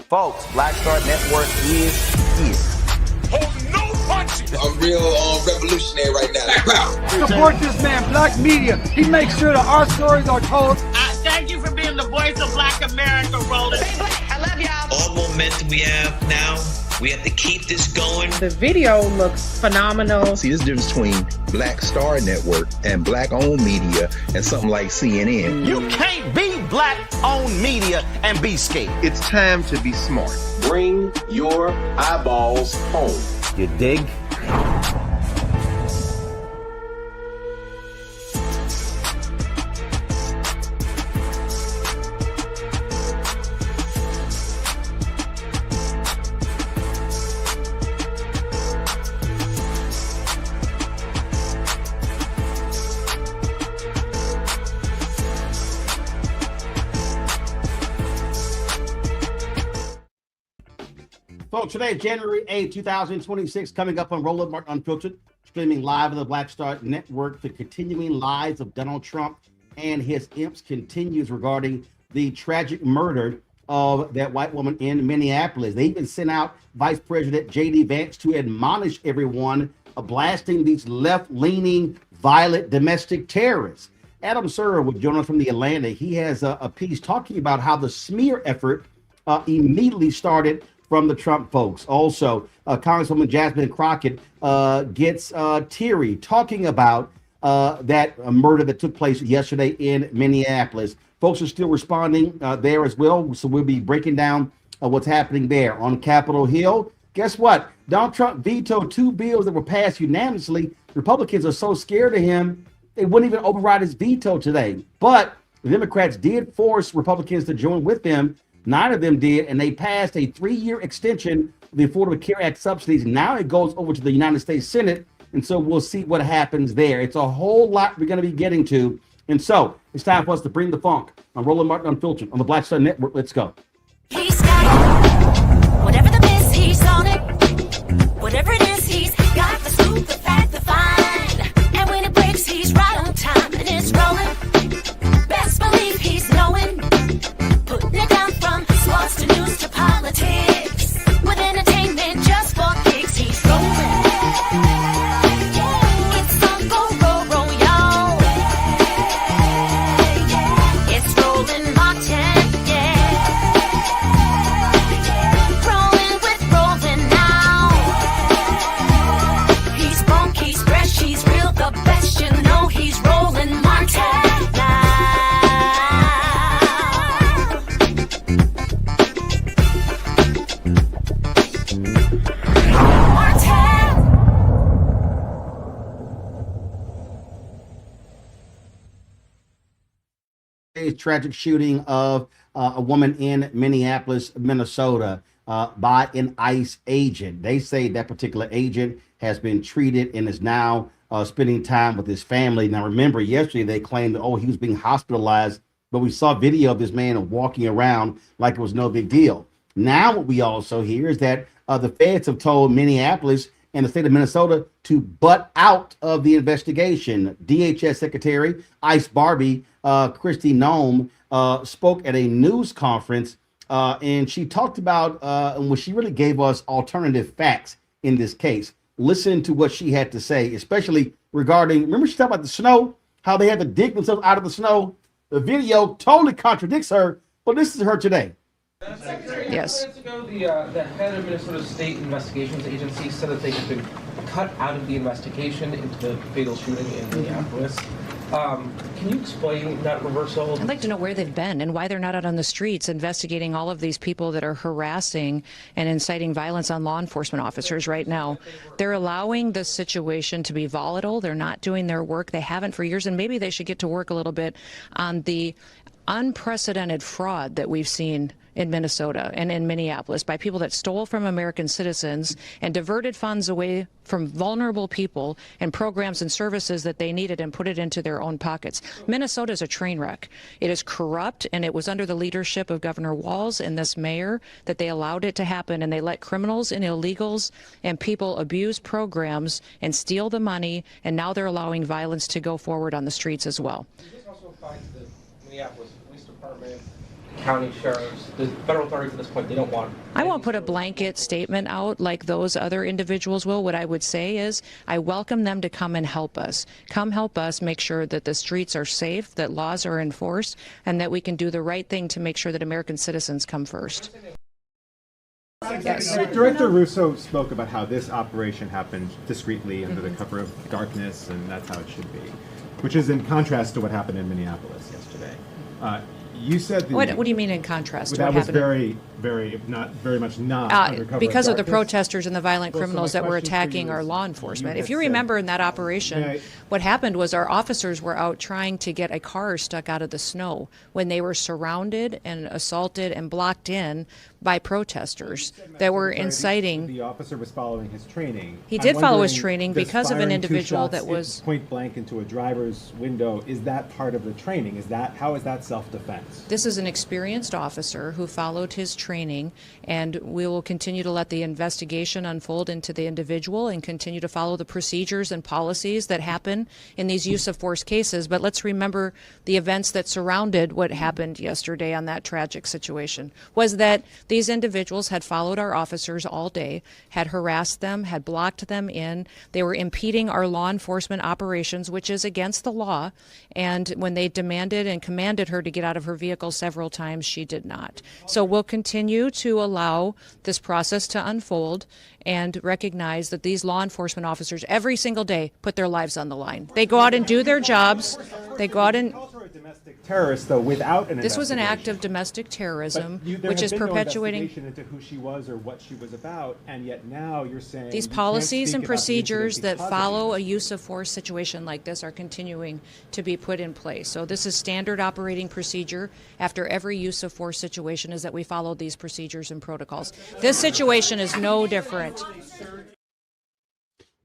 Folks, Black Star Network is here. Hold no punches. I'm real revolutionary right now. Black power. Support this man, Black Media. He makes sure that our stories are told. Thank you for being the voice of Black America, Roland. Stay black. I love y'all. All momentum we have now, we have to keep this going. The video looks phenomenal. See, this difference between Black Star Network and Black-owned media and something like CNN. You can't be Black-owned media and be scared. It's time to be smart. Bring your eyeballs home. You dig? Folks, today, January 8, 2026, coming up on Roland Martin Unfiltered, streaming live on the Black Star Network. The continuing lies of Donald Trump and his imps continues regarding the tragic murder of that white woman in Minneapolis. They even sent out Vice President J.D. Vance to admonish everyone of blasting these left-leaning, violent domestic terrorists. Adam Serwer would join us from the Atlantic. He has a piece talking about how the smear effort immediately started from the Trump folks. Also, Congresswoman Jasmine Crockett gets teary talking about that murder that took place yesterday in Minneapolis. Folks are still responding there as well, so we'll be breaking down what's happening there. On Capitol Hill, guess what? Donald Trump vetoed 2 bills that were passed unanimously. Republicans are so scared of him, they wouldn't even override his veto today. But the Democrats did force Republicans to join with them. 9 of them did, and they passed a 3-year extension of the Affordable Care Act subsidies. Now it goes over to the United States Senate, and so we'll see what happens there. It's a whole lot we're going to be getting to, and so it's time for us to bring the funk on Roland Martin Unfiltered on the Black Star Network. Let's go. He's got whatever the miss, he's on it. Whatever it is, he's got the scoop, the fact, the find. And when it breaks, he's right on time, and it's rolling. Best believe he's knowing. Putting it down from sports to news to politics. With entertainment just for kicks, he's rolling. It's on go, roll, y'all. It's Roland Martin, yeah. Rolling with Roland now. He's funk, he's fresh, he's real, the best, you know he's Roland Martin. Tragic shooting of a woman in Minneapolis, Minnesota, by an ICE agent. They say that particular agent has been treated and is now spending time with his family. Now, remember, yesterday they claimed that, he was being hospitalized, but we saw video of this man walking around like it was no big deal. Now, what we also hear is that the feds have told Minneapolis and the state of Minnesota to butt out of the investigation. DHS Secretary ICE Barbie Kristi Noem spoke at a news conference, and she talked about and she really gave us alternative facts in this case. Listen to what she had to say, especially regarding, remember she talked about the snow, how they had to dig themselves out of the snow. The video totally contradicts her, but this is her today. Secretary, yes. Minutes ago, the head of Minnesota State Investigations Agency said that they had been cut out of the investigation into the fatal shooting in Minneapolis. Can you explain that reversal? I'd like to know where they've been and why they're not out on the streets investigating all of these people that are harassing and inciting violence on law enforcement officers right now. They're allowing the situation to be volatile. They're not doing their work. They haven't for years, and maybe they should get to work a little bit on the unprecedented fraud that we've seen in Minnesota and in Minneapolis by people that stole from American citizens and diverted funds away from vulnerable people and programs and services that they needed and put it into their own pockets. Minnesota is a train wreck. It is corrupt, and it was under the leadership of Governor Walz and this mayor that they allowed it to happen, and they let criminals and illegals and people abuse programs and steal the money, and now they're allowing violence to go forward on the streets as well. This also finds the Minneapolis Police Department county sheriffs, the federal authorities at this point, they don't want. I won't put a blanket statement out like those other individuals will. What I would say is I welcome them to come and help us. Come help us make sure that the streets are safe, that laws are enforced, and that we can do the right thing to make sure that American citizens come first. Yes. Director Russo spoke about how this operation happened discreetly under the cover of darkness, and that's how it should be, which is in contrast to what happened in Minneapolis yesterday. You said what do you mean in contrast to that what was happened? very not very much not undercover because of the darkness. protesters and the violent Well, so criminals my that were question for attacking you our is, law enforcement. you If you had remember in that operation, Yeah. what happened was our officers were out trying to get a car stuck out of the snow when they were surrounded and assaulted and blocked in by protesters that were inciting. The officer was following his training. He did follow his wondering, training does because of an firing 2 individual shots that was point blank into a driver's window. Is that part of the training? How is that self-defense? This is an experienced officer who followed his training, and we will continue to let the investigation unfold into the individual and continue to follow the procedures and policies that happen in these use of force cases. But let's remember the events that surrounded what happened yesterday on that tragic situation was that these individuals had followed our officers all day, had harassed them, had blocked them in. They were impeding our law enforcement operations, which is against the law. And when they demanded and commanded her to get out of her vehicle several times, she did not. So we'll continue to allow this process to unfold and recognize that these law enforcement officers every single day put their lives on the line. They go out and do their jobs. They go out and Terrorist, though, without an This was an act of domestic terrorism, which is perpetuating. No investigation into who she was or what she was about, and yet now you're saying These you can't policies speak and about the incident procedures that because of follow it. a use of force situation like this are continuing to be put in place. So this is standard operating procedure after every use of force situation is that we follow these procedures and protocols. This situation is no different.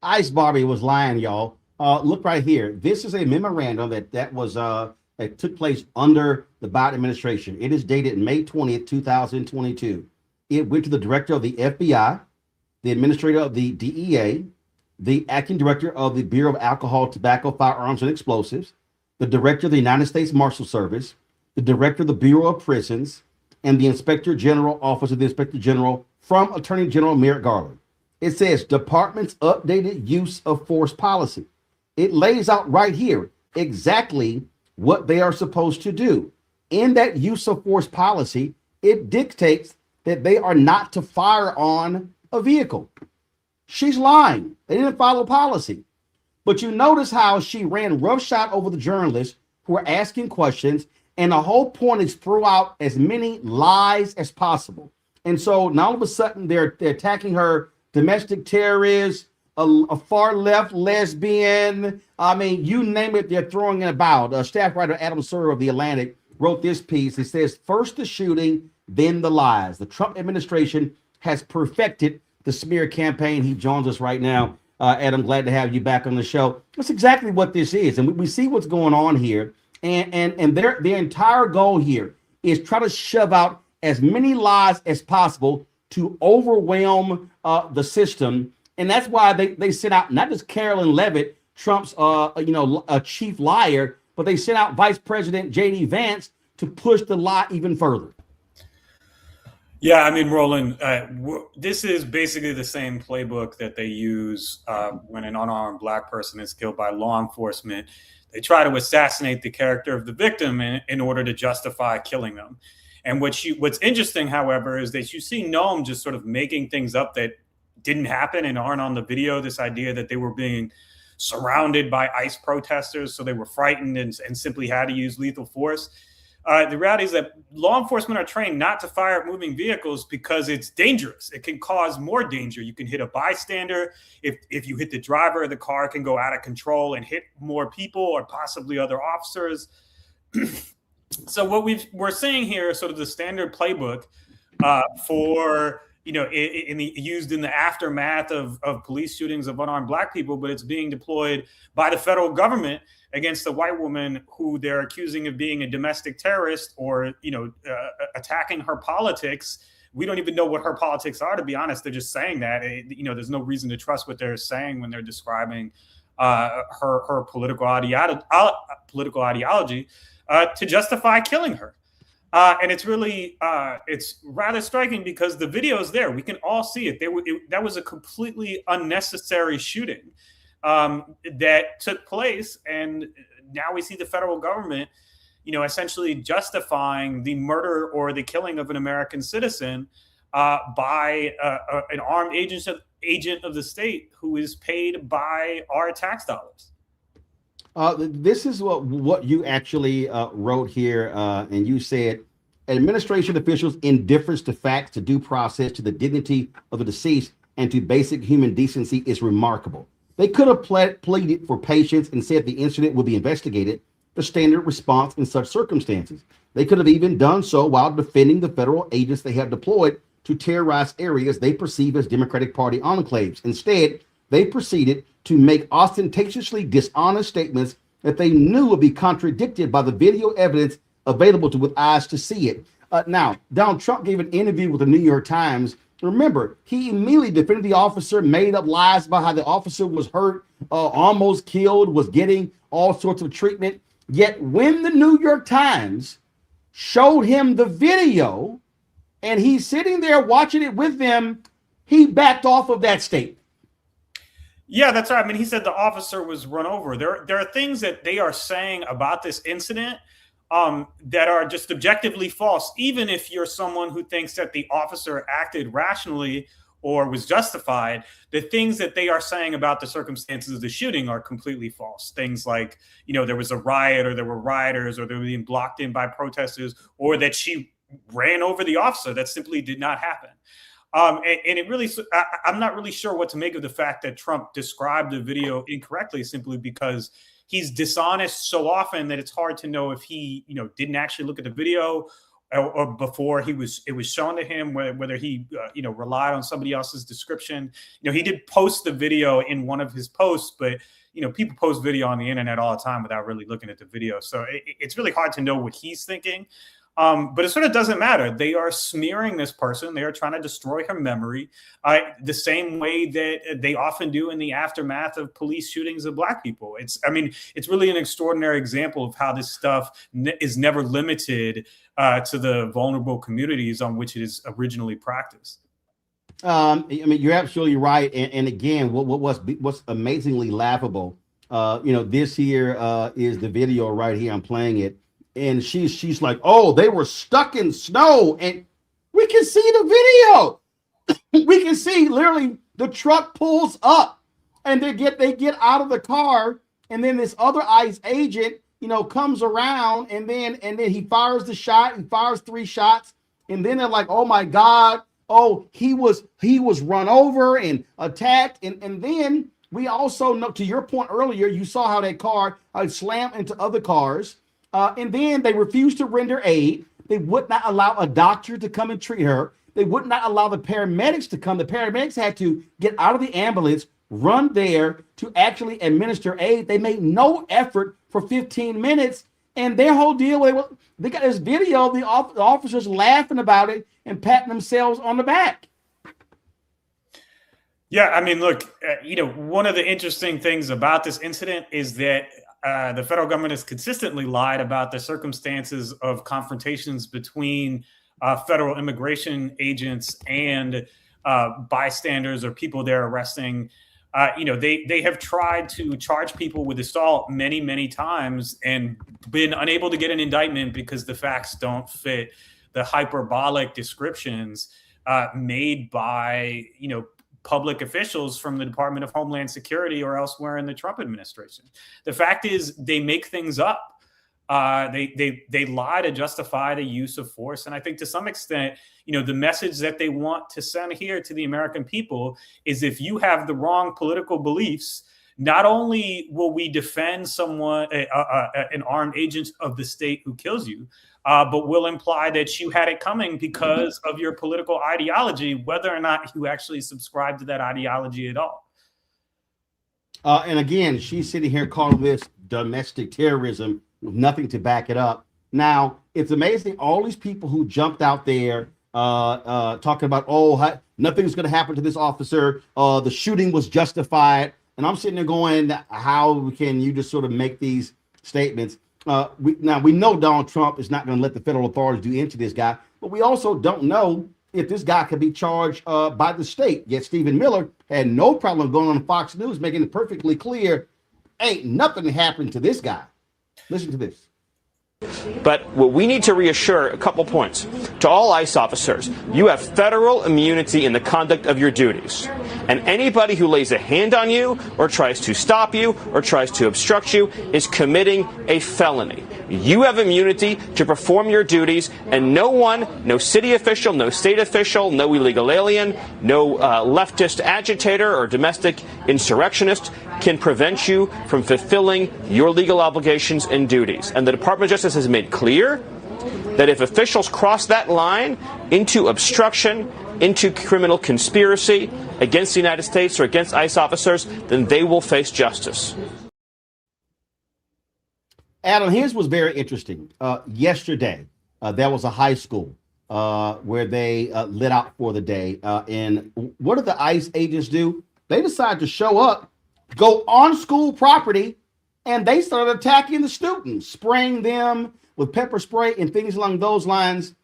Ice Barbie was lying, y'all. Look right here. This is a memorandum that was that took place under the Biden administration. It is dated May 20th, 2022. It went to the director of the FBI, the administrator of the DEA, the acting director of the Bureau of Alcohol, Tobacco, Firearms, and Explosives, the director of the United States Marshal Service, the director of the Bureau of Prisons, and the Inspector General, Office of the Inspector General from Attorney General Merrick Garland. It says Department's updated use of force policy. It lays out right here exactly what they are supposed to do. In that use of force policy, it dictates that they are not to fire on a vehicle. She's lying. They didn't follow policy. But you notice how she ran roughshod over the journalists who are asking questions, and the whole point is throw out as many lies as possible. And so now all of a sudden they're attacking her domestic terrorist, a far left lesbian. I mean, you name it, they're throwing it about. Staff writer Adam Serwer of The Atlantic wrote this piece. It says, first the shooting, then the lies. The Trump administration has perfected the smear campaign. He joins us right now. Adam, glad to have you back on the show. That's exactly what this is. And we see what's going on here. And their entire goal here is try to shove out as many lies as possible to overwhelm the system. And that's why they sent out not just Carolyn Leavitt, Trump's a chief liar, but they sent out Vice President J.D. Vance to push the lie even further. Yeah, I mean, Roland, this is basically the same playbook that they use when an unarmed Black person is killed by law enforcement. They try to assassinate the character of the victim in order to justify killing them. And what's interesting, however, is that you see Noem just sort of making things up that didn't happen and aren't on the video. This idea that they were being surrounded by ICE protesters, so they were frightened and simply had to use lethal force. The reality is that law enforcement are trained not to fire at moving vehicles because it's dangerous. It can cause more danger. You can hit a bystander. If you hit the driver, the car can go out of control and hit more people or possibly other officers. So what we're seeing here is sort of the standard playbook for, used in the aftermath of police shootings of unarmed Black people, but it's being deployed by the federal government against a white woman who they're accusing of being a domestic terrorist or, attacking her politics. We don't even know what her politics are, to be honest. They're just saying that. There's no reason to trust what they're saying when they're describing her political ideology to justify killing her. And it's really, it's rather striking because the video is there. We can all see it. That was a completely unnecessary shooting that took place. And now we see the federal government, essentially justifying the murder or the killing of an American citizen by an armed agent of the state who is paid by our tax dollars. This is what you actually wrote here, and you said, administration officials' indifference to facts, to due process, to the dignity of the deceased, and to basic human decency is remarkable. They could have pleaded for patience and said the incident will be investigated, the standard response in such circumstances. They could have even done so while defending the federal agents they have deployed to terrorize areas they perceive as Democratic Party enclaves. Instead, they proceeded to make ostentatiously dishonest statements that they knew would be contradicted by the video evidence available with eyes to see it. Now, Donald Trump gave an interview with the New York Times. Remember, he immediately defended the officer, made up lies about how the officer was hurt, almost killed, was getting all sorts of treatment. Yet when the New York Times showed him the video and he's sitting there watching it with them, he backed off of that statement. Yeah, that's right. I mean, he said the officer was run over. There are things that they are saying about this incident that are just objectively false, even if you're someone who thinks that the officer acted rationally or was justified. The things that they are saying about the circumstances of the shooting are completely false. Things like, there was a riot, or there were rioters, or they were being blocked in by protesters, or that she ran over the officer. That simply did not happen. And it really, I'm not really sure what to make of the fact that Trump described the video incorrectly, simply because he's dishonest so often that it's hard to know if he, didn't actually look at the video or before it was shown to him, whether he, relied on somebody else's description. He did post the video in one of his posts, but, people post video on the internet all the time without really looking at the video. So it's really hard to know what he's thinking. But it sort of doesn't matter. They are smearing this person. They are trying to destroy her memory the same way that they often do in the aftermath of police shootings of Black people. It's really an extraordinary example of how this stuff is never limited to the vulnerable communities on which it is originally practiced. You're absolutely right. And again, what's amazingly laughable, this here is the video right here. I'm playing it. And she's like, oh, they were stuck in snow. And we can see the video. We can see literally the truck pulls up and they get out of the car. And then this other ICE agent, comes around and then he fires the shot. He fires 3 shots. And then they're like, oh, my God. Oh, he was run over and attacked. And then we also know, to your point earlier, you saw how that car slammed into other cars. And then they refused to render aid. They would not allow a doctor to come and treat her. They would not allow the paramedics to come. The paramedics had to get out of the ambulance, run there to actually administer aid. They made no effort for 15 minutes. And their whole deal, they got this video of the officers laughing about it and patting themselves on the back. Yeah, I mean, look, one of the interesting things about this incident is that the federal government has consistently lied about the circumstances of confrontations between federal immigration agents and bystanders or people they're arresting. They have tried to charge people with assault many, many times and been unable to get an indictment because the facts don't fit the hyperbolic descriptions made by, public officials from the Department of Homeland Security or elsewhere in the Trump administration. The fact is they make things up. They lie to justify the use of force. And I think to some extent, the message that they want to send here to the American people is if you have the wrong political beliefs, not only will we defend someone, an armed agent of the state who kills you, but will imply that you had it coming because of your political ideology, whether or not you actually subscribe to that ideology at all. And again, she's sitting here calling this domestic terrorism with nothing to back it up. Now, it's amazing all these people who jumped out there talking about, nothing's going to happen to this officer. The shooting was justified. And I'm sitting there going, how can you just sort of make these statements? we know Donald Trump is not going to let the federal authorities do into this guy, but we also don't know if this guy could be charged by the state. Yet Stephen Miller had no problem going on Fox News, making it perfectly clear, ain't nothing happened to this guy. Listen to this. But what we need to reassure a couple points to all ICE officers: you have federal immunity in the conduct of your duties. And anybody who lays a hand on you or tries to stop you or tries to obstruct you is committing a felony. You have immunity to perform your duties, and no one, no city official, no state official, no illegal alien, no leftist agitator or domestic insurrectionist can prevent you from fulfilling your legal obligations and duties. And the Department of Justice has made clear that if officials cross that line into obstruction, into criminal conspiracy against the United States or against ICE officers, then they will face justice. Adam, his was very interesting. Yesterday, there was a high school where they lit out for the day. And what did the ICE agents do? They decided to show up, go on school property, and they started attacking the students, spraying them with pepper spray and things along those lines.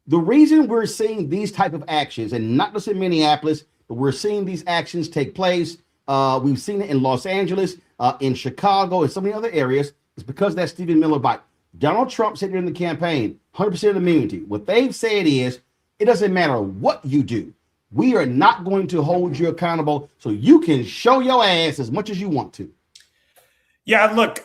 The reason we're seeing these type of actions, and not just in Minneapolis, but we're seeing these actions take place. We've seen it in Los Angeles, in Chicago, and so many other areas. It's because of that Stephen Miller bite. Donald Trump said during the campaign, 100% immunity. What they've said is, it doesn't matter what you do. We are not going to hold you accountable, so you can show your ass as much as you want to. Yeah, look,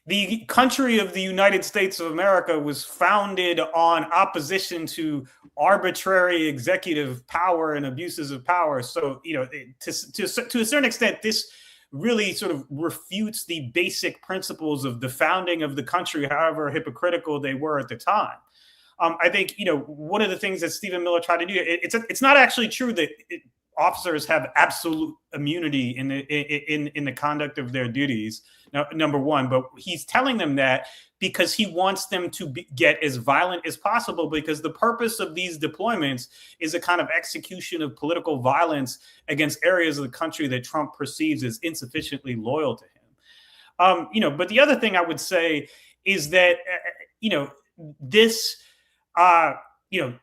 the country of the United States of America was founded on opposition to arbitrary executive power and abuses of power. So, you know, to a certain extent, this really sort of refutes the basic principles of the founding of the country, however hypocritical they were at the time. I think, you know, one of the things that Stephen Miller tried to do, it's not actually true that officers have absolute immunity in the conduct of their duties. Now, number one, but he's telling them that because he wants them to get as violent as possible, because the purpose of these deployments is a kind of execution of political violence against areas of the country that Trump perceives as insufficiently loyal to him. You know, but the other thing I would say is that, you know, this, you know,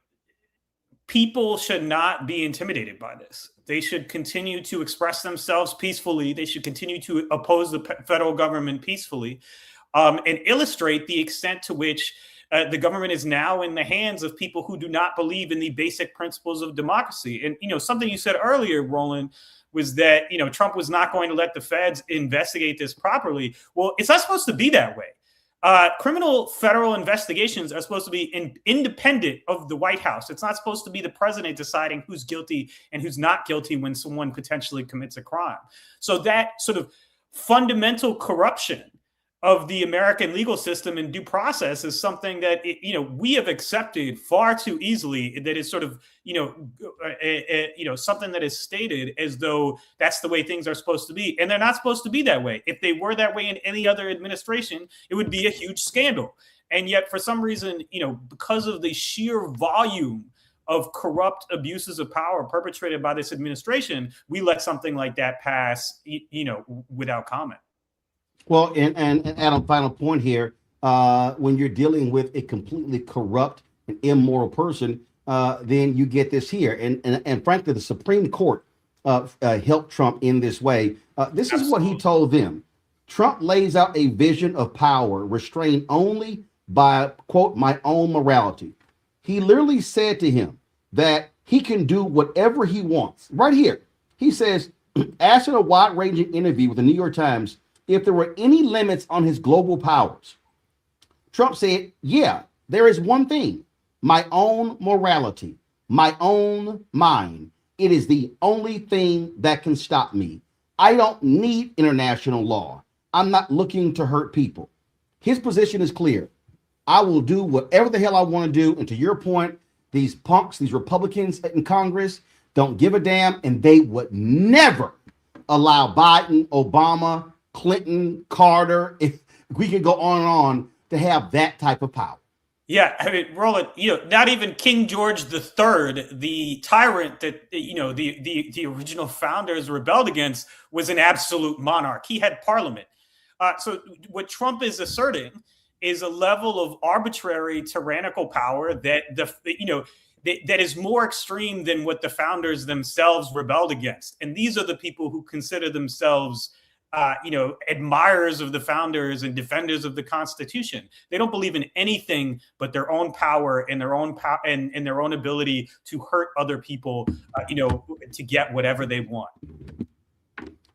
people should not be intimidated by this. They should continue to express themselves peacefully. They should continue to oppose the federal government peacefully, and illustrate the extent to which the government is now in the hands of people who do not believe in the basic principles of democracy. And, you know, something you said earlier, Roland, was that, you know, Trump was not going to let the feds investigate this properly. Well, it's not supposed to be that way. Criminal federal investigations are supposed to be independent of the White House. It's not supposed to be the president deciding who's guilty and who's not guilty when someone potentially commits a crime. So that sort of fundamental corruption of the American legal system and due process is something that, you know, we have accepted far too easily. That is sort of, you know, something that is stated as though that's the way things are supposed to be, and they're not supposed to be that way. If they were that way in any other administration, it would be a huge scandal. And yet, for some reason, you know, because of the sheer volume of corrupt abuses of power perpetrated by this administration, we let something like that pass, you know, without comment. Well, and Adam, final point here, when you're dealing with a completely corrupt and immoral person, then you get this here. And frankly, the Supreme Court helped Trump in this way. This is what he told them. Trump lays out a vision of power restrained only by, quote, my own morality. He literally said to him that he can do whatever he wants. Right here, he says, asked in a wide-ranging interview with the New York Times if there were any limits on his global powers. Trump said, yeah, there is one thing, my own morality, my own mind. It is the only thing that can stop me. I don't need international law. I'm not looking to hurt people. His position is clear. I will do whatever the hell I want to do. And to your point, these punks, these Republicans in Congress don't give a damn, and they would never allow Biden, Obama, Clinton, Carter, if we could go on to have that type of power. Yeah, I mean, Roland, you know, not even King George III, the tyrant that, you know, the original founders rebelled against, was an absolute monarch. He had parliament. So what Trump is asserting is a level of arbitrary, tyrannical power that that is more extreme than what the founders themselves rebelled against. And these are the people who consider themselves, admirers of the founders and defenders of the Constitution. They don't believe in anything but their own power and their own and their own ability to hurt other people, to get whatever they want.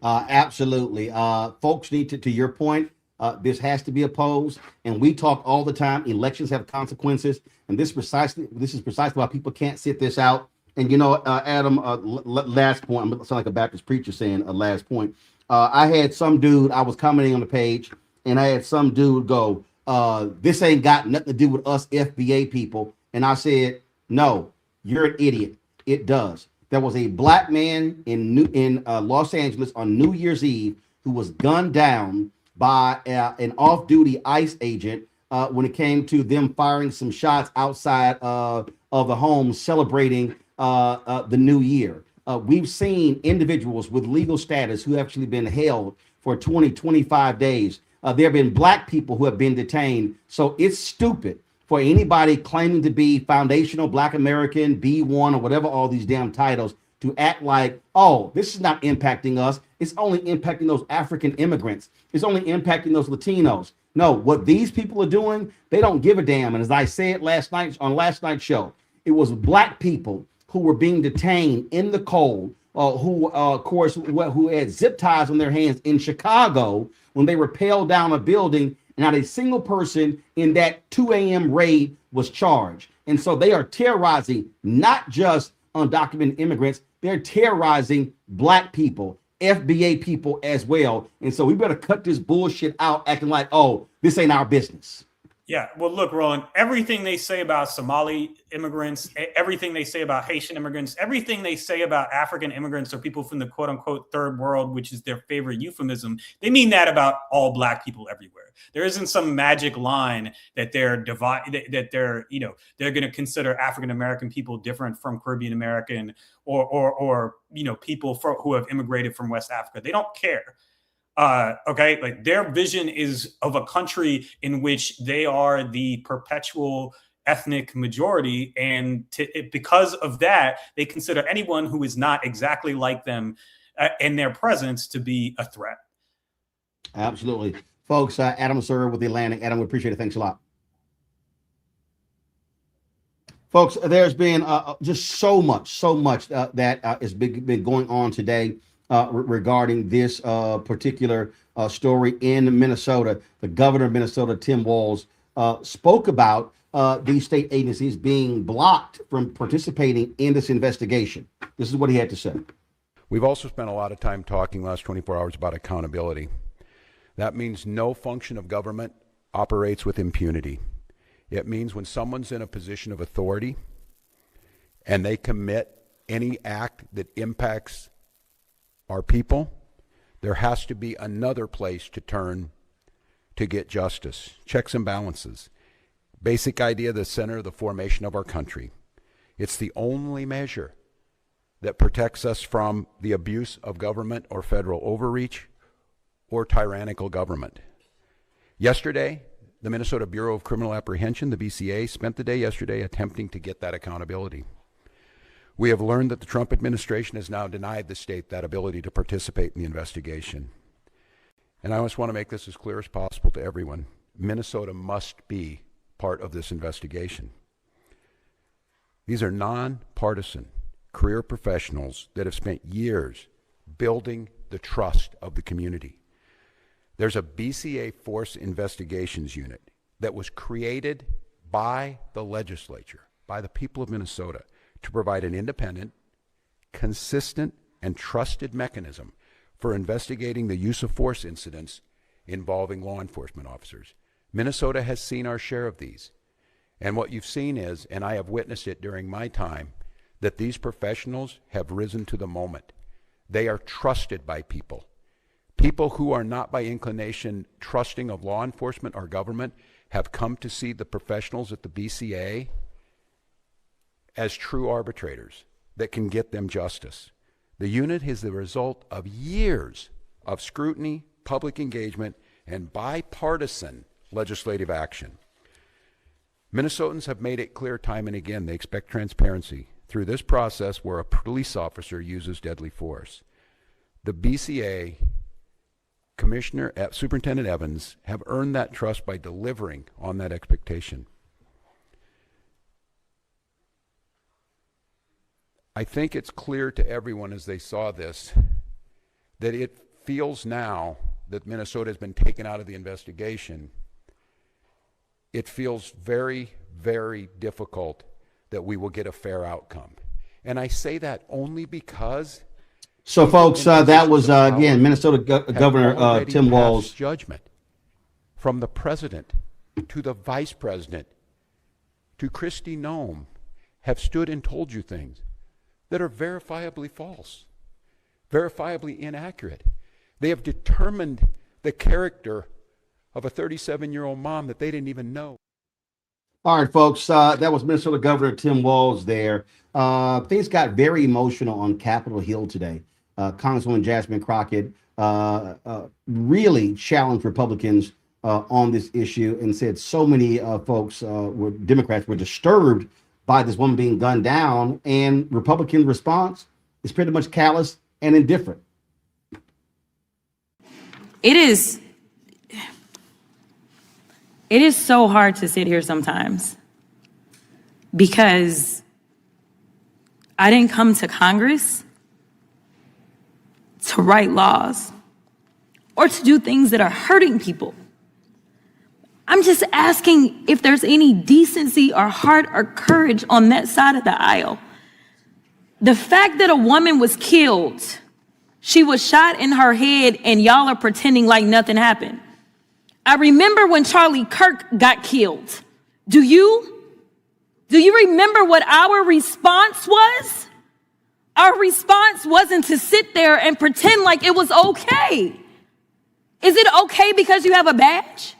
Absolutely. Folks need to your point, this has to be opposed. And we talk all the time. Elections have consequences. And this is precisely why people can't sit this out. And, Adam, last point, I'm going to sound like a Baptist preacher saying last point. I had some dude, I was commenting on the page, and I had some dude go, this ain't got nothing to do with us FBA people. And I said, no, you're an idiot. It does. There was a black man in Los Angeles on New Year's Eve who was gunned down by an off-duty ICE agent when it came to them firing some shots outside of the home celebrating the new year. We've seen individuals with legal status who have actually been held for 20, 25 days. There have been black people who have been detained. So it's stupid for anybody claiming to be foundational Black American, B1, or whatever all these damn titles to act like, oh, this is not impacting us. It's only impacting those African immigrants. It's only impacting those Latinos. No, what these people are doing, they don't give a damn. And as I said last night on last night's show, it was black people who were being detained in the cold, who had zip ties on their hands in Chicago when they rappelled down a building, and not a single person in that 2 a.m. raid was charged. And so they are terrorizing not just undocumented immigrants, they're terrorizing black people, FBA people as well. And so we better cut this bullshit out, acting like, oh, this ain't our business. Yeah, well, look, Roland, everything they say about Somali immigrants, everything they say about Haitian immigrants, everything they say about African immigrants or people from the quote unquote third world, which is their favorite euphemism, they mean that about all black people everywhere. There isn't some magic line that they're going to consider African American people different from Caribbean American or people who have immigrated from West Africa. They don't care. Okay, like their vision is of a country in which they are the perpetual ethnic majority, and because of that, they consider anyone who is not exactly like them in their presence to be a threat. Absolutely, folks. Adam Serwer with the Atlantic. Adam, we appreciate it. Thanks a lot, folks. There's been just so much that has been going on today. Regarding this particular story in Minnesota. The governor of Minnesota, Tim Walz, spoke about these state agencies being blocked from participating in this investigation. This is what he had to say. We've also spent a lot of time talking last 24 hours about accountability. That means no function of government operates with impunity. It means when someone's in a position of authority and they commit any act that impacts our people, there has to be another place to turn to get justice. Checks and balances. Basic idea, the center of the formation of our country. It's the only measure that protects us from the abuse of government or federal overreach or tyrannical government. Yesterday, the Minnesota Bureau of Criminal Apprehension, the BCA, spent the day yesterday attempting to get that accountability. We have learned that the Trump administration has now denied the state that ability to participate in the investigation. And I just want to make this as clear as possible to everyone. Minnesota must be part of this investigation. These are nonpartisan career professionals that have spent years building the trust of the community. There's a BCA Force Investigations Unit that was created by the legislature, by the people of Minnesota, to provide an independent, consistent, and trusted mechanism for investigating the use of force incidents involving law enforcement officers. Minnesota has seen our share of these. And what you've seen is, and I have witnessed it during my time, that these professionals have risen to the moment. They are trusted by people. People who are not by inclination trusting of law enforcement or government have come to see the professionals at the BCA as true arbitrators that can get them justice. The unit is the result of years of scrutiny, public engagement, and bipartisan legislative action. Minnesotans have made it clear time and again they expect transparency through this process where a police officer uses deadly force. The BCA, Superintendent Evans, have earned that trust by delivering on that expectation. I think it's clear to everyone as they saw this that it feels now that Minnesota has been taken out of the investigation. It feels very, very difficult that we will get a fair outcome. And I say that only because... So, folks, that was, again, Minnesota Governor Tim Walz. Judgment from the president to the vice president to Kristi Noem have stood and told you things that are verifiably false, verifiably inaccurate. They have determined the character of a 37-year-old mom that they didn't even know. All right, folks, that was Minnesota Governor Tim Walz there. Things got very emotional on Capitol Hill today. Congresswoman Jasmine Crockett really challenged Republicans on this issue and said so many Democrats were disturbed by this woman being gunned down, and Republican response is pretty much callous and indifferent. It is so hard to sit here sometimes because I didn't come to Congress to write laws or to do things that are hurting people. I'm just asking if there's any decency or heart or courage on that side of the aisle. The fact that a woman was killed, she was shot in her head, and y'all are pretending like nothing happened. I remember when Charlie Kirk got killed. Do you remember what our response was? Our response wasn't to sit there and pretend like it was okay. Is it okay because you have a badge?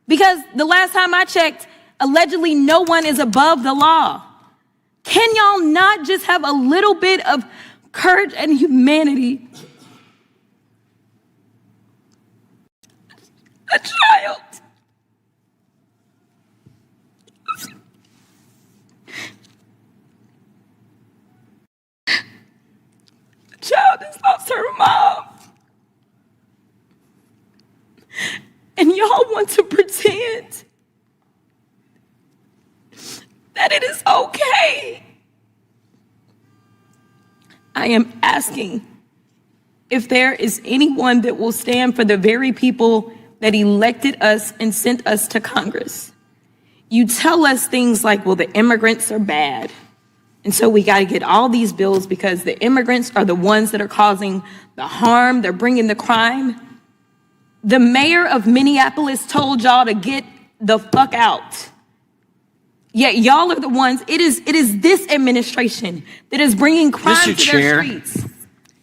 Because the last time I checked, allegedly no one is above the law. Can y'all not just have a little bit of courage and humanity? A child. A child has lost her mom. And y'all want to pretend that it is okay. I am asking if there is anyone that will stand for the very people that elected us and sent us to Congress. You tell us things like, well, the immigrants are bad. And so we got to get all these bills because the immigrants are the ones that are causing the harm. They're bringing the crime. The mayor of Minneapolis told y'all to get the fuck out. Yet y'all are the ones, it is this administration that is bringing crime to their streets.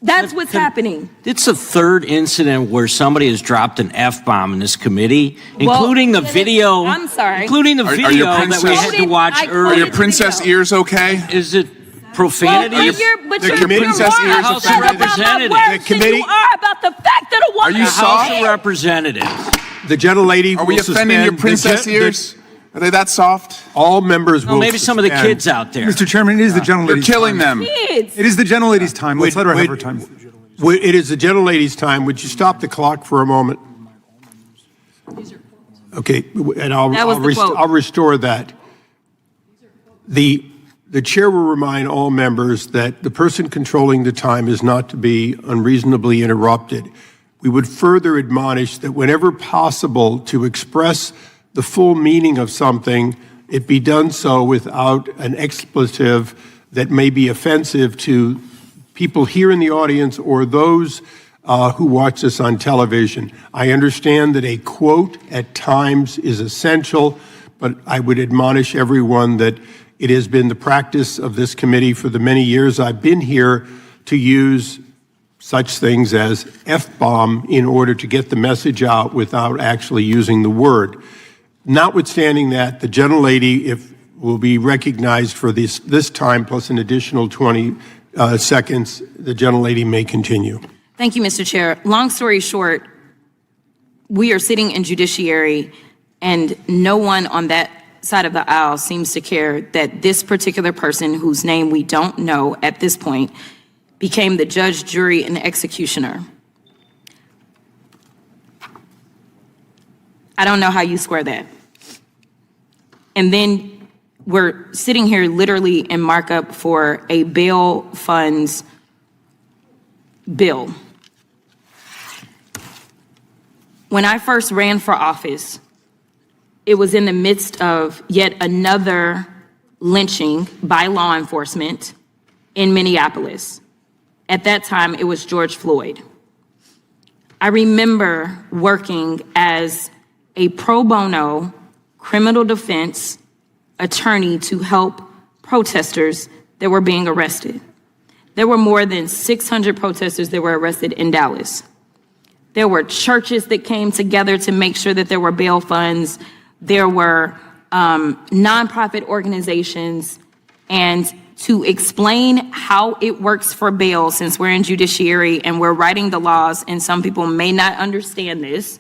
That's what's happening. It's the third incident where somebody has dropped an F-bomb in this committee, including the video. I'm sorry. Including the video that we had to watch earlier. Are your princess ears okay? Is it profanity? Well, your princess ears House of Representatives. The committee. You are about the fact that a woman. Are you soft? House of Representatives. The gentlelady. Are we offending your princess ears? Are they that soft? All members will maybe some of the kids out there. Mr. Chairman, it is the gentlelady's You're killing time. them. Kids. It is the gentlelady's time. Let's let her have her time. It is the gentlelady's time. Would you stop the clock for a moment? Okay, and I'll restore that. The chair will remind all members that the person controlling the time is not to be unreasonably interrupted. We would further admonish that whenever possible to express the full meaning of something, it be done so without an expletive that may be offensive to people here in the audience or those who watch this on television. I understand that a quote at times is essential, but I would admonish everyone that it has been the practice of this committee for the many years I've been here to use such things as F-bomb in order to get the message out without actually using the word. Notwithstanding that, the gentlelady will be recognized for this time plus an additional 20 seconds. The gentlelady may continue. Thank you, Mr. Chair. Long story short, we are sitting in judiciary and no one on that side of the aisle seems to care that this particular person, whose name we don't know at this point, became the judge, jury, and executioner. I don't know how you square that. And then we're sitting here literally in markup for a bail funds bill. When I first ran for office, it was in the midst of yet another lynching by law enforcement in Minneapolis. At that time, it was George Floyd. I remember working as a pro bono criminal defense attorney to help protesters that were being arrested. There were more than 600 protesters that were arrested in Dallas. There were churches that came together to make sure that there were bail funds. There were nonprofit organizations. And to explain how it works for bail, since we're in judiciary and we're writing the laws, and some people may not understand this,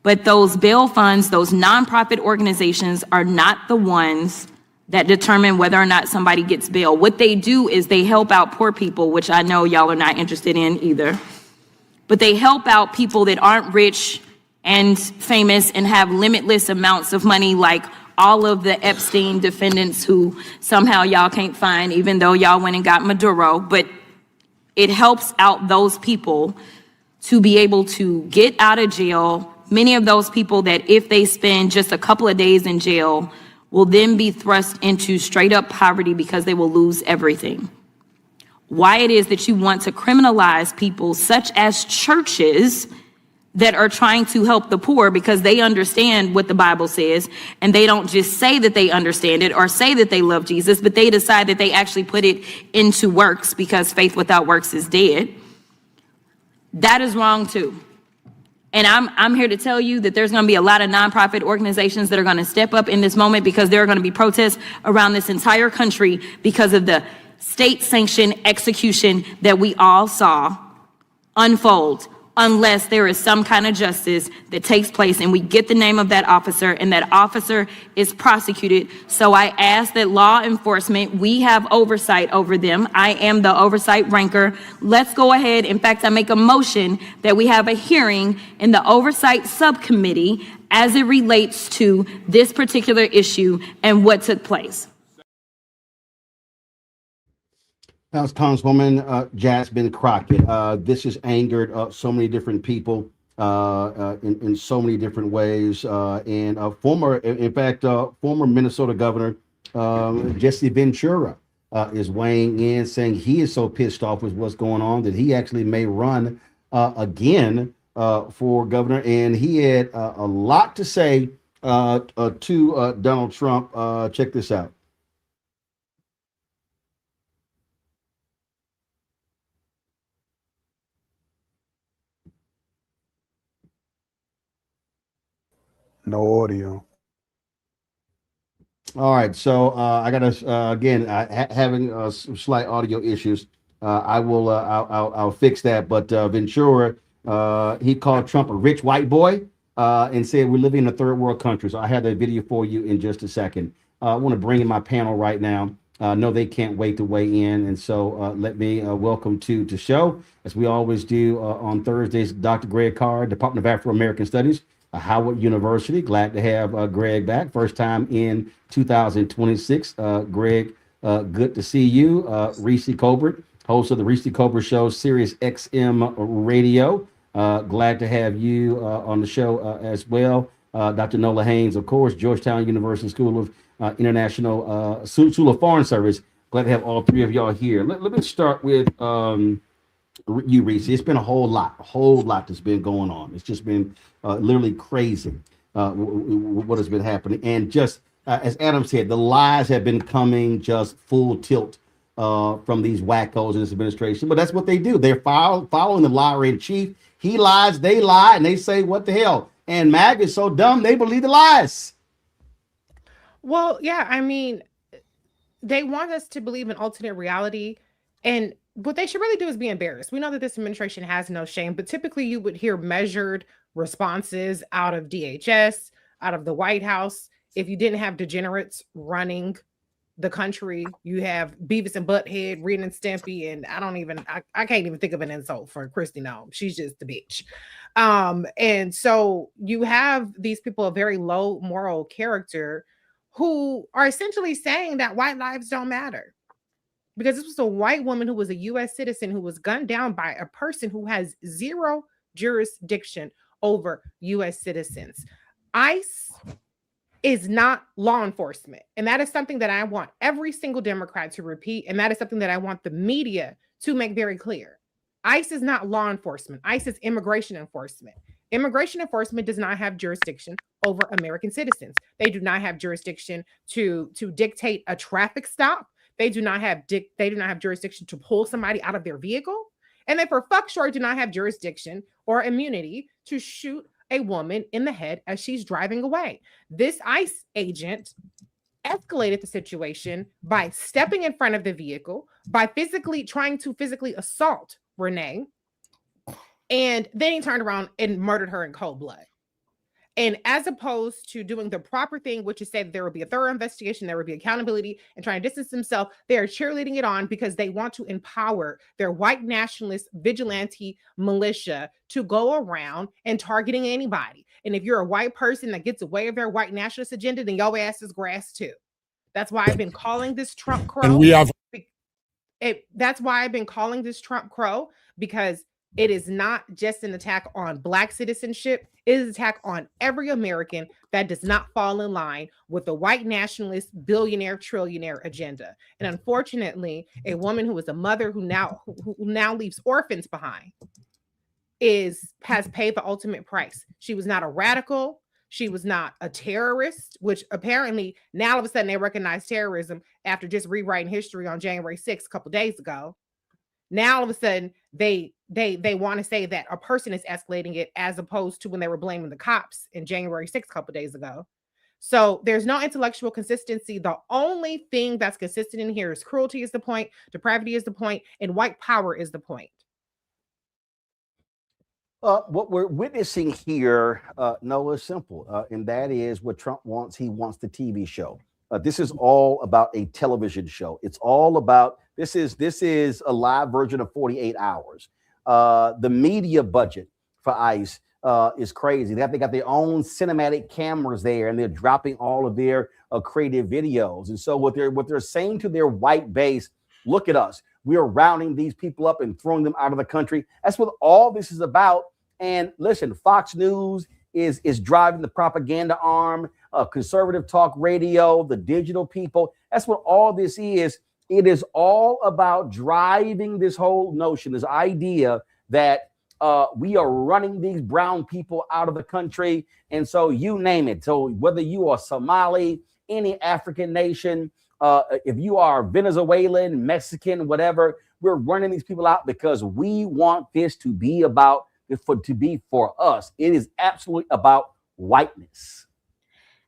but those bail funds, those nonprofit organizations are not the ones that determine whether or not somebody gets bail. What they do is they help out poor people, which I know y'all are not interested in either. But they help out people that aren't rich and famous and have limitless amounts of money, like all of the Epstein defendants who somehow y'all can't find, even though y'all went and got Maduro. But it helps out those people to be able to get out of jail. Many of those people that if they spend just a couple of days in jail will then be thrust into straight up poverty because they will lose everything. Why it is that you want to criminalize people such as churches that are trying to help the poor because they understand what the Bible says, and they don't just say that they understand it or say that they love Jesus, but they decide that they actually put it into works because faith without works is dead. That is wrong too. And I'm here to tell you that there's going to be a lot of nonprofit organizations that are going to step up in this moment, because there are going to be protests around this entire country because of the state-sanctioned execution that we all saw unfold, unless there is some kind of justice that takes place and we get the name of that officer and that officer is prosecuted. So I ask that law enforcement, we have oversight over them. I am the oversight ranker. Let's go ahead. In fact, I make a motion that we have a hearing in the oversight subcommittee as it relates to this particular issue and what took place. That was Congresswoman Jasmine Crockett. This has angered so many different people in so many different ways. And former Minnesota Governor Jesse Ventura is weighing in, saying he is so pissed off with what's going on that he actually may run again for governor. And he had a lot to say to Donald Trump. Check this out. No audio. All right, so I got to again having some slight audio issues. I'll fix that. But Ventura, he called Trump a rich white boy and said we're living in a third world country. So I have that video for you in just a second. I want to bring in my panel right now. No, they can't wait to weigh in, and so let me welcome to the show, as we always do on Thursdays, Dr. Greg Carr, Department of Afro-American Studies, Howard University. Glad to have Greg back. First time in 2026. Greg, good to see you. Reese Colbert, host of the Reese Colbert Show, Sirius XM Radio. Glad to have you on the show as well. Dr. Nola Haynes, of course, Georgetown University School of International School of Foreign Service. Glad to have all three of y'all here. Let me start with you, Reese. It's been a whole lot that's been going on. It's just been literally crazy what has been happening. And just as Adam said, the lies have been coming just full tilt from these wackos in this administration. But that's what they do. They're following the liar in chief. He lies, they lie, and they say, what the hell? And MAG is so dumb, they believe the lies. Well, yeah, I mean, they want us to believe in alternate reality, and what they should really do is be embarrassed. We know that this administration has no shame, but typically you would hear measured responses out of DHS, out of the White House. If you didn't have degenerates running the country, you have Beavis and Butthead, Ren and Stimpy, and I can't even think of an insult for Kristi Noem. She's just the bitch. And so you have these people of very low moral character who are essentially saying that white lives don't matter. Because this was a white woman who was a U.S. citizen who was gunned down by a person who has zero jurisdiction over U.S. citizens. ICE is not law enforcement. And that is something that I want every single Democrat to repeat. And that is something that I want the media to make very clear. ICE is not law enforcement. ICE is immigration enforcement. Immigration enforcement does not have jurisdiction over American citizens. They do not have jurisdiction to dictate a traffic stop. They do not have jurisdiction to pull somebody out of their vehicle. And they for fuck sure do not have jurisdiction or immunity to shoot a woman in the head as she's driving away. This ICE agent escalated the situation by stepping in front of the vehicle, by trying to physically assault Renee, and then he turned around and murdered her in cold blood. And as opposed to doing the proper thing, which is say that there will be a thorough investigation, there will be accountability, and trying to distance themselves, they are cheerleading it on because they want to empower their white nationalist vigilante militia to go around and targeting anybody. And if you're a white person that gets away with their white nationalist agenda, then your ass is grass too. That's why I've been calling this Trump crow. That's why I've been calling this Trump crow, because it is not just an attack on Black citizenship. It is an attack on every American that does not fall in line with the white nationalist billionaire trillionaire agenda. And unfortunately, a woman who is a mother who now leaves orphans behind has paid the ultimate price. She was not a radical. She was not a terrorist, which apparently now all of a sudden they recognize terrorism after just rewriting history on January 6th a couple days ago. Now all of a sudden they want to say that a person is escalating it, as opposed to when they were blaming the cops in January 6th a couple days ago. So there's no intellectual consistency. The only thing that's consistent in here is cruelty is the point, depravity is the point, and white power is the point. What we're witnessing here, Noah, is simple, and that is what Trump wants. He wants the TV show. This is all about a television show. It's all about, this is a live version of 48 hours. The media budget for ICE is crazy. They got their own cinematic cameras there, and they're dropping all of their creative videos. And so what they're saying to their white base, look at us. We are rounding these people up and throwing them out of the country. That's what all this is about. And listen, Fox News is driving the propaganda arm, conservative talk radio, the digital people. That's what all this is. It is all about driving this whole notion, this idea that we are running these brown people out of the country. And so you name it. So whether you are Somali, any African nation, if you are Venezuelan, Mexican, whatever, we're running these people out because we want this to be for us. It is absolutely about whiteness.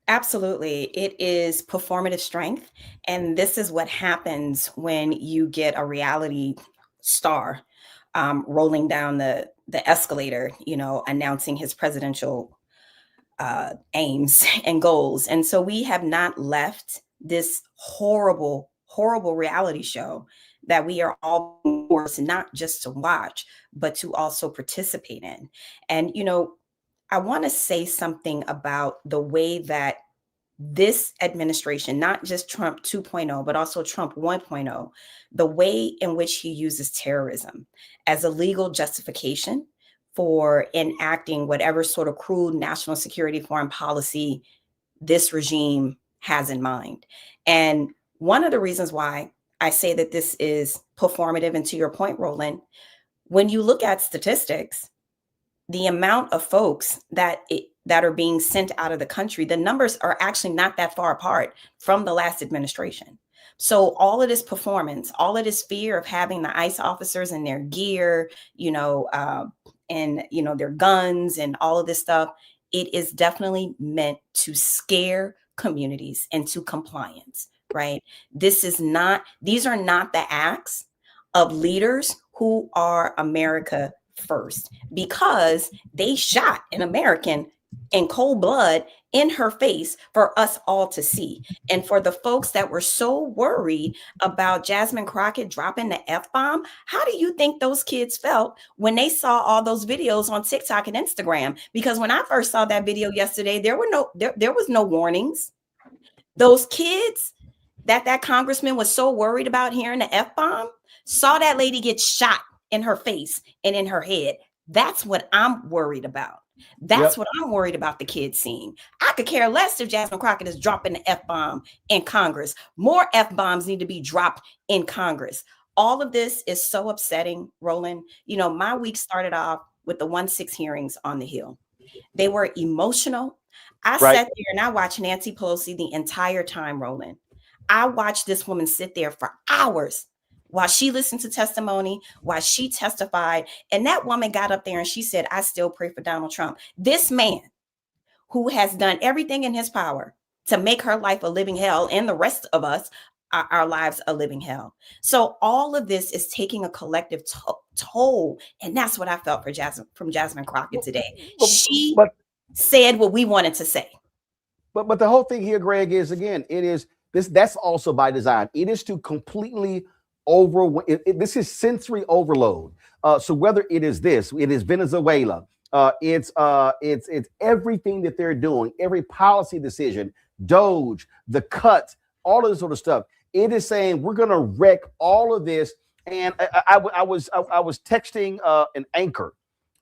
Absolutely. It is performative strength. And this is what happens when you get a reality star rolling down the escalator, announcing his presidential aims and goals. And so we have not left this horrible, horrible reality show that we are all forced not just to watch, but to also participate in. And, I want to say something about the way that this administration, not just Trump 2.0, but also Trump 1.0, the way in which he uses terrorism as a legal justification for enacting whatever sort of crude national security foreign policy this regime has in mind. And one of the reasons why I say that this is performative, and to your point, Roland, when you look at statistics, the amount of folks that are being sent out of the country, the numbers are actually not that far apart from the last administration. So all of this performance, all of this fear of having the ICE officers in their gear, and their guns and all of this stuff, it is definitely meant to scare communities into compliance, right? These are not the acts of leaders who are America first because they shot an American in cold blood in her face for us all to see. And for the folks that were so worried about Jasmine Crockett dropping the F-bomb, how do you think those kids felt when they saw all those videos on TikTok and Instagram? Because when I first saw that video yesterday, there was no warnings. Those kids that congressman was so worried about hearing the F-bomb saw that lady get shot in her face and in her head. That's what I'm worried about. That's what I'm worried about the kids seeing. I could care less if Jasmine Crockett is dropping the F-bomb in Congress. More F-bombs need to be dropped in Congress. All of this is so upsetting, Roland. You know, my week started off with the 1-6 hearings on the Hill. They were emotional. I sat there and I watched Nancy Pelosi the entire time, Roland. I watched this woman sit there for hours while she listened to testimony, while she testified. And that woman got up there and she said, I still pray for Donald Trump. This man who has done everything in his power to make her life a living hell and the rest of us, our lives a living hell. So all of this is taking a collective toll. And that's what I felt from Jasmine Crockett today. She said what we wanted to say. But the whole thing here, Greg, is again, that's also by design. It is to completely this is sensory overload. So whether it is Venezuela, it's everything that they're doing, every policy decision, Doge, the cut, all of this sort of stuff. It is saying we're going to wreck all of this. And I was texting an anchor,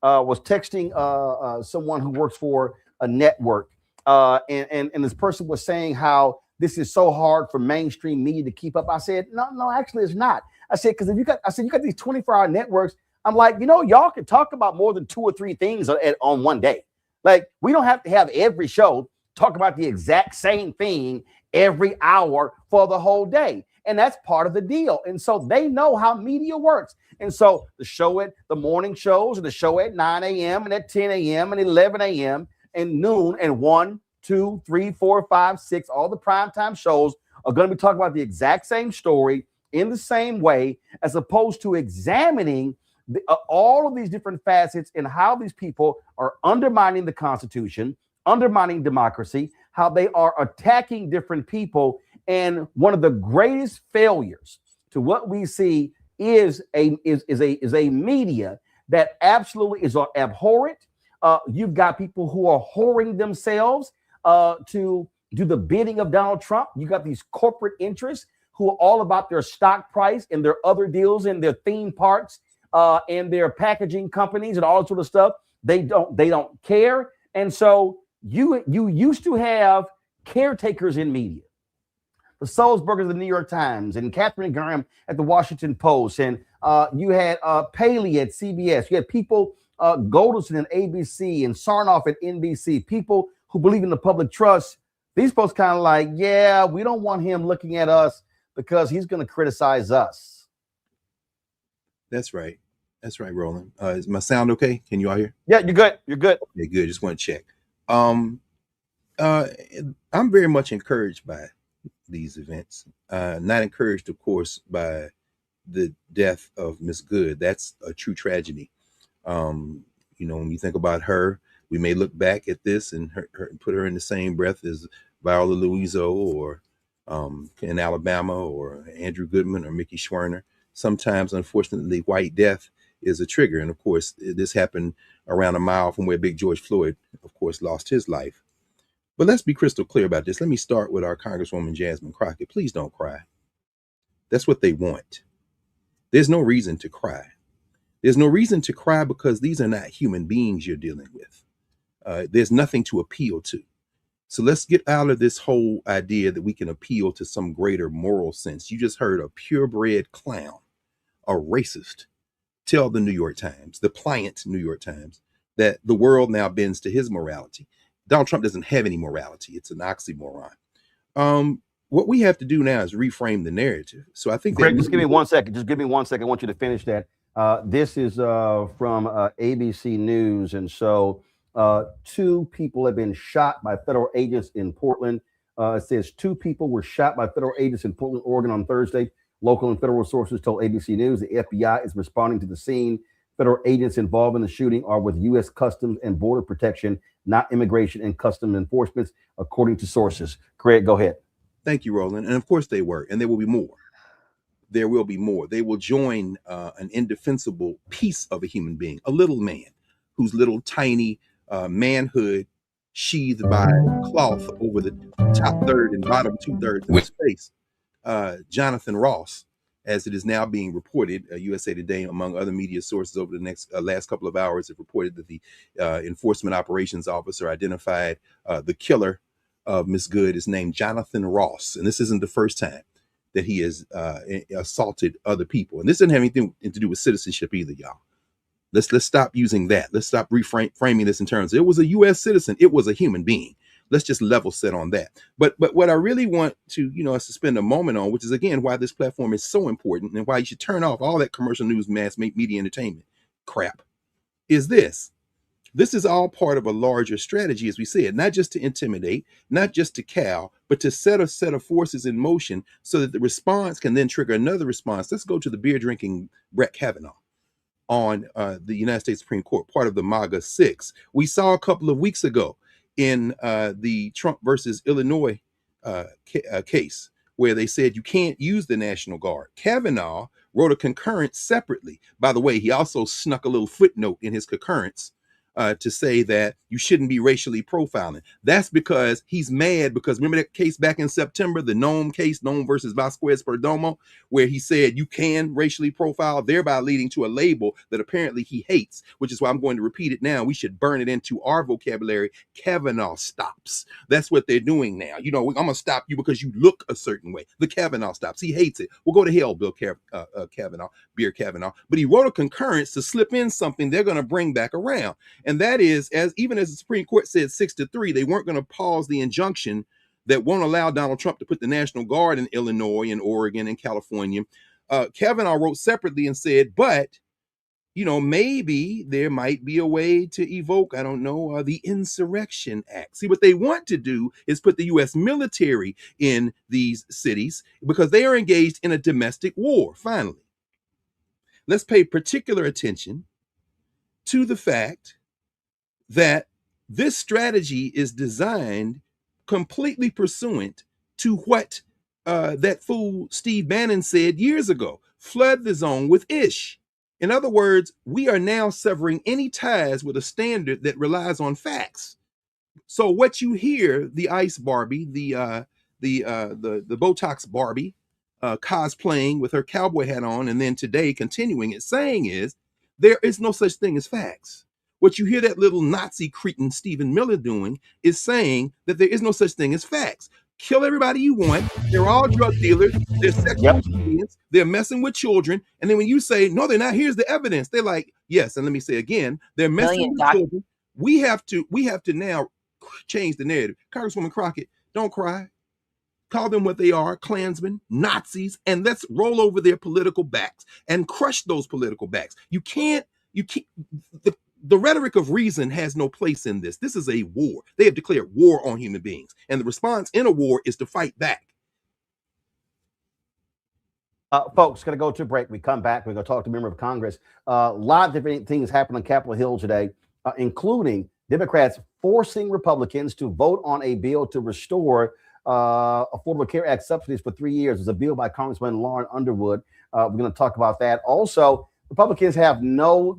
was texting someone who works for a network, and this person was saying how this is so hard for mainstream media to keep up. I said, no, actually it's not. I said, because you got these 24-hour networks. I'm like, y'all can talk about more than 2 or 3 things on one day. Like, we don't have to have every show talk about the exact same thing every hour for the whole day. And that's part of the deal. And so they know how media works. And so the morning shows, and the show at 9 a.m. and at 10 a.m. and 11 a.m. and noon and 1, 2, 3, 4, 5, 6, all the primetime shows are going to be talking about the exact same story in the same way, as opposed to examining all of these different facets and how these people are undermining the Constitution, undermining democracy, how they are attacking different people. And one of the greatest failures to what we see is a media that absolutely is abhorrent. You've got people who are whoring themselves to do the bidding of Donald Trump. You got these corporate interests who are all about their stock price and their other deals and their theme parks and their packaging companies and all that sort of stuff. They don't care. And so you used to have caretakers in media. The Sulzbergers of the New York Times and Catherine Graham at the Washington Post. And you had Paley at CBS. You had people, Golderson at ABC and Sarnoff at NBC, people who believe in the public trust. These folks kind of like, yeah, we don't want him looking at us because he's going to criticize us. That's right. That's right, Roland. Is my sound okay? Can you all hear? Yeah, you're good. You're good. Okay, good. Just want to check. I'm very much encouraged by these events. Not encouraged, of course, by the death of Miss Good. That's a true tragedy. When you think about her, we may look back at this and put her in the same breath as Viola Luiso or in Alabama or Andrew Goodman or Mickey Schwerner. Sometimes, unfortunately, white death is a trigger. And of course, this happened around a mile from where Big George Floyd, of course, lost his life. But let's be crystal clear about this. Let me start with our Congresswoman Jasmine Crockett. Please don't cry. That's what they want. There's no reason to cry. There's no reason to cry because these are not human beings you're dealing with. There's nothing to appeal to. So let's get out of this whole idea that we can appeal to some greater moral sense. You just heard a purebred clown, a racist, tell the New York Times, the pliant New York Times, that the world now bends to his morality. Donald Trump doesn't have any morality. It's an oxymoron. What we have to do now is reframe the narrative. So I think Greg, just give me 1 second. Just give me 1 second. I want you to finish that. This is from ABC News. And so 2 people have been shot by federal agents in Portland. It says 2 people were shot by federal agents in Portland, Oregon on Thursday. Local and federal sources told ABC News the FBI is responding to the scene. federal agents involved in the shooting are with U.S. Customs and Border Protection, not Immigration and Customs Enforcement, according to sources. Craig, go ahead. Thank you, Roland. And of course they were, and there will be more. There will be more. They will join an indefensible piece of a human being, a little man whose little tiny manhood sheathed by cloth over the top third and bottom 2/3 of his face. Jonathan Ross, as it is now being reported, USA Today, among other media sources over the last couple of hours, have reported that the enforcement operations officer identified the killer of Miss Good is named Jonathan Ross. And this isn't the first time that he has assaulted other people. And this doesn't have anything to do with citizenship either, y'all. Let's stop using that. Let's stop reframing this in terms of it was a U.S. citizen. It was a human being. Let's just level set on that. But what I really want to, us to spend a moment on, which is again why this platform is so important and why you should turn off all that commercial news, mass media entertainment crap, is this. This is all part of a larger strategy, as we said, not just to intimidate, not just to cow, but to set a set of forces in motion so that the response can then trigger another response. Let's go to the beer drinking Brett Kavanaugh on the United States Supreme Court, part of the MAGA 6. We saw a couple of weeks ago in the Trump versus Illinois case where they said you can't use the National Guard. Kavanaugh wrote a concurrence separately. By the way, he also snuck a little footnote in his concurrence to say that you shouldn't be racially profiling. That's because he's mad because remember that case back in September, the Noem case, Noem versus Vasquez Perdomo, where he said you can racially profile, thereby leading to a label that apparently he hates, which is why I'm going to repeat it now. We should burn it into our vocabulary. Kavanaugh stops. That's what they're doing now. I'm going to stop you because you look a certain way. The Kavanaugh stops. He hates it. We'll go to hell, Bill Kavanaugh, Beer Kavanaugh. But he wrote a concurrence to slip in something they're going to bring back around. And that is, even as the Supreme Court said 6-3, they weren't going to pause the injunction that won't allow Donald Trump to put the National Guard in Illinois and Oregon and California. Kavanaugh wrote separately and said, but, maybe there might be a way to evoke, the Insurrection Act. See, what they want to do is put the U.S. military in these cities because they are engaged in a domestic war. Finally, let's pay particular attention to the fact that this strategy is designed completely pursuant to what that fool Steve Bannon said years ago, flood the zone with ish. In other words, we are now severing any ties with a standard that relies on facts. So what you hear, the Ice Barbie, the Botox Barbie cosplaying with her cowboy hat on, and then today continuing it saying is, there is no such thing as facts. What you hear that little Nazi cretin Stephen Miller doing is saying that there is no such thing as facts. Kill everybody you want. They're all drug dealers. They're sexual deviants. They're messing with children. And then when you say, no, they're not, here's the evidence. They're like, yes. And let me say again, they're messing with children. We have to now change the narrative. Congresswoman Crockett, don't cry. Call them what they are, Klansmen, Nazis, and let's roll over their political backs and crush those political backs. The rhetoric of reason has no place in this. This is a war. They have declared war on human beings. And the response in a war is to fight back. Folks, going to go to a break. We come back. We're going to talk to a member of Congress. A lot of different things happened on Capitol Hill today, including Democrats forcing Republicans to vote on a bill to restore Affordable Care Act subsidies for 3 years. There's a bill by Congressman Lauren Underwood. We're going to talk about that. Also, Republicans have no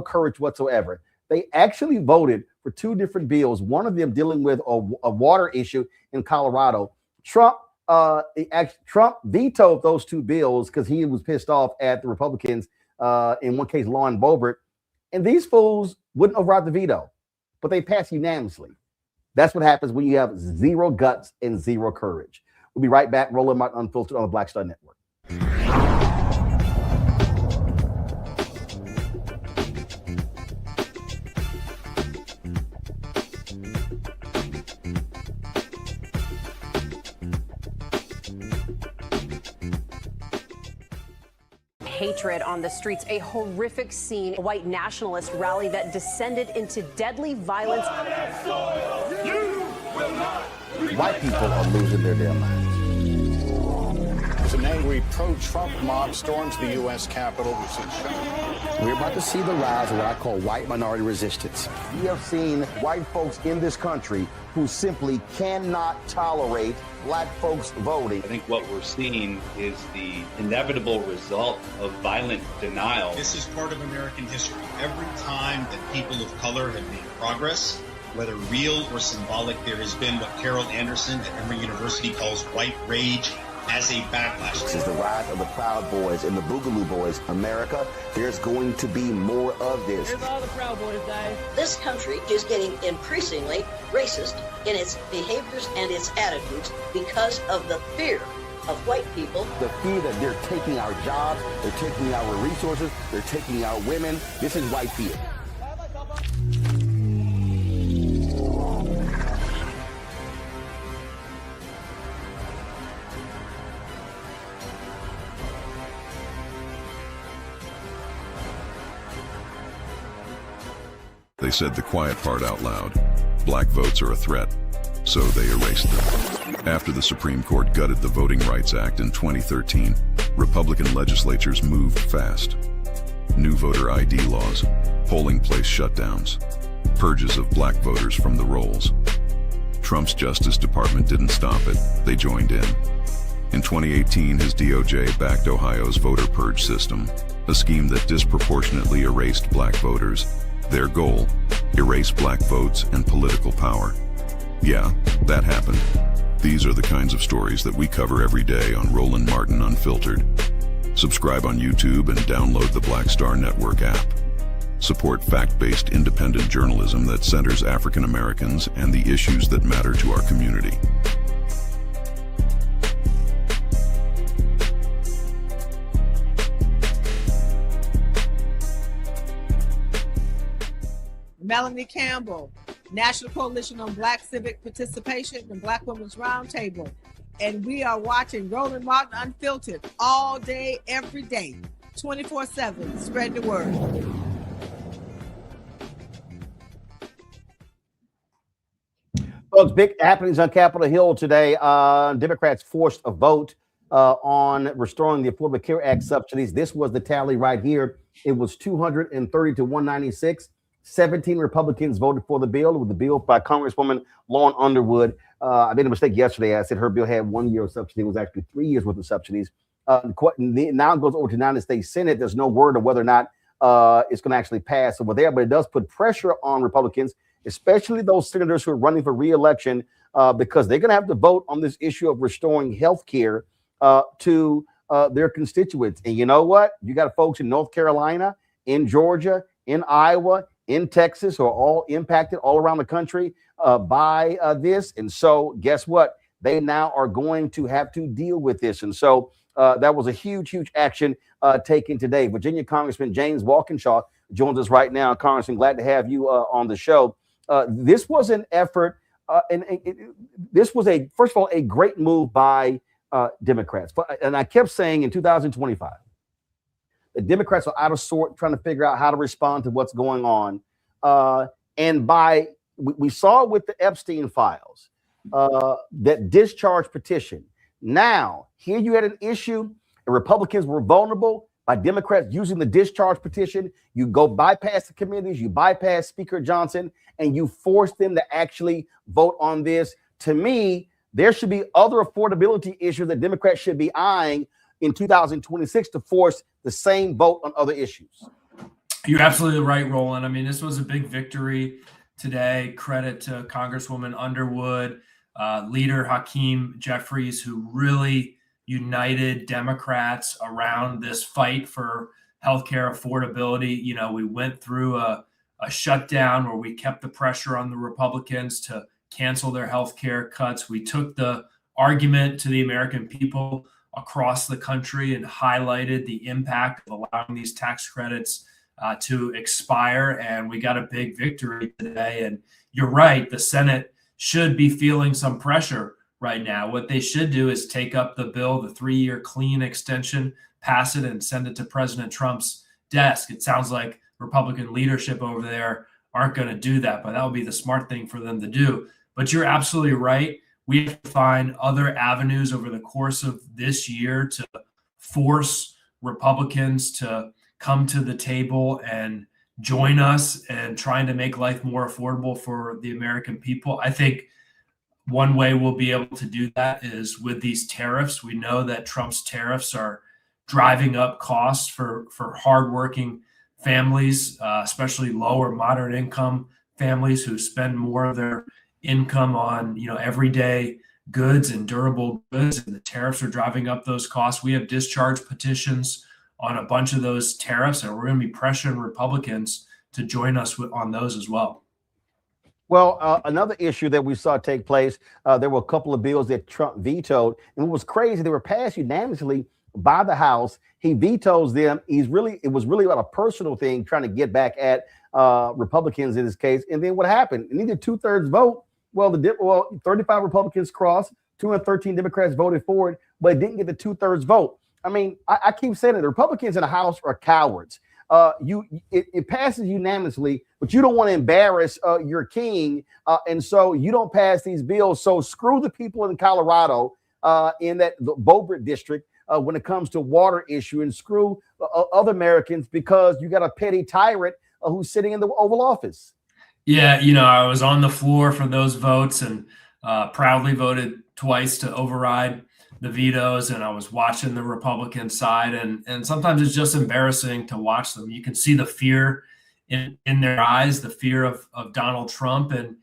courage whatsoever. They actually voted for two different bills, one of them dealing with a water issue in Colorado. Trump vetoed those two bills because he was pissed off at the Republicans, in one case, Lauren Boebert. And these fools wouldn't override the veto, but they passed unanimously. That's what happens when you have zero guts and zero courage. We'll be right back. Roland Martin Unfiltered on the Black Star Network. Hatred on the streets, a horrific scene, a white nationalist rally that descended into deadly violence. White people are losing their damn minds. as an angry pro-Trump mob storms the U.S. Capitol. We're about to see the rise of what I call white minority resistance. We have seen white folks in this country who simply cannot tolerate black folks voting. I think what we're seeing is the inevitable result of violent denial. This is part of American history. Every time that people of color have made progress, whether real or symbolic, there has been what Carol Anderson at Emory University calls white rage as a backlash. This is the rise of the Proud Boys and the Boogaloo Boys. America, there's going to be more of this. Here's all the Proud Boys, guys. This country is getting increasingly racist in its behaviors and its attitudes because of the fear of white people. The fear that they're taking our jobs, they're taking our resources, they're taking our women. This is white fear. They said the quiet part out loud. Black votes are a threat, so they erased them. After the Supreme Court gutted the Voting Rights Act in 2013, Republican legislatures moved fast. New voter ID laws, polling place shutdowns, purges of black voters from the rolls. Trump's Justice Department didn't stop it, they joined in. In 2018, his DOJ backed Ohio's voter purge system, a scheme that disproportionately erased black voters. Their goal, erase black votes and political power. Yeah, that happened. These are the kinds of stories that we cover every day on Roland Martin Unfiltered. Subscribe on YouTube and download the Black Star Network app. Support fact-based independent journalism that centers African Americans and the issues that matter to our community. Melanie Campbell, National Coalition on Black Civic Participation and Black Women's Roundtable. And we are watching Roland Martin Unfiltered all day, every day, 24/7. Spread the word. Folks, big happenings on Capitol Hill today. Democrats forced a vote on restoring the Affordable Care Act subsidies. This was the tally right here. It was 230 to 196. 17 Republicans voted for the bill. With the bill by Congresswoman Lauren Underwood. I made a mistake yesterday. I said her bill had 1 year of subsidy. It was actually 3 years worth of subsidies. Now it goes over to the United States Senate. There's no word of whether or not it's going to actually pass over there, but it does put pressure on Republicans, especially those senators who are running for re-election, because they're going to have to vote on this issue of restoring health care to their constituents. And you know what? You got folks in North Carolina, in Georgia, in Iowa, in Texas, who are all impacted all around the country by this. And so guess what? They now are going to have to deal with this. And so that was a huge, huge action taken today. Virginia Congressman James Walkinshaw joins us right now. Congressman, glad to have you on the show. This was an effort, this was first of all, a great move by Democrats. And I kept saying in 2025, the Democrats are out of sort trying to figure out how to respond to what's going on. And we saw with the Epstein files, that discharge petition. Now, here you had an issue, and Republicans were vulnerable by Democrats using the discharge petition. You go bypass the committees, you bypass Speaker Johnson, and you force them to actually vote on this. To me, there should be other affordability issues that Democrats should be eyeing in 2026 to force the same vote on other issues. You're absolutely right, Roland. I mean, this was a big victory today. Credit to Congresswoman Underwood, leader Hakeem Jeffries, who really united Democrats around this fight for healthcare affordability. You know, we went through a shutdown where we kept the pressure on the Republicans to cancel their healthcare cuts. We took the argument to the American people across the country and highlighted the impact of allowing these tax credits to expire. And we got a big victory today. And you're right, the Senate should be feeling some pressure right now. What they should do is take up the bill, the 3-year clean extension, pass it and send it to President Trump's desk. It sounds like Republican leadership over there aren't going to do that, but that would be the smart thing for them to do. But you're absolutely right. We have to find other avenues over the course of this year to force Republicans to come to the table and join us in trying to make life more affordable for the American people. I think one way we'll be able to do that is with these tariffs. We know that Trump's tariffs are driving up costs for hardworking families, especially low or moderate income families who spend more of their income on, everyday goods and durable goods, and the tariffs are driving up those costs. We have discharge petitions on a bunch of those tariffs, and we're going to be pressuring Republicans to join us on those as well. Well, another issue that we saw take place, there were a couple of bills that Trump vetoed, and what was crazy, they were passed unanimously by the House. He vetoes them. It was really about a personal thing, trying to get back at Republicans in this case. And then what happened? It needed 2/3 vote. Well, 35 Republicans crossed, 213 Democrats voted for it, but it didn't get the 2/3 vote. I mean, I keep saying it. The Republicans in the House are cowards. It passes unanimously, but you don't want to embarrass your king, and so you don't pass these bills. So screw the people in Colorado in the Beaufort district when it comes to water issue, and screw other Americans because you got a petty tyrant who's sitting in the Oval Office. Yeah, I was on the floor for those votes and proudly voted twice to override the vetoes, and I was watching the Republican side, and sometimes it's just embarrassing to watch them. You can see the fear in their eyes, the fear of Donald Trump, and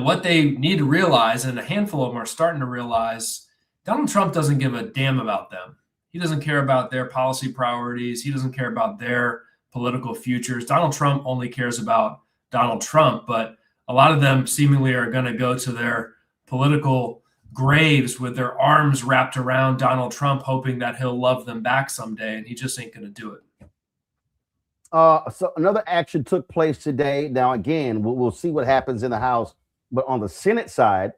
what they need to realize, and a handful of them are starting to realize, Donald Trump doesn't give a damn about them. He doesn't care about their policy priorities. He doesn't care about their political futures. Donald Trump only cares about Donald Trump, but a lot of them seemingly are going to go to their political graves with their arms wrapped around Donald Trump, hoping that he'll love them back someday, and he just ain't going to do it. So another action took place today. Now, again, we'll see what happens in the House, but on the Senate side,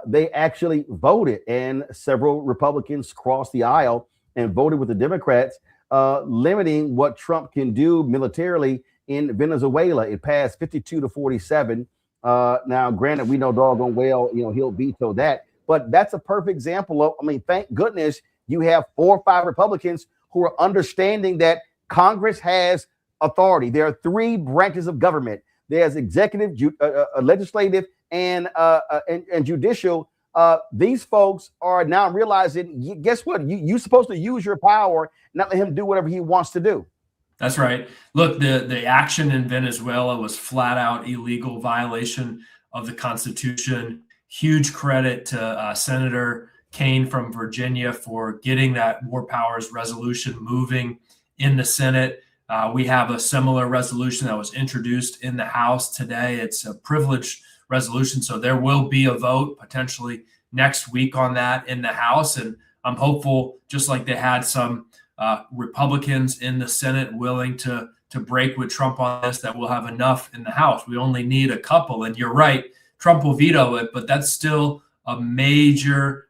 they actually voted, and several Republicans crossed the aisle and voted with the Democrats, limiting what Trump can do militarily in Venezuela. It passed 52-47. Now, granted, we know doggone well, he'll veto that. But that's a perfect example of, thank goodness you have 4 or 5 Republicans who are understanding that Congress has authority. There are 3 branches of government. There's executive, legislative, and judicial. These folks are now realizing, guess what? You're supposed to use your power, not let him do whatever he wants to do. That's right. Look, the action in Venezuela was flat out illegal, violation of the Constitution. Huge credit to Senator Kaine from Virginia for getting that war powers resolution moving in the Senate. We have a similar resolution that was introduced in the House today. It's a privileged resolution, so there will be a vote potentially next week on that in the House. And I'm hopeful, just like they had some Republicans in the Senate willing to break with Trump on this, that we'll have enough in the House. We only need a couple. And you're right, Trump will veto it, but that's still a major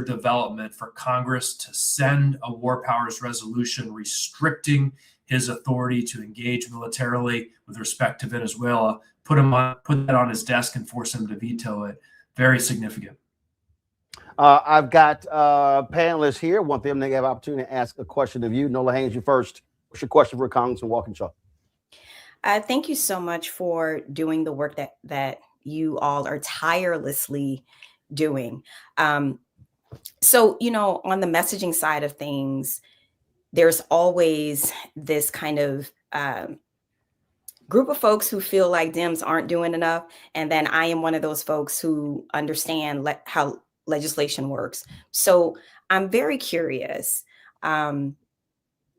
development for Congress to send a war powers resolution restricting his authority to engage militarily with respect to Venezuela. Put that on his desk and force him to veto it. Very significant. I've got panelists here. Want them to have an opportunity to ask a question of you. Nola Haynes, you first. What's your question for Congressman Walkinshaw? Thank you so much for doing the work that you all are tirelessly doing. So, on the messaging side of things, there's always this kind of group of folks who feel like Dems aren't doing enough. And then I am one of those folks who understand how legislation works. So I'm very curious,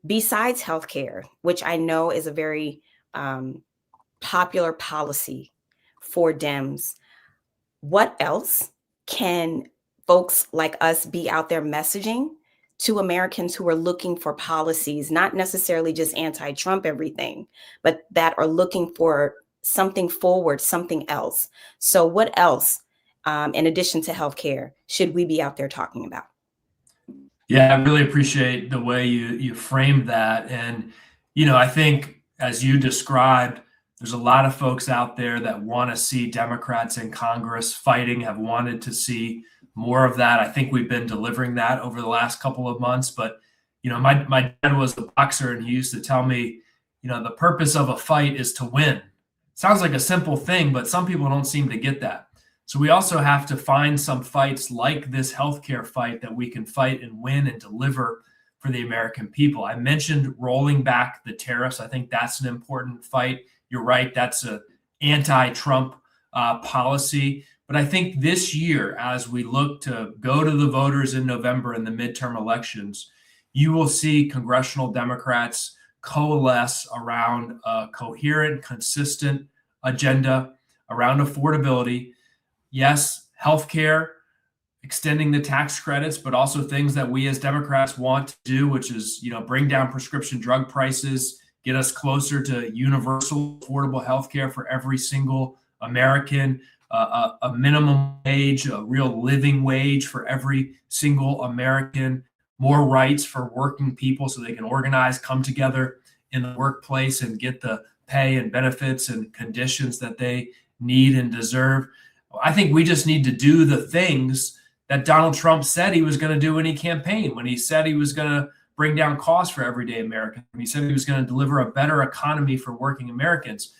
besides healthcare, which I know is a very popular policy for Dems, what else can folks like us be out there messaging to Americans who are looking for policies, not necessarily just anti-Trump everything, but that are looking for something forward, something else? So what else, in addition to healthcare, should we be out there talking about? Yeah, I really appreciate the way you framed that. And, I think as you described, There's a lot of folks out there that want to see Democrats in Congress fighting, have wanted to see more of that. I think we've been delivering that over the last couple of months. But, you know, my dad was a boxer, and he used to tell me, you know, the purpose of a fight is to win. Sounds like a simple thing, but some people don't seem to get that. So we also have to find some fights like this healthcare fight that we can fight and win and deliver for the American people. I mentioned rolling back the tariffs. I think that's an important fight. You're right. That's an anti-Trump policy. But I think this year, as we look to go to the voters in November in the midterm elections, you will see congressional Democrats coalesce around a coherent, consistent agenda around affordability. Yes, healthcare, extending the tax credits, but also things that we as Democrats want to do, which is, you know, bring down prescription drug prices, get us closer to universal affordable healthcare for every single American, a minimum wage, a real living wage for every single American, more rights for working people so they can organize, come together in the workplace and get the pay and benefits and conditions that they need and deserve. I think we just need to do the things that Donald Trump said he was going to do when he campaigned, when he said he was going to bring down costs for everyday Americans. He said he was going to deliver a better economy for working Americans.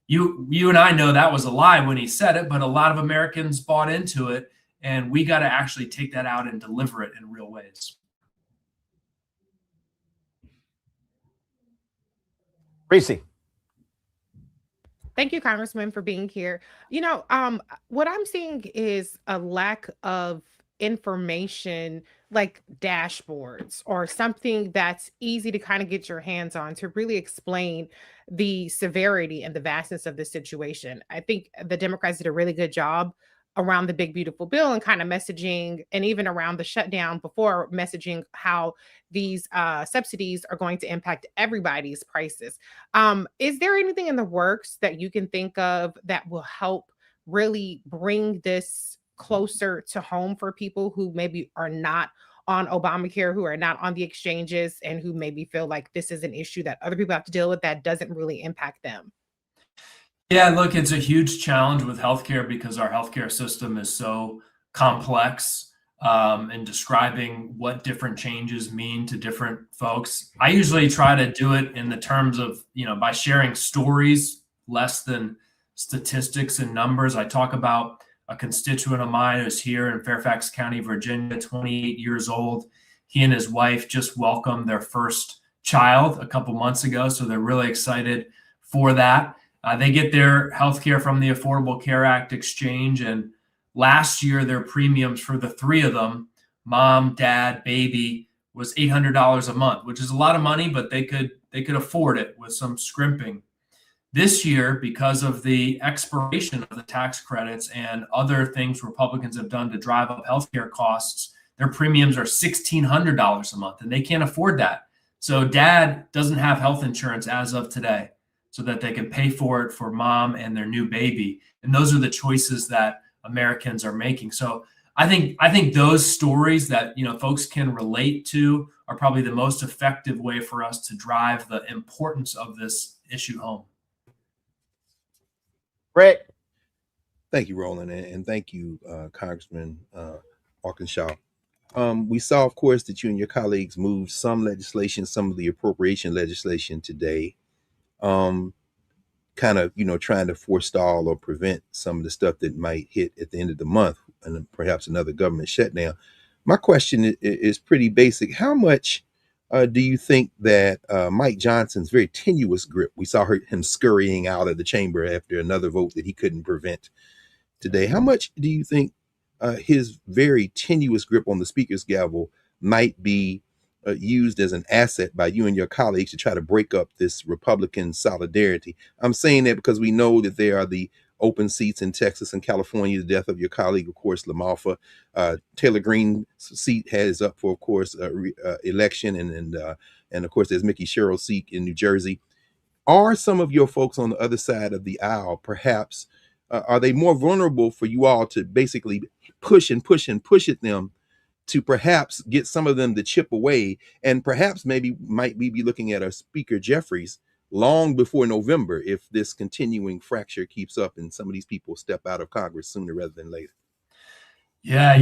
You and I know that was a lie when he said it, but a lot of Americans bought into it, and we got to actually take that out and deliver it in real ways. Kristi. Thank you, Congressman, for being here. You know, what I'm seeing is a lack of information, like dashboards or something that's easy to kind of get your hands on to really explain the severity and the vastness of the situation. I think the Democrats did a really good job around the big beautiful bill and kind of messaging, and even around the shutdown before, messaging how these subsidies are going to impact everybody's prices. Is there anything in the works that you can think of that will help really bring this closer to home for people who maybe are not on Obamacare, who are not on the exchanges, and who maybe feel like this is an issue that other people have to deal with that doesn't really impact them? Yeah, look, it's a huge challenge with healthcare because our healthcare system is so complex, and describing what different changes mean to different folks. I usually try to do it in the terms of, you know, by sharing stories less than statistics and numbers. I talk about a constituent of mine who's here in Fairfax County, Virginia, 28 years old. He and his wife just welcomed their first child a couple months ago, so they're really excited for that. They get their health care from the Affordable Care Act exchange, and last year their premiums for the three of them, mom, dad, baby, was $800 a month, which is a lot of money, but they could afford it with some scrimping. This year, because of the expiration of the tax credits and other things Republicans have done to drive up healthcare costs, their premiums are $1,600 a month, and they can't afford that. So dad doesn't have health insurance as of today, so that they can pay for it for mom and their new baby. And those are the choices that Americans are making. So I think those stories that, you know, folks can relate to are probably the most effective way for us to drive the importance of this issue home. Brett. Thank you, Roland, and thank you, Congressman Arkansas. We saw, of course, that you and your colleagues moved some legislation, some of the appropriation legislation today, kind of, you know, trying to forestall or prevent some of the stuff that might hit at the end of the month and perhaps another government shutdown. My question is pretty basic. How much do you think that Mike Johnson's very tenuous grip, we saw him scurrying out of the chamber after another vote that he couldn't prevent today, how much do you think his very tenuous grip on the speaker's gavel might be used as an asset by you and your colleagues to try to break up this Republican solidarity? I'm saying that because we know that there are the open seats in Texas and California, the death of your colleague, of course, LaMalfa. Taylor Greene's seat has up for, of course, election. And of course, there's Mickey Sherrill's seat in New Jersey. Are some of your folks on the other side of the aisle, perhaps, are they more vulnerable for you all to basically push and push and push at them to perhaps get some of them to chip away? And perhaps maybe might we be looking at a Speaker Jeffries long before November if this continuing fracture keeps up and some of these people step out of Congress sooner rather than later. Yeah,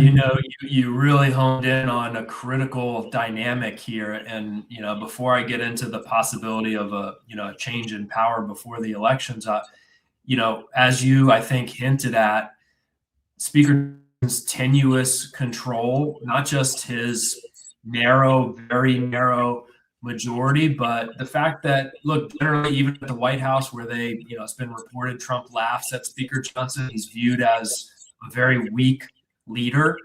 you really honed in on a critical dynamic here. And, before I get into the possibility of a change in power before the elections, as you, I think, hinted at, Speaker's tenuous control, not just his very narrow majority, but the fact that, look, generally, even at the White House where it's been reported Trump laughs at Speaker Johnson, he's viewed as a very weak leader.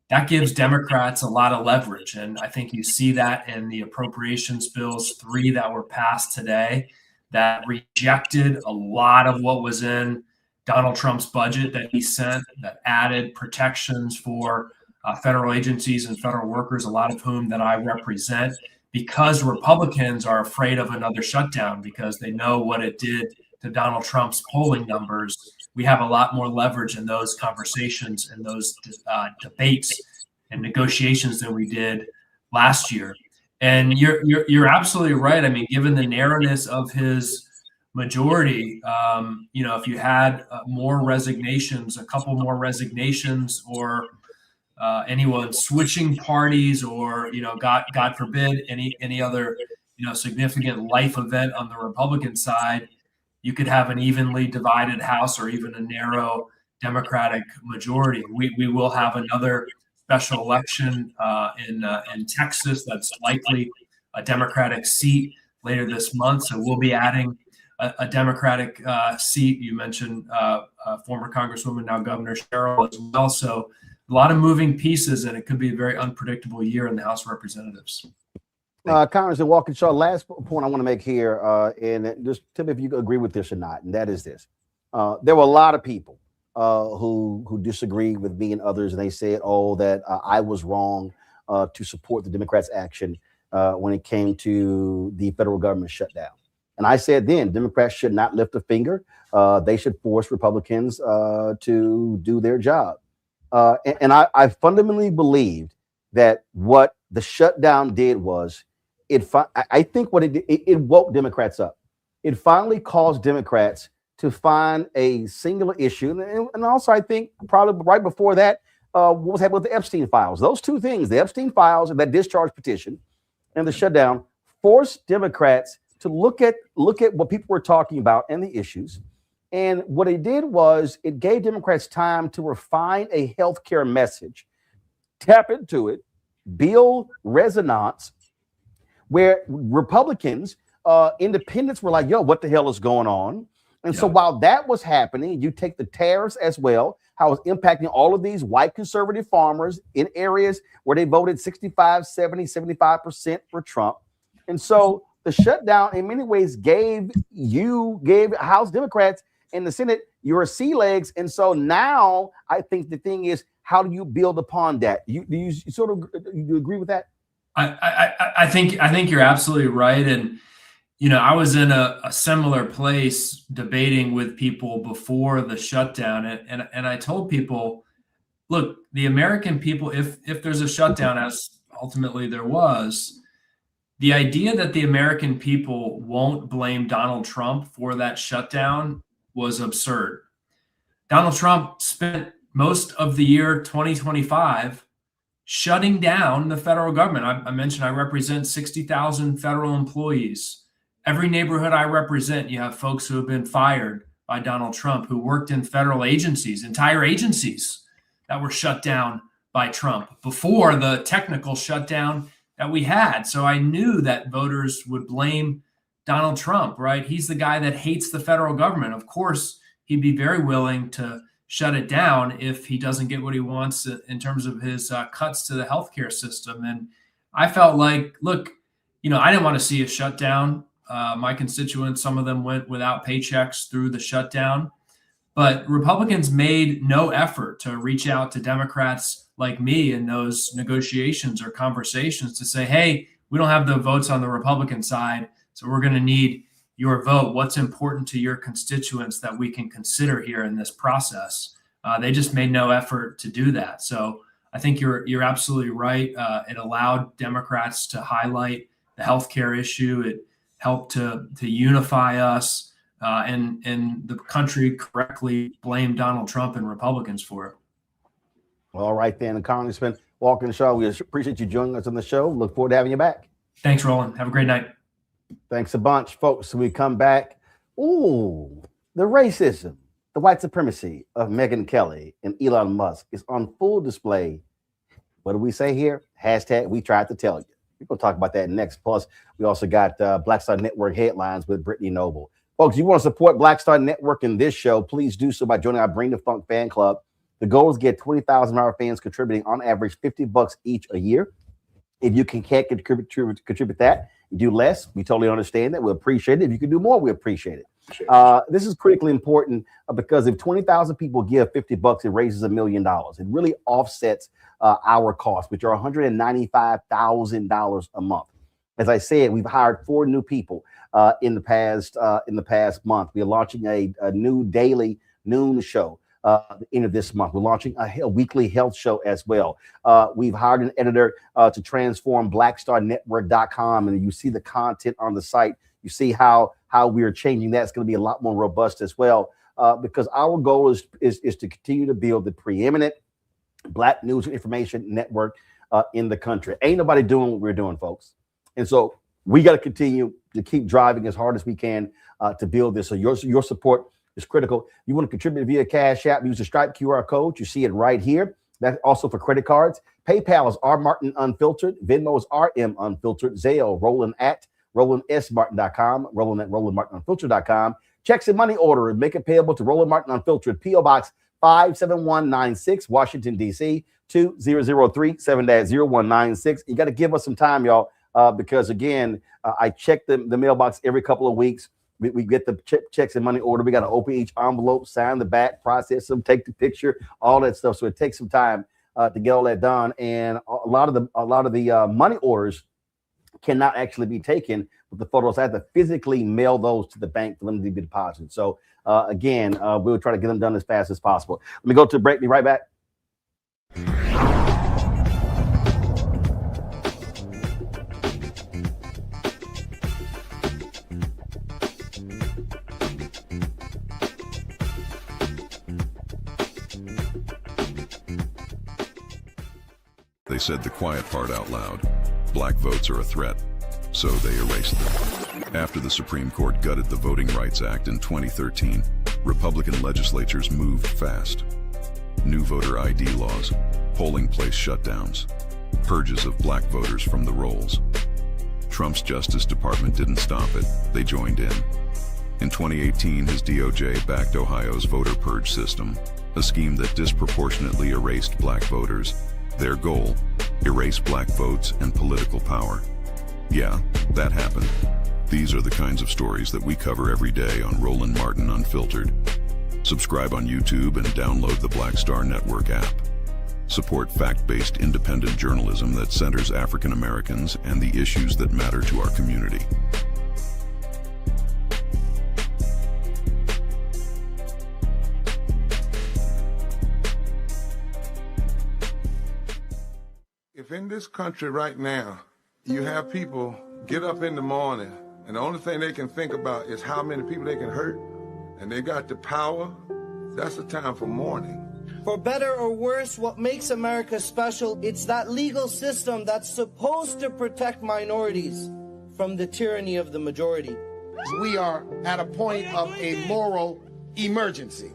That gives Democrats a lot of leverage. And I think you see that in the appropriations bills, 3 that were passed today that rejected a lot of what was in Donald Trump's budget that he sent, that added protections for federal agencies and federal workers, a lot of whom that I represent, because Republicans are afraid of another shutdown because they know what it did to Donald Trump's polling numbers. We have a lot more leverage in those conversations and those debates and negotiations than we did last year. And you're absolutely right. I mean, given the narrowness of his majority, if you had more resignations, a couple more resignations, or anyone switching parties, or God forbid, any other significant life event on the Republican side, you could have an evenly divided House or even a narrow Democratic majority. We will have another special election in Texas that's likely a Democratic seat later this month. So we'll be adding a Democratic seat. You mentioned former Congresswoman, now Governor Sherrill as well. So a lot of moving pieces, and it could be a very unpredictable year in the House of Representatives. Congressman Walkinshaw, last point I want to make here, and just tell me if you agree with this or not, and that is this. There were a lot of people who disagreed with me and others, and they said, that I was wrong to support the Democrats' action when it came to the federal government shutdown. And I said then, Democrats should not lift a finger. They should force Republicans to do their job. And I fundamentally believed that what the shutdown did was, I think what it did, it woke Democrats up. It finally caused Democrats to find a singular issue. And also, I think probably right before that, what was happening with the Epstein files. Those two things, the Epstein files and that discharge petition and the shutdown, forced Democrats to look at what people were talking about and the issues. And what it did was it gave Democrats time to refine a healthcare message, tap into it, build resonance, where Republicans, independents were like, what the hell is going on? And so while that was happening, you take the tariffs as well, how it's impacting all of these white conservative farmers in areas where they voted 65, 70, 75% for Trump. And so the shutdown in many ways gave House Democrats in the Senate your sea legs. And so now I think the thing is, how do you build upon that? Do you sort of you agree with that? I think you're absolutely right. And, I was in a similar place debating with people before the shutdown. And I told people, look, the American people, if there's a shutdown, as ultimately there was, the idea that the American people won't blame Donald Trump for that shutdown was absurd. Donald Trump spent most of the year 2025 shutting down the federal government. I mentioned I represent 60,000 federal employees. Every neighborhood I represent, you have folks who have been fired by Donald Trump, who worked in federal agencies, entire agencies that were shut down by Trump before the technical shutdown that we had. So I knew that voters would blame Donald Trump, right? He's the guy that hates the federal government. Of course, he'd be very willing to shut it down if he doesn't get what he wants in terms of his cuts to the healthcare system. And I felt like, look, I didn't want to see a shutdown. My constituents, some of them went without paychecks through the shutdown. But Republicans made no effort to reach out to Democrats like me in those negotiations or conversations to say, hey, we don't have the votes on the Republican side, so we're going to need your vote. What's important to your constituents that we can consider here in this process? They just made no effort to do that. So I think you're absolutely right. It allowed Democrats to highlight the healthcare issue. It help to unify us and the country correctly blame Donald Trump and Republicans for it. All right, then, Congressman Walker and Shaw, we appreciate you joining us on the show. Look forward to having you back. Thanks, Roland. Have a great night. Thanks a bunch, folks. We come back. Ooh, the racism, the white supremacy of Megyn Kelly and Elon Musk is on full display. What do we say here? Hashtag we tried to tell you. We're going to talk about that next. Plus, we also got Black Star Network headlines with Brittany Noble. Folks, you want to support Black Star Network in this show, please do so by joining our Bring the Funk fan club. The goal is to get 20,000 of our fans contributing on average $50 each a year. If you can't contribute that, you do less. We totally understand that. We appreciate it. If you can do more, we appreciate it. This is critically important because if 20,000 people give $50, it raises $1 million. It really offsets our costs, which are $195,000 a month. As I said, we've hired 4 new people in the past month. We are launching a new daily noon show. The end of this month. We're launching a weekly health show as well. We've hired an editor to transform blackstarnetwork.com, and you see the content on the site. You see how we are changing that. It's going to be a lot more robust as well, because our goal is to continue to build the preeminent Black news and information network in the country. Ain't nobody doing what we're doing, folks. And so we got to continue to keep driving as hard as we can to build this. So your support is critical. You want to contribute via Cash App, use the Stripe QR code. You see it right here. That's also for credit cards. PayPal is R Martin Unfiltered. Venmo is RM Unfiltered. Zelle, Roland at RolandSMartin.com. Roland at RolandMartinUnfiltered.com. Checks and money order. Make it payable to Roland Martin Unfiltered. P.O. Box 57196, Washington, D.C. 2003 7-0196. You got to give us some time, y'all, because, again, I check the mailbox every couple of weeks. We get the checks and money order. We got to open each envelope, sign the back, process them, take the picture, all that stuff. So it takes some time to get all that done. And a lot of the money orders cannot actually be taken with the photos. I have to physically mail those to the bank for them to be deposited. So again, we'll try to get them done as fast as possible. Let me go to break. Be right back. They said the quiet part out loud. Black votes are a threat, so they erased them. After the Supreme Court gutted the Voting Rights Act in 2013, Republican legislatures moved fast. New voter ID laws, polling place shutdowns, purges of black voters from the rolls. Trump's Justice Department didn't stop it, they joined in. In 2018, his DOJ backed Ohio's voter purge system, a scheme that disproportionately erased black voters. Their goal, erase black votes and political power. Yeah, that happened. These are the kinds of stories that we cover every day on Roland Martin Unfiltered. Subscribe on YouTube and download the Black Star Network app. Support fact-based independent journalism that centers African Americans and the issues that matter to our community. If in this country right now, you have people get up in the morning and the only thing they can think about is how many people they can hurt, and they got the power, that's the time for mourning. For better or worse, what makes America special, it's that legal system that's supposed to protect minorities from the tyranny of the majority. We are at a point of a moral emergency.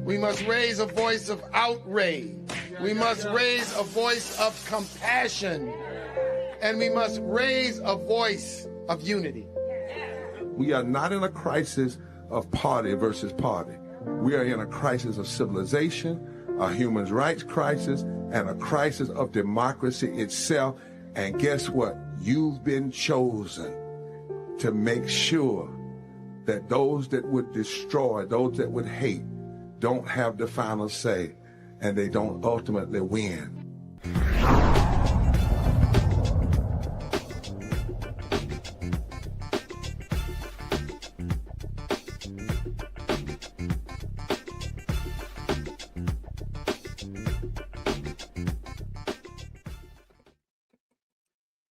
We must raise a voice of outrage. We must raise a voice of compassion. And we must raise a voice of unity. We are not in a crisis of party versus party. We are in a crisis of civilization, a human rights crisis, and a crisis of democracy itself. And guess what? You've been chosen to make sure that those that would destroy, those that would hate, don't have the final say, and they don't ultimately win.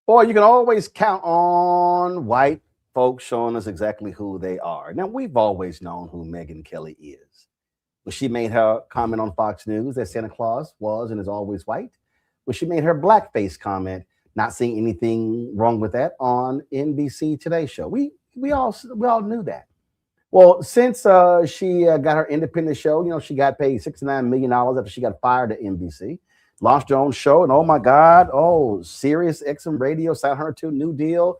Boy, you can always count on white folks showing us exactly who they are. Now, we've always known who Megyn Kelly is. When she made her comment on Fox News that Santa Claus was and is always white, when she made her blackface comment, not seeing anything wrong with that, on NBC Today show. We all knew that. Well, since she got her independent show, you know, she got paid $69 million after she got fired at NBC, launched her own show, and oh my God, Sirius XM Radio signed her to a new deal.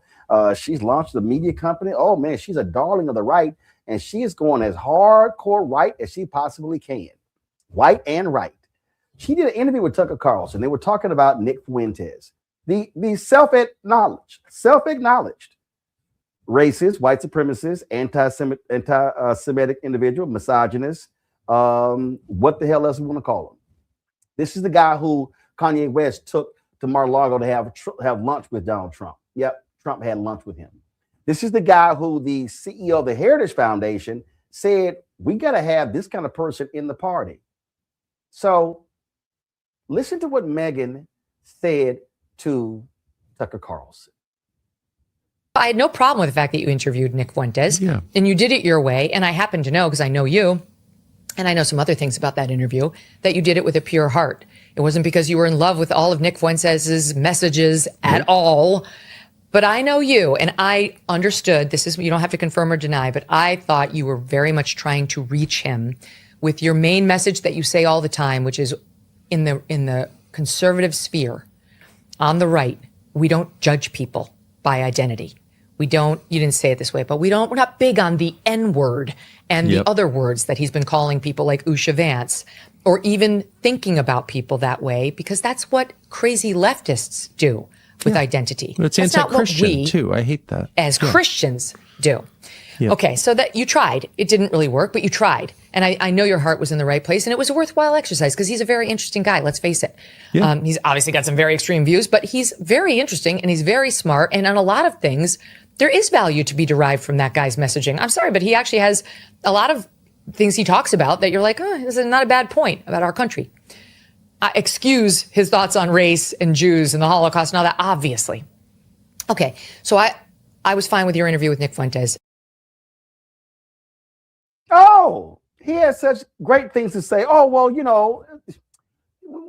She's launched a media company. Oh man, she's a darling of the right, and she is going as hardcore right as she possibly can. White and right. She did an interview with Tucker Carlson. They were talking about Nick Fuentes, the self-acknowledged racist, white supremacist, anti-Semitic individual, misogynist. What the hell else we want to call him? This is the guy who Kanye West took to Mar-a-Lago to have lunch with Donald Trump. Yep, Trump had lunch with him. This is the guy who the CEO of the Heritage Foundation said, we got to have this kind of person in the party. So listen to what Megyn said to Tucker Carlson. I had no problem with the fact that you interviewed Nick Fuentes, and you did it your way. And I happen to know, because I know you, and I know some other things about that interview, that you did it with a pure heart. It wasn't because you were in love with all of Nick Fuentes' messages at all. But I know you, and I understood, this is, you don't have to confirm or deny, but I thought you were very much trying to reach him with your main message that you say all the time, which is in the conservative sphere, on the right, we don't judge people by identity. You didn't say it this way, but we're not big on the N word and the other words that he's been calling people like Usha Vance, or even thinking about people that way, because that's what crazy leftists do with identity. But it's anti-Christian too. I hate that. As Christians do. Yeah. Okay, so that you tried. It didn't really work, but you tried. And I know your heart was in the right place, and it was a worthwhile exercise because he's a very interesting guy, let's face it. Yeah. He's obviously got some very extreme views, but he's very interesting and he's very smart. And on a lot of things, there is value to be derived from that guy's messaging. I'm sorry, but he actually has a lot of things he talks about that you're like, this is not a bad point about our country. Excuse his thoughts on race and Jews and the Holocaust and all that, obviously. Okay, so I was fine with your interview with Nick Fuentes. Oh, he has such great things to say. Oh, well, you know,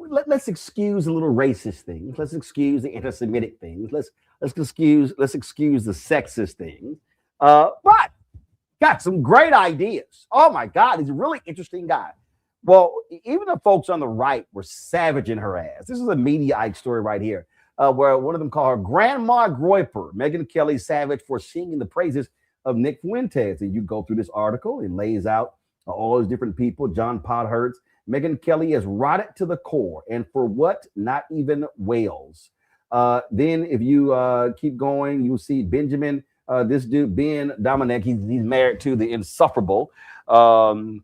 let's excuse the little racist things. Let's excuse the anti-Semitic things. Let's excuse the sexist things. But got some great ideas. Oh my God, he's a really interesting guy. Well, even the folks on the right were savaging her ass. This is a Mediaite story right here, where one of them called her Grandma Groyper, Megyn Kelly savage for singing the praises of Nick Fuentes. And you go through this article, it lays out all those different people. John Podhurst, Megyn Kelly is rotted to the core, and for what? Not even whales. Then if you keep going, you'll see Benjamin, this dude Ben Dominic. He's married to the insufferable Meghan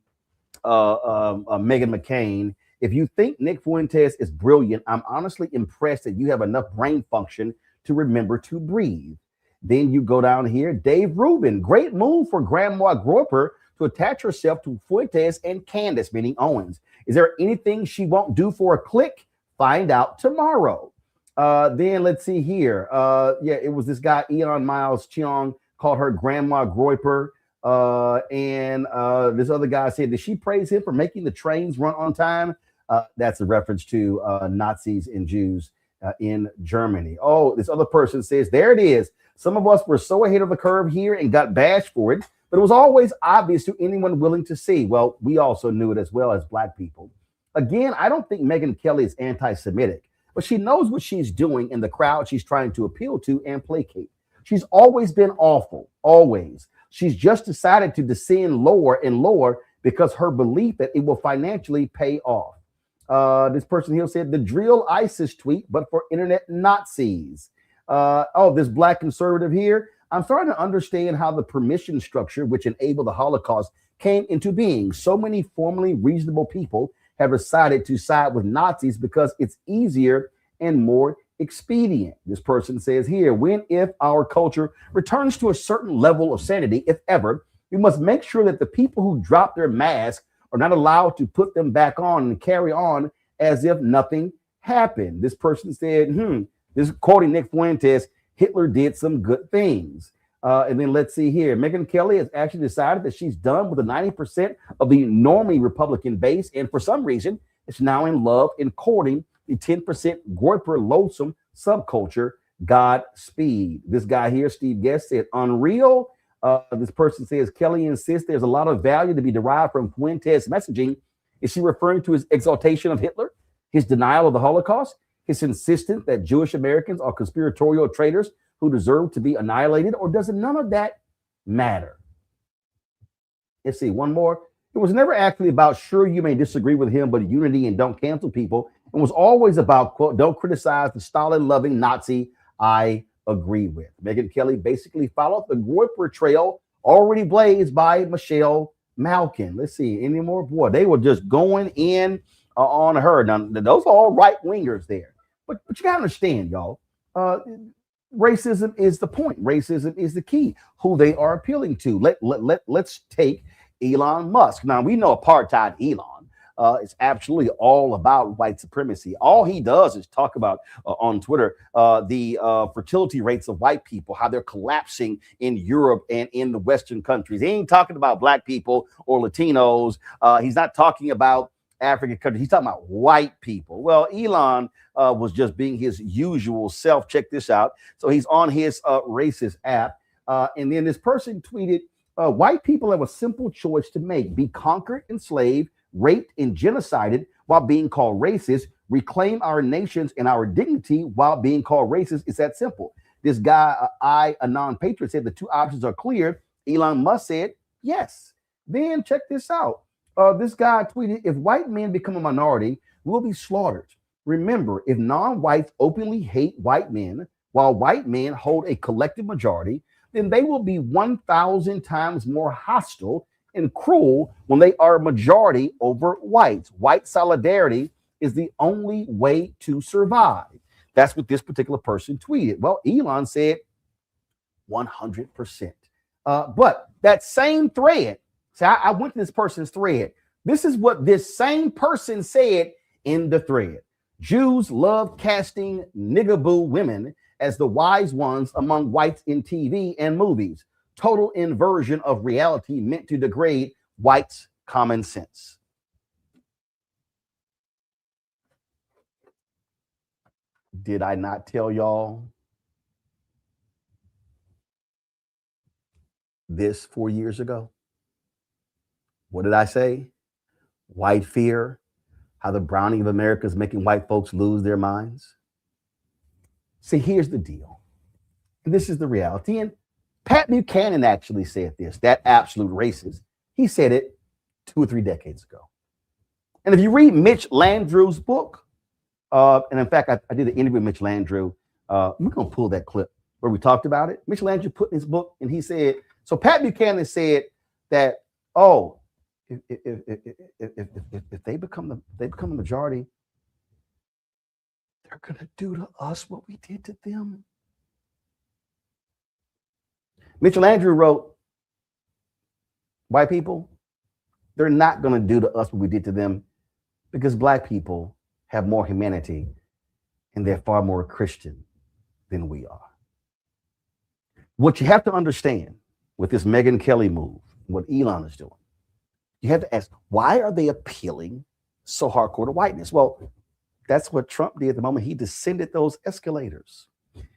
McCain. If you think Nick Fuentes is brilliant, I'm honestly impressed that you have enough brain function to remember to breathe. Then you go down here, Dave Rubin, great move for Grandma Groper to attach herself to Fuentes and Candace, meaning Owens. Is there anything she won't do for a click? Find out tomorrow. Then let's see here. It was this guy, Eon Miles Cheong, called her Grandma Groper. And this other guy said, did she praise him for making the trains run on time? That's a reference to Nazis and Jews in Germany. Oh, this other person says, there it is. Some of us were so ahead of the curve here and got bashed for it, but it was always obvious to anyone willing to see. Well, we also knew it as well as Black people. Again, I don't think Megyn Kelly is anti-Semitic, but she knows what she's doing in the crowd she's trying to appeal to and placate. She's always been awful, always. She's just decided to descend lower and lower because her belief that it will financially pay off. This person here said, the drill ISIS tweet, but for internet Nazis. This Black conservative here, I'm starting to understand how the permission structure which enabled the Holocaust came into being. So many formerly reasonable people have decided to side with Nazis because it's easier and more expedient. This person says here, if our culture returns to a certain level of sanity, if ever, we must make sure that the people who drop their masks are not allowed to put them back on and carry on as if nothing happened. This person said, this quoting Nick Fuentes, Hitler did some good things. And then let's see here. Megyn Kelly has actually decided that she's done with the 90% of the normally Republican base. And for some reason, it's now in love and courting the 10% Groyper loathsome subculture. Godspeed. This guy here, Steve Guest, said, unreal. This person says, Kelly insists there's a lot of value to be derived from Fuentes' messaging. Is she referring to his exaltation of Hitler, his denial of the Holocaust, his insistence that Jewish Americans are conspiratorial traitors who deserve to be annihilated, or does none of that matter? Let's see, one more. It was never actually about, sure, you may disagree with him, but unity and don't cancel people. It was always about, quote, don't criticize the Stalin-loving Nazi I agree with. Megyn Kelly basically followed the Groyper trail already blazed by Michelle Malkin. Let's see, any more? Boy, they were just going in on her. Now, those are all right-wingers there. But you got to understand, y'all, racism is the point. Racism is the key, who they are appealing to. Let's take Elon Musk. Now, we know apartheid Elon. It's absolutely all about white supremacy. All he does is talk about on Twitter the fertility rates of white people, how they're collapsing in Europe and in the Western countries. He ain't talking about black people or Latinos. He's not talking about African countries. He's talking about white people. Well, Elon was just being his usual self. Check this out. So he's on his racist app. And then this person tweeted, white people have a simple choice to make: be conquered, enslaved, raped, and genocided while being called racist, reclaim our nations and our dignity while being called racist. It's that simple. This guy, a non-patriot, said the two options are clear. Elon Musk said yes. Then check this out. This guy tweeted, if white men become a minority, we'll be slaughtered. Remember, if non-whites openly hate white men while white men hold a collective majority, then they will be 1,000 times more hostile and cruel when they are a majority over whites. White solidarity is the only way to survive. That's what this particular person tweeted. Well, Elon said 100%. But that same thread, so I went to this person's thread. This is what this same person said in the thread. Jews love casting niggaboo women as the wise ones among whites in TV and movies. Total inversion of reality meant to degrade whites' common sense. Did I not tell y'all this 4 years ago? What did I say? White fear, how the browning of America is making white folks lose their minds. See, here's the deal. And this is the reality. And Pat Buchanan actually said this, that absolute racist. He said it 2 or 3 decades ago. And if you read Mitch Landrieu's book, and in fact, I did an interview with Mitch Landrieu. We're going to pull that clip where we talked about it. Mitch Landrieu put in his book, and he said, so Pat Buchanan said that, oh, if they become the majority, they're going to do to us what we did to them. Mitchell Landrieu wrote, white people, they're not going to do to us what we did to them because black people have more humanity and they're far more Christian than we are. What you have to understand with this Megyn Kelly move, what Elon is doing, you have to ask, why are they appealing so hardcore to whiteness? Well, that's what Trump did the moment he descended those escalators.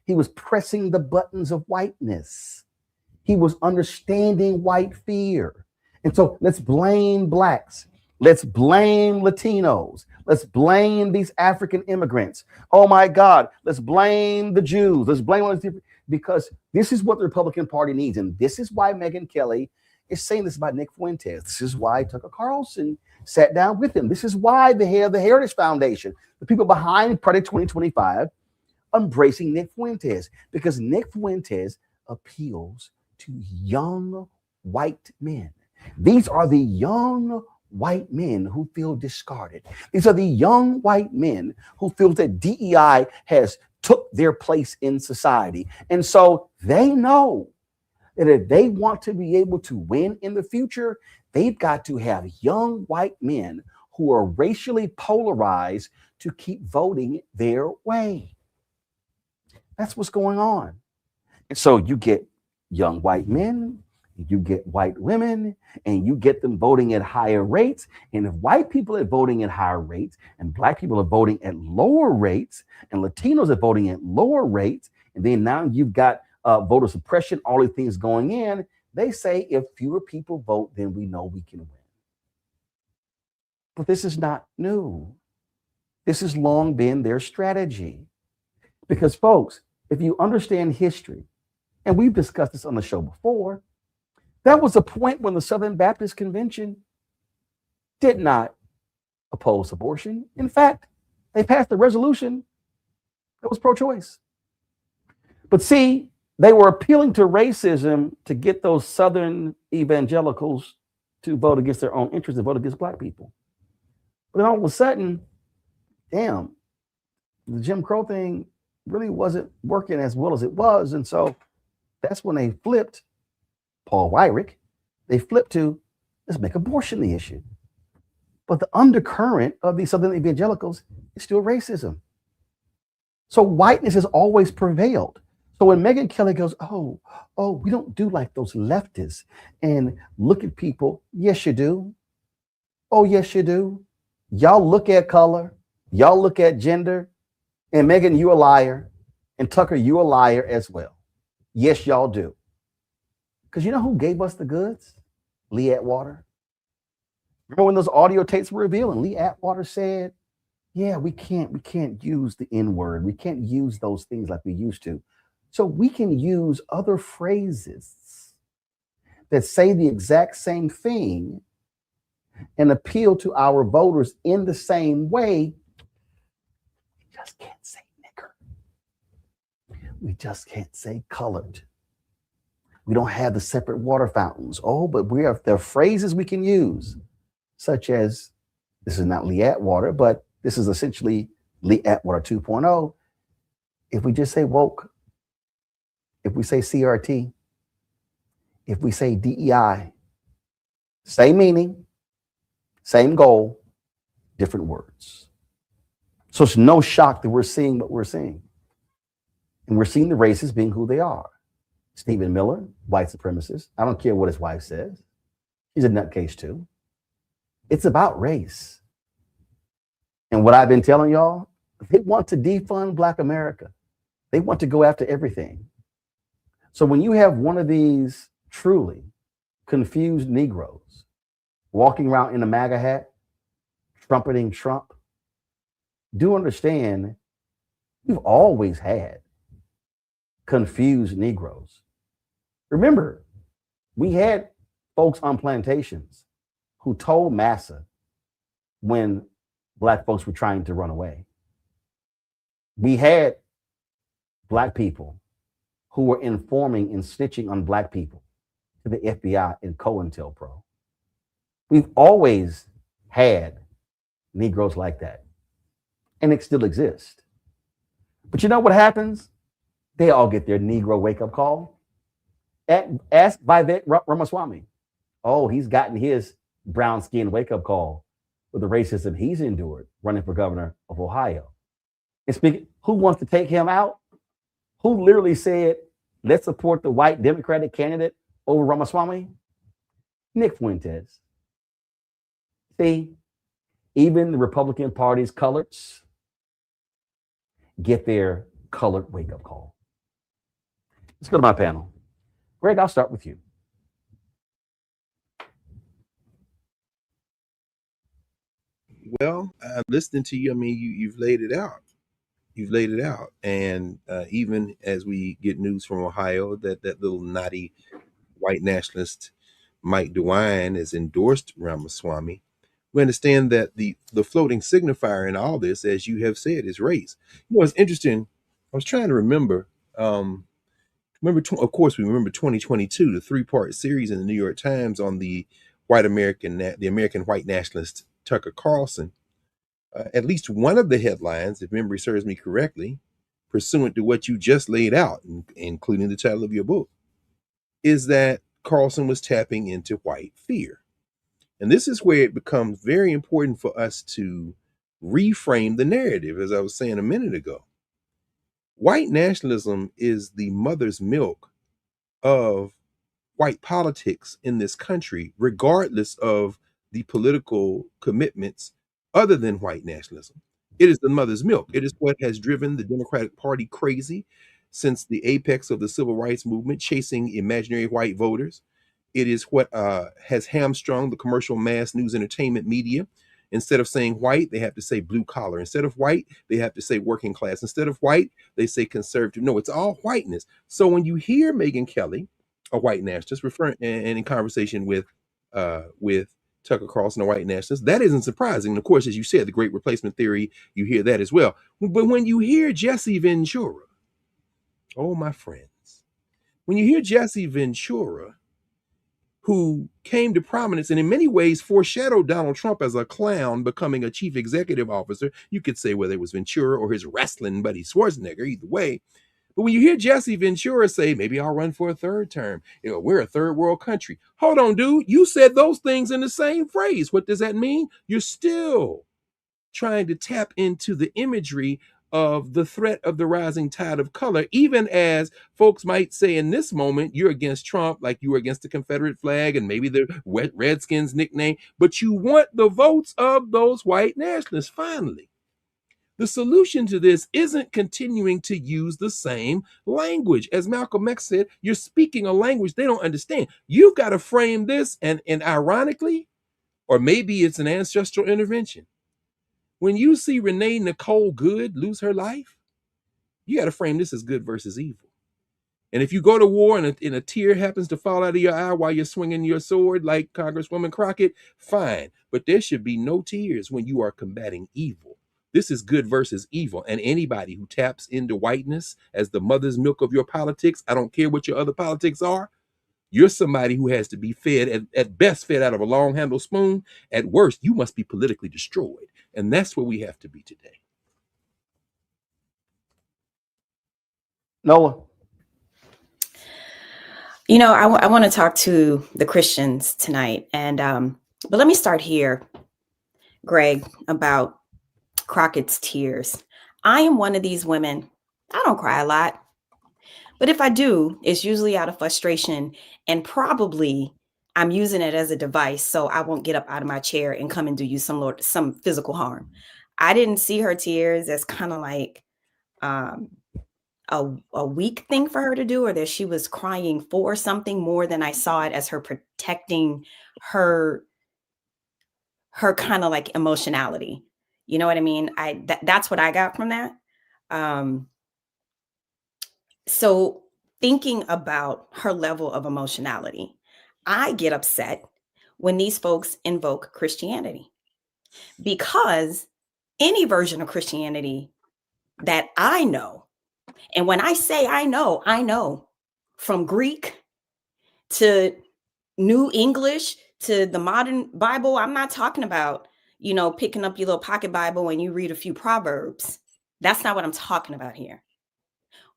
He was pressing the buttons of whiteness. He was understanding white fear. And so let's blame blacks. Let's blame Latinos. Let's blame these African immigrants. Oh my God, let's blame the Jews. Let's blame all these different, because this is what the Republican Party needs. And this is why Megyn Kelly is saying this about Nick Fuentes. This is why Tucker Carlson sat down with him. This is why the head of the Heritage Foundation, the people behind Project 2025, embracing Nick Fuentes, because Nick Fuentes appeals to young white men. These are the young white men who feel discarded. These are the young white men who feel that DEI has took their place in society. And so they know that if they want to be able to win in the future, they've got to have young white men who are racially polarized to keep voting their way. That's what's going on. And so you get young white men, you get white women, and you get them voting at higher rates. And if white people are voting at higher rates, and black people are voting at lower rates, and Latinos are voting at lower rates, and then now you've got voter suppression, all these things going in, they say if fewer people vote, then we know we can win. But this is not new. This has long been their strategy. Because folks, if you understand history, and we've discussed this on the show before, that was a point when the Southern Baptist Convention did not oppose abortion. In fact, they passed a resolution that was pro-choice. But see, they were appealing to racism to get those Southern evangelicals to vote against their own interests and vote against black people. But then all of a sudden, damn, the Jim Crow thing really wasn't working as well as it was. And so that's when they flipped Paul Weyrich. They flipped to, let's make abortion the issue. But the undercurrent of these Southern evangelicals is still racism. So whiteness has always prevailed. So when Megyn Kelly goes, oh, we don't do like those leftists and look at people. Yes, you do. Oh, yes, you do. Y'all look at color. Y'all look at gender. And Megyn, you a liar. And Tucker, you a liar as well. Yes, y'all do. Because you know who gave us the goods? Lee Atwater. Remember when those audio tapes were revealing? Lee Atwater said, yeah, we can't use the N-word. We can't use those things like we used to. So we can use other phrases that say the exact same thing and appeal to our voters in the same way. We just can't say nigger. We just can't say colored. We don't have the separate water fountains. Oh, but there are phrases we can use, such as, this is not Lee Atwater, but this is essentially Lee Atwater 2.0. If we just say woke, if we say CRT, if we say DEI, same meaning, same goal, different words. So it's no shock that we're seeing what we're seeing. And we're seeing the racists being who they are. Stephen Miller, white supremacist. I don't care what his wife says. He's a nutcase too. It's about race. And what I've been telling y'all, they want to defund Black America. They want to go after everything. So when you have one of these truly confused Negroes walking around in a MAGA hat, trumpeting Trump, do understand we've always had confused Negroes. Remember, we had folks on plantations who told massa when Black folks were trying to run away. We had Black people who were informing and snitching on Black people to the FBI and COINTELPRO. We've always had Negroes like that, and it still exists. But you know what happens? They all get their Negro wake-up call. Ask Vivek Ramaswamy. Oh, he's gotten his brown skin wake-up call with the racism he's endured running for governor of Ohio. And speaking, who wants to take him out? Who literally said, let's support the white Democratic candidate over Ramaswamy? Nick Fuentes. See, even the Republican Party's coloreds get their colored wake-up call. Let's go to my panel. Greg, I'll start with you. Well, listening to you, I mean, you've laid it out. You've laid it out. And even as we get news from Ohio that little naughty white nationalist Mike DeWine has endorsed Ramaswamy, we understand that the floating signifier in all this, as you have said, is race. You know, it's interesting. I was trying to remember. Of course, we remember 2022, the 3-part series in the New York Times on the American white nationalist Tucker Carlson. At least one of the headlines, if memory serves me correctly, pursuant to what you just laid out, including the title of your book, is that Carlson was tapping into white fear. And this is where it becomes very important for us to reframe the narrative, as I was saying a minute ago. White nationalism is the mother's milk of white politics in this country, regardless of the political commitments other than white nationalism. It is the mother's milk. It is what has driven the Democratic Party crazy since the apex of the civil rights movement, chasing imaginary white voters. It is what has hamstrung the commercial mass news entertainment media. Instead of saying white, they have to say blue collar. Instead of white, they have to say working class. Instead of white, they say conservative. No, it's all whiteness. So when you hear Megyn Kelly, a white nationalist, referring and in conversation with Tucker Carlson, a white nationalist, that isn't surprising. And of course, as you said, the great replacement theory, you hear that as well. But when you hear Jesse Ventura, oh, my friends, when you hear Jesse Ventura, who came to prominence and in many ways foreshadowed Donald Trump as a clown becoming a chief executive officer, you could say whether it was Ventura or his wrestling buddy Schwarzenegger, either way. But when you hear Jesse Ventura say, maybe I'll run for a third term, we're a third world country. Hold on, dude. You said those things in the same phrase. What does that mean? You're still trying to tap into the imagery of the threat of the rising tide of color, even as folks might say in this moment, you're against Trump like you were against the Confederate flag and maybe the Redskins nickname, but you want the votes of those white nationalists. Finally, the solution to this isn't continuing to use the same language. As Malcolm X said, you're speaking a language they don't understand. You've got to frame this, and ironically, or maybe it's an ancestral intervention. When you see Renee Nicole Good lose her life, you got to frame this as good versus evil. And if you go to war and a tear happens to fall out of your eye while you're swinging your sword like Congresswoman Crockett, fine. But there should be no tears when you are combating evil. This is good versus evil. And anybody who taps into whiteness as the mother's milk of your politics, I don't care what your other politics are, you're somebody who has to be fed, at best fed out of a long-handled spoon. At worst, you must be politically destroyed. And that's where we have to be today. Noah. I want to talk to the Christians tonight. And but let me start here, Greg, about Crockett's tears. I am one of these women. I don't cry a lot. But if I do, it's usually out of frustration, and probably I'm using it as a device so I won't get up out of my chair and come and do you some physical harm. I didn't see her tears as kind of like a weak thing for her to do, or that she was crying for something, more than I saw it as her protecting her kind of like emotionality. You know what I mean? That's what I got from that. So thinking about her level of emotionality, I get upset when these folks invoke Christianity, because any version of Christianity that I know, and when I say I know from Greek to New English to the modern Bible, I'm not talking about, picking up your little pocket Bible and you read a few Proverbs. That's not what I'm talking about here.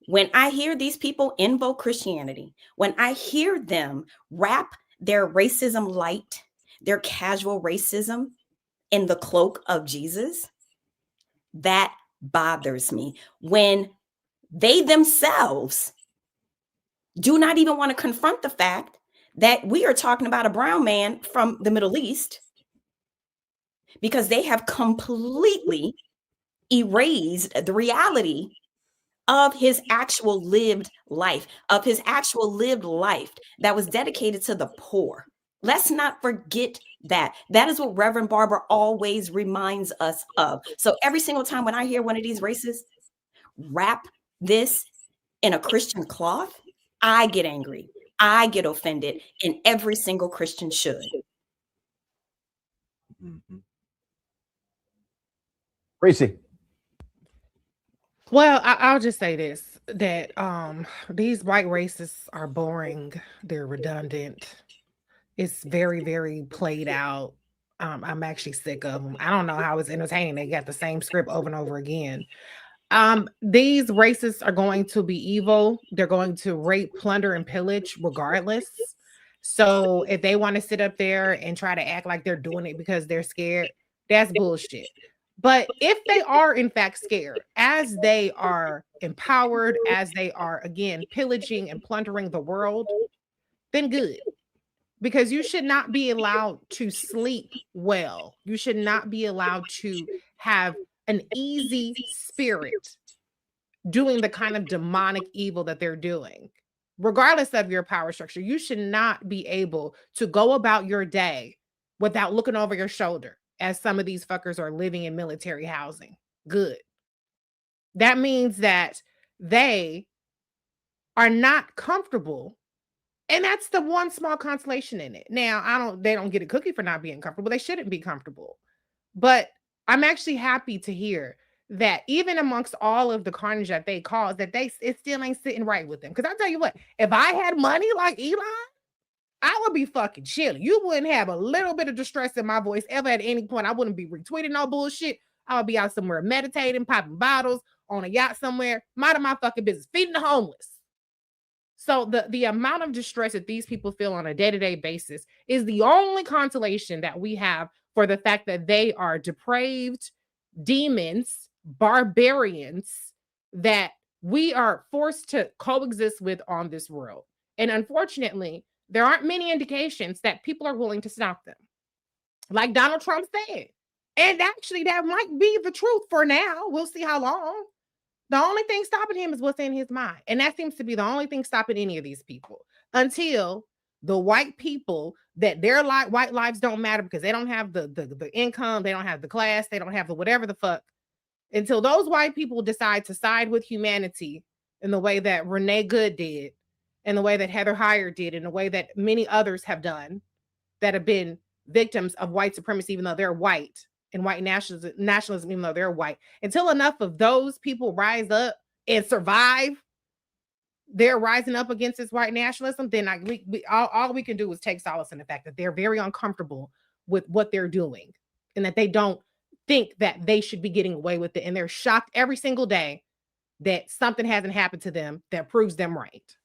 When I hear these people invoke Christianity, when I hear them wrap their racism light, their casual racism in the cloak of Jesus, that bothers me. When they themselves do not even want to confront the fact that we are talking about a brown man from the Middle East, because they have completely erased the reality of his actual lived life, that was dedicated to the poor. Let's not forget that. That is what Reverend Barber always reminds us of. So every single time when I hear one of these racists wrap this in a Christian cloth, I get angry. I get offended, and every single Christian should. Mm-hmm. Kristi. Well, I'll just say this, that these white racists are boring. They're redundant. It's very, very played out. I'm actually sick of them. I don't know how it's entertaining. They got the same script over and over again. These racists are going to be evil. They're going to rape, plunder, and pillage regardless. So if they want to sit up there and try to act like they're doing it because they're scared, that's bullshit. But if they are in fact scared, as they are empowered, as they are again pillaging and plundering the world, then good. Because you should not be allowed to sleep well. You should not be allowed to have an easy spirit doing the kind of demonic evil that they're doing. Regardless of your power structure, you should not be able to go about your day without looking over your shoulder as some of these fuckers are living in military housing. Good. That means that they are not comfortable. And that's the one small consolation in it. Now, they don't get a cookie for not being comfortable. They shouldn't be comfortable. But I'm actually happy to hear that even amongst all of the carnage that they cause, that it still ain't sitting right with them. Because I tell you what, if I had money like Elon, I would be fucking chilling. You wouldn't have a little bit of distress in my voice ever at any point. I wouldn't be retweeting no bullshit. I would be out somewhere meditating, popping bottles on a yacht somewhere, minding my fucking business, feeding the homeless. So the amount of distress that these people feel on a day-to-day basis is the only consolation that we have for the fact that they are depraved demons, barbarians that we are forced to coexist with on this world. And unfortunately, there aren't many indications that people are willing to stop them. Like Donald Trump said. And actually, that might be the truth for now. We'll see how long. The only thing stopping him is what's in his mind. And that seems to be the only thing stopping any of these people until the white people that their white lives don't matter because they don't have the income, they don't have the class, they don't have the whatever the fuck. Until those white people decide to side with humanity in the way that Renee Good did, in the way that Heather Heyer did, in the way that many others have done that have been victims of white supremacy, even though they're white. And white nationalism, even though they're white, until enough of those people rise up and survive, they're rising up against this white nationalism, then all we can do is take solace in the fact that they're very uncomfortable with what they're doing and that they don't think that they should be getting away with it. And they're shocked every single day that something hasn't happened to them that proves them right.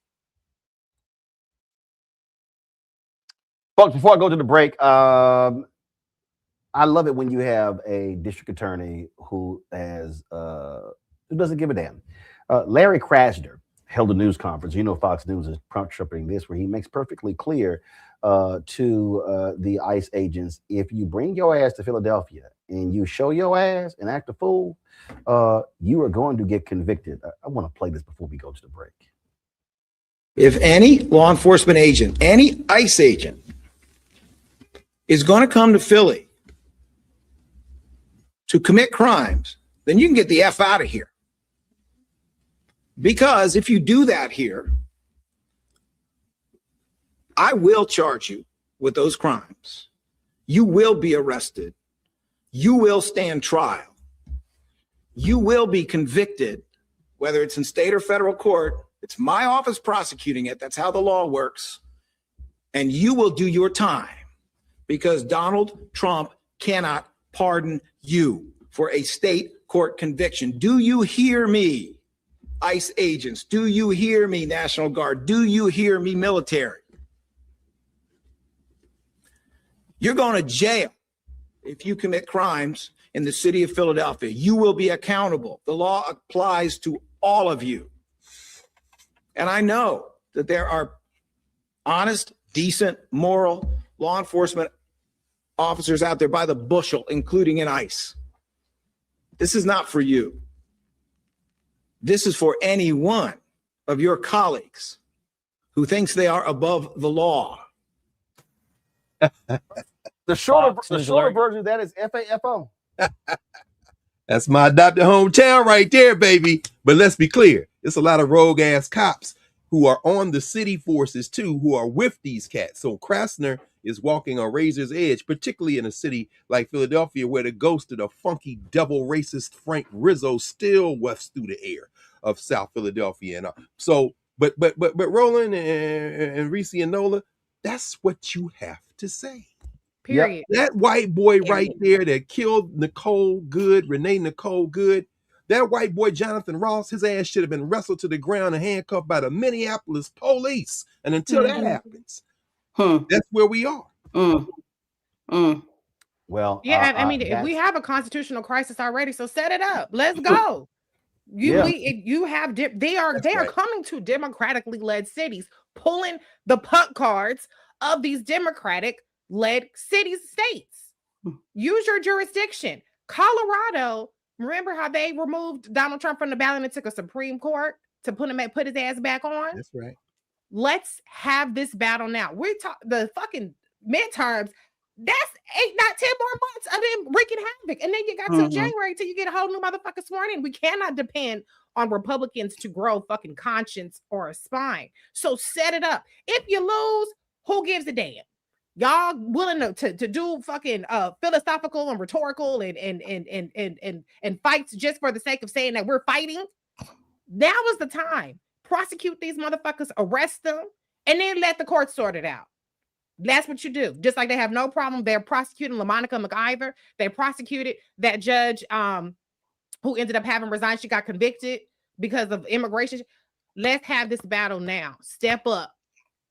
Folks, before I go to the break, I love it when you have a district attorney who doesn't give a damn. Larry Krasner held a news conference. You know, Fox News is trumpeting this, where he makes perfectly clear to the ICE agents, if you bring your ass to Philadelphia and you show your ass and act a fool, you are going to get convicted. I want to play this before we go to the break. If any law enforcement agent, any ICE agent is going to come to Philly to commit crimes, then you can get the F out of here. Because if you do that here, I will charge you with those crimes. You will be arrested. You will stand trial. You will be convicted, whether it's in state or federal court. It's my office prosecuting it. That's how the law works. And you will do your time because Donald Trump cannot pardon you for a state court conviction. Do you hear me, ICE agents? Do you hear me, National Guard? Do you hear me, military? You're going to jail if you commit crimes in the city of Philadelphia. You will be accountable. The law applies to all of you. And I know that there are honest, decent, moral law enforcement officers out there by the bushel, including in ICE. This is not for you. This is for any one of your colleagues who thinks they are above the law. The shorter version of that is FAFO. That's my adopted hometown right there, baby. But let's be clear. It's a lot of rogue ass cops who are on the city forces too, who are with these cats. So Krasner is walking on razor's edge, particularly in a city like Philadelphia, where the ghost of the funky double racist Frank Rizzo still wafts through the air of South Philadelphia. And but Roland and Reese and Nola, that's what you have to say. Period. That white boy right there that killed Renee Nicole Good, that white boy Jonathan Ross, his ass should have been wrestled to the ground and handcuffed by the Minneapolis police. And until that happens, that's where we are. Well, yeah, I mean, we have a constitutional crisis already, so set it up. Let's go. You have they are coming to democratically led cities, pulling the puck cards of these democratic led cities, states. Use your jurisdiction. Colorado, remember how they removed Donald Trump from the ballot and took a Supreme Court to put his ass back on? That's right. Let's have this battle now. We're the fucking midterms. That's 8, not 10 more months of them wreaking havoc. And then you got till January till you get a whole new motherfucker sworn in. We cannot depend on Republicans to grow fucking conscience or a spine. So set it up. If you lose, who gives a damn? Y'all willing to do fucking philosophical and rhetorical and fights just for the sake of saying that we're fighting? Now is the time. Prosecute these motherfuckers, arrest them, and then let the court sort it out. That's what you do. Just like they have no problem. They're prosecuting LaMonica McIver. They prosecuted that judge who ended up having resigned. She got convicted because of immigration. Let's have this battle now. Step up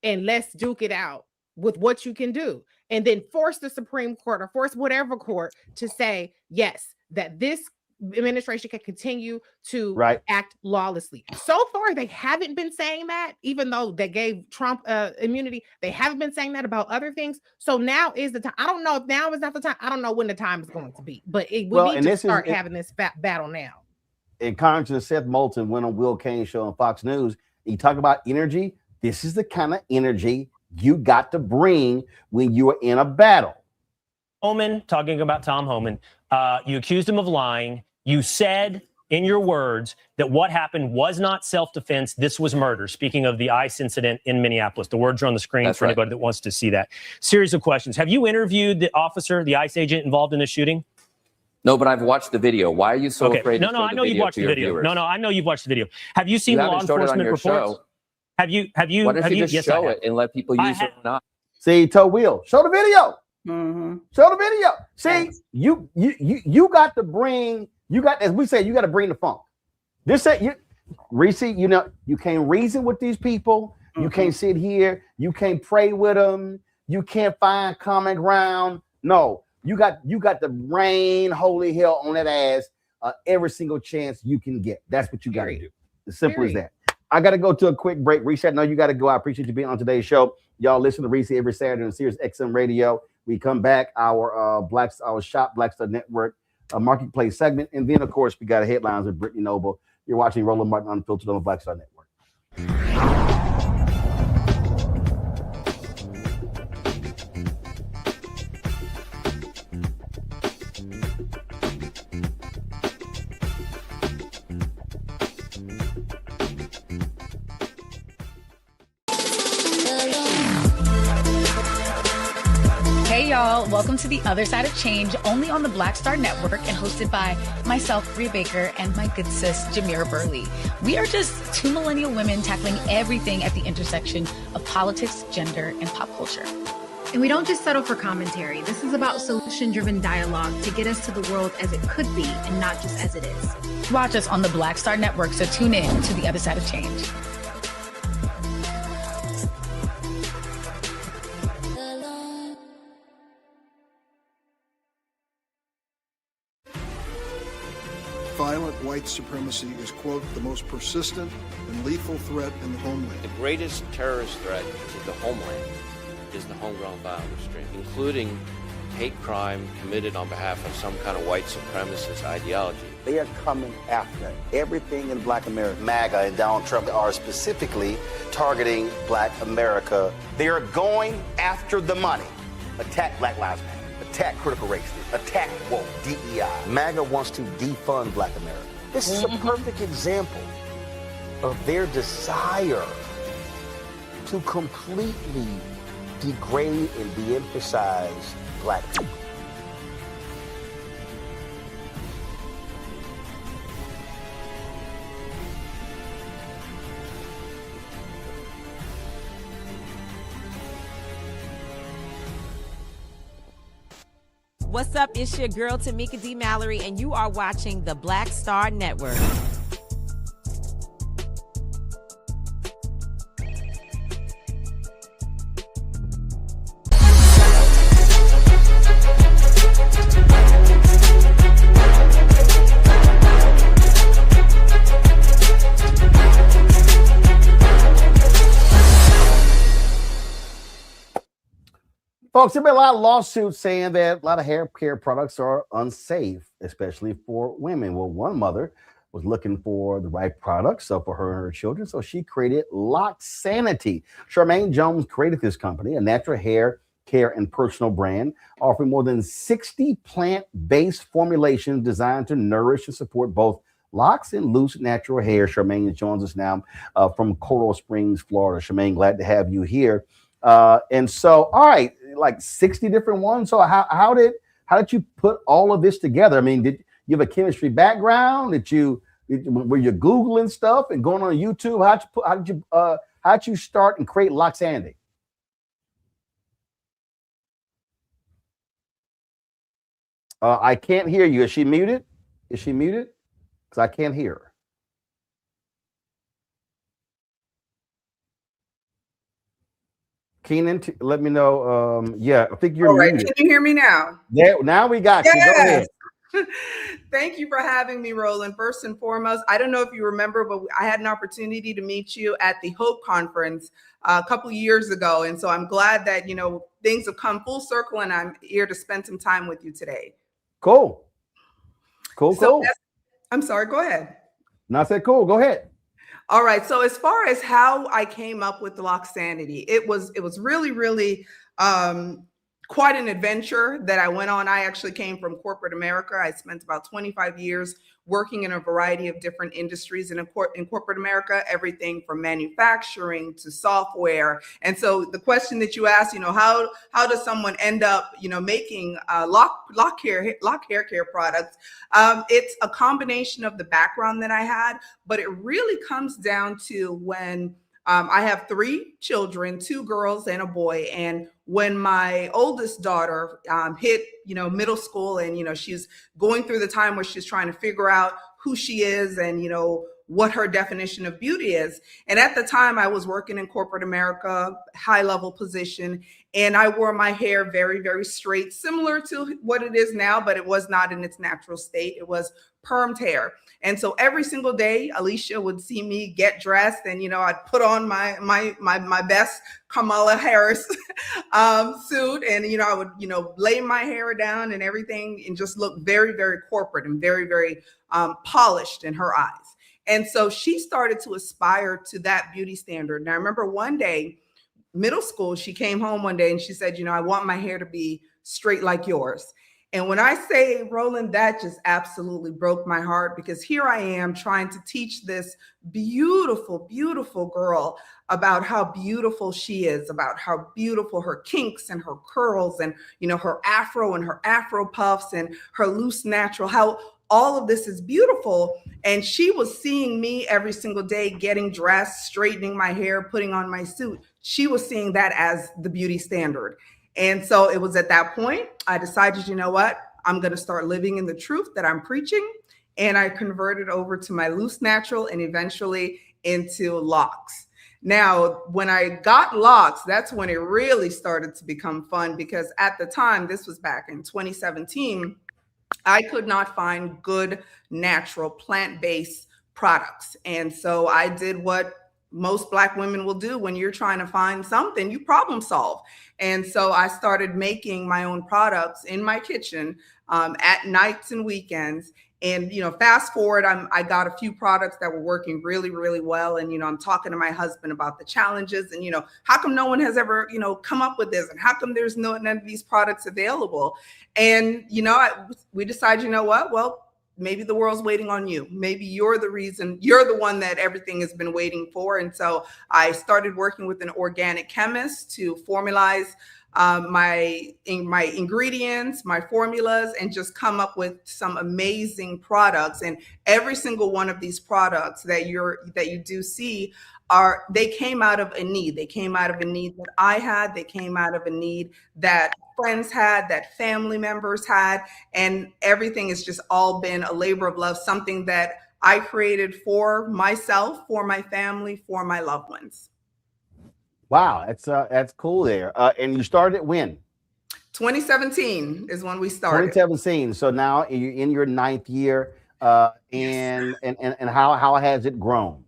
and let's duke it out with what you can do. And then force the Supreme Court or force whatever court to say, yes, that this administration can continue to act lawlessly. So far, they haven't been saying that, even though they gave Trump immunity. They haven't been saying that about other things. So now is the time. I don't know if now is not the time. I don't know when the time is going to be, but we need to start having this battle now. And Congressman Seth Moulton went on Will Cain's show on Fox News. He talked about energy. This is the kind of energy you got to bring when you are in a battle. Homan, talking about Tom Homan, you accused him of lying. You said in your words that what happened was not self-defense. This was murder. Speaking of the ICE incident in Minneapolis, the words are on the screen for anybody that wants to see that. Series of questions. Have you interviewed the officer, the ICE agent involved in the shooting? No, but I've watched the video. Why are you so afraid? No, I know you've watched the video. Viewers? No, I know you've watched the video. Have you seen law enforcement reports? Show. Have you? Why don't you just show it and let people use it or not? See, Will, show the video. Show the video. See, you got to bring. You got, as we say, you got to bring the funk. This Reese, you can't reason with these people. You can't sit here. You can't pray with them. You can't find common ground. No, you got to rain holy hell on that ass every single chance you can get. That's what you got to do. As simple as that. I got to go to a quick break. Reese, I know you got to go. I appreciate you being on today's show. Y'all listen to Reese every Saturday on Sirius XM Radio. We come back, our Shop Blackstar Network Marketplace segment. And then, of course, we got a headlines with Brittany Noble. You're watching Roland Martin Unfiltered on the Black Star Network. Hey y'all, welcome to The Other Side of Change, only on the Black Star Network and hosted by myself, Bria Baker, and my good sis, Jamira Burley. We are just two millennial women tackling everything at the intersection of politics, gender, and pop culture. And we don't just settle for commentary. This is about solution-driven dialogue to get us to the world as it could be and not just as it is. Watch us on the Black Star Network, so tune in to The Other Side of Change. Violent white supremacy is, quote, the most persistent and lethal threat in the homeland. The greatest terrorist threat to the homeland is the homegrown violence stream, including hate crime committed on behalf of some kind of white supremacist ideology. They are coming after everything in Black America. MAGA and Donald Trump are specifically targeting Black America. They are going after the money. Attack Black Lives Matter. Attack critical race theory, attack woke, DEI. MAGA wants to defund Black America. This is a perfect example of their desire to completely degrade and de-emphasize Black people. What's up? It's your girl, Tamika D. Mallory, and you are watching the Black Star Network. Folks, there have been a lot of lawsuits saying that a lot of hair care products are unsafe, especially for women. Well, one mother was looking for the right products for her and her children, so she created Loxanity. Charmaine Jones created this company, a natural hair care and personal brand, offering more than 60 plant-based formulations designed to nourish and support both locks and loose natural hair. Charmaine joins us now from Coral Springs, Florida. Charmaine, glad to have you here. And so, all right, like 60 different ones. So how did you put all of this together? I mean, did you have a chemistry background? Were you Googling stuff and going on YouTube? How did you start and create Loxanity? I can't hear you. Is she muted? Because I can't hear her. Keenan, let me know. Yeah, I think you're muted. Can you hear me now? Yeah, now we got you. Go ahead. Thank you for having me, Roland. First and foremost, I don't know if you remember, but I had an opportunity to meet you at the Hope Conference a couple of years ago. And so I'm glad that, things have come full circle and I'm here to spend some time with you today. Cool. I'm sorry, go ahead. No, I said cool. Go ahead. All right. So as far as how I came up with the Loxanity, it was really, really quite an adventure that I went on. I actually came from corporate America. I spent about 25 years working in a variety of different industries in corporate America, everything from manufacturing to software. And so the question that you asked, how does someone end up, making lock hair care products? It's a combination of the background that I had, but it really comes down to when I have 3 children, 2 girls and a boy. And when my oldest daughter hit, middle school and, she's going through the time where she's trying to figure out who she is and, what her definition of beauty is. And at the time I was working in corporate America, high level position, and I wore my hair very, very straight, similar to what it is now, but it was not in its natural state. It was permed hair. And so every single day, Alicia would see me get dressed and, I'd put on my best Kamala Harris suit. And, I would, lay my hair down and everything and just look very, very corporate and very, very polished in her eyes. And so she started to aspire to that beauty standard. And I remember one day, middle school, she came home one day and she said, I want my hair to be straight like yours. And when I say, Roland, that just absolutely broke my heart, because here I am trying to teach this beautiful, beautiful girl about how beautiful she is, about how beautiful her kinks and her curls and, her afro and her afro puffs and her loose natural, how all of this is beautiful. And she was seeing me every single day, getting dressed, straightening my hair, putting on my suit. She was seeing that as the beauty standard. And so it was at that point I decided, you know what, I'm going to start living in the truth that I'm preaching. And I converted over to my loose natural and eventually into locks. Now, when I got locks, that's when it really started to become fun, because at the time, this was back in 2017, I could not find good, natural, plant-based products. And so I did what most Black women will do when you're trying to find something, you problem solve. And so I started making my own products in my kitchen at nights and weekends. And, fast forward, I got a few products that were working really, really well. And, I'm talking to my husband about the challenges and, how come no one has ever, come up with this? And how come there's none of these products available? And, we decided, you know what? Well, maybe the world's waiting on you. Maybe you're the reason, you're the one that everything has been waiting for. And so I started working with an organic chemist to formalize my ingredients, my formulas, and just come up with some amazing products. And every single one of these products that you do see they came out of a need. They came out of a need that I had. They came out of a need that friends had, that family members had, and everything has just all been a labor of love, something that I created for myself, for my family, for my loved ones. Wow, that's cool there. And you started when? 2017 is when we started. 2017. So now you're in your 9th year. And how has it grown?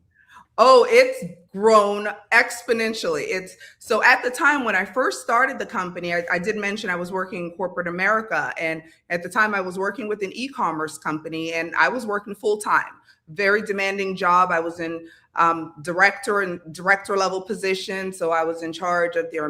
Oh, it's grown exponentially. It's so at the time when I first started the company, I did mention I was working in corporate America. And at the time I was working with an e-commerce company and I was working full time, very demanding job. I was in director level position. So I was in charge of their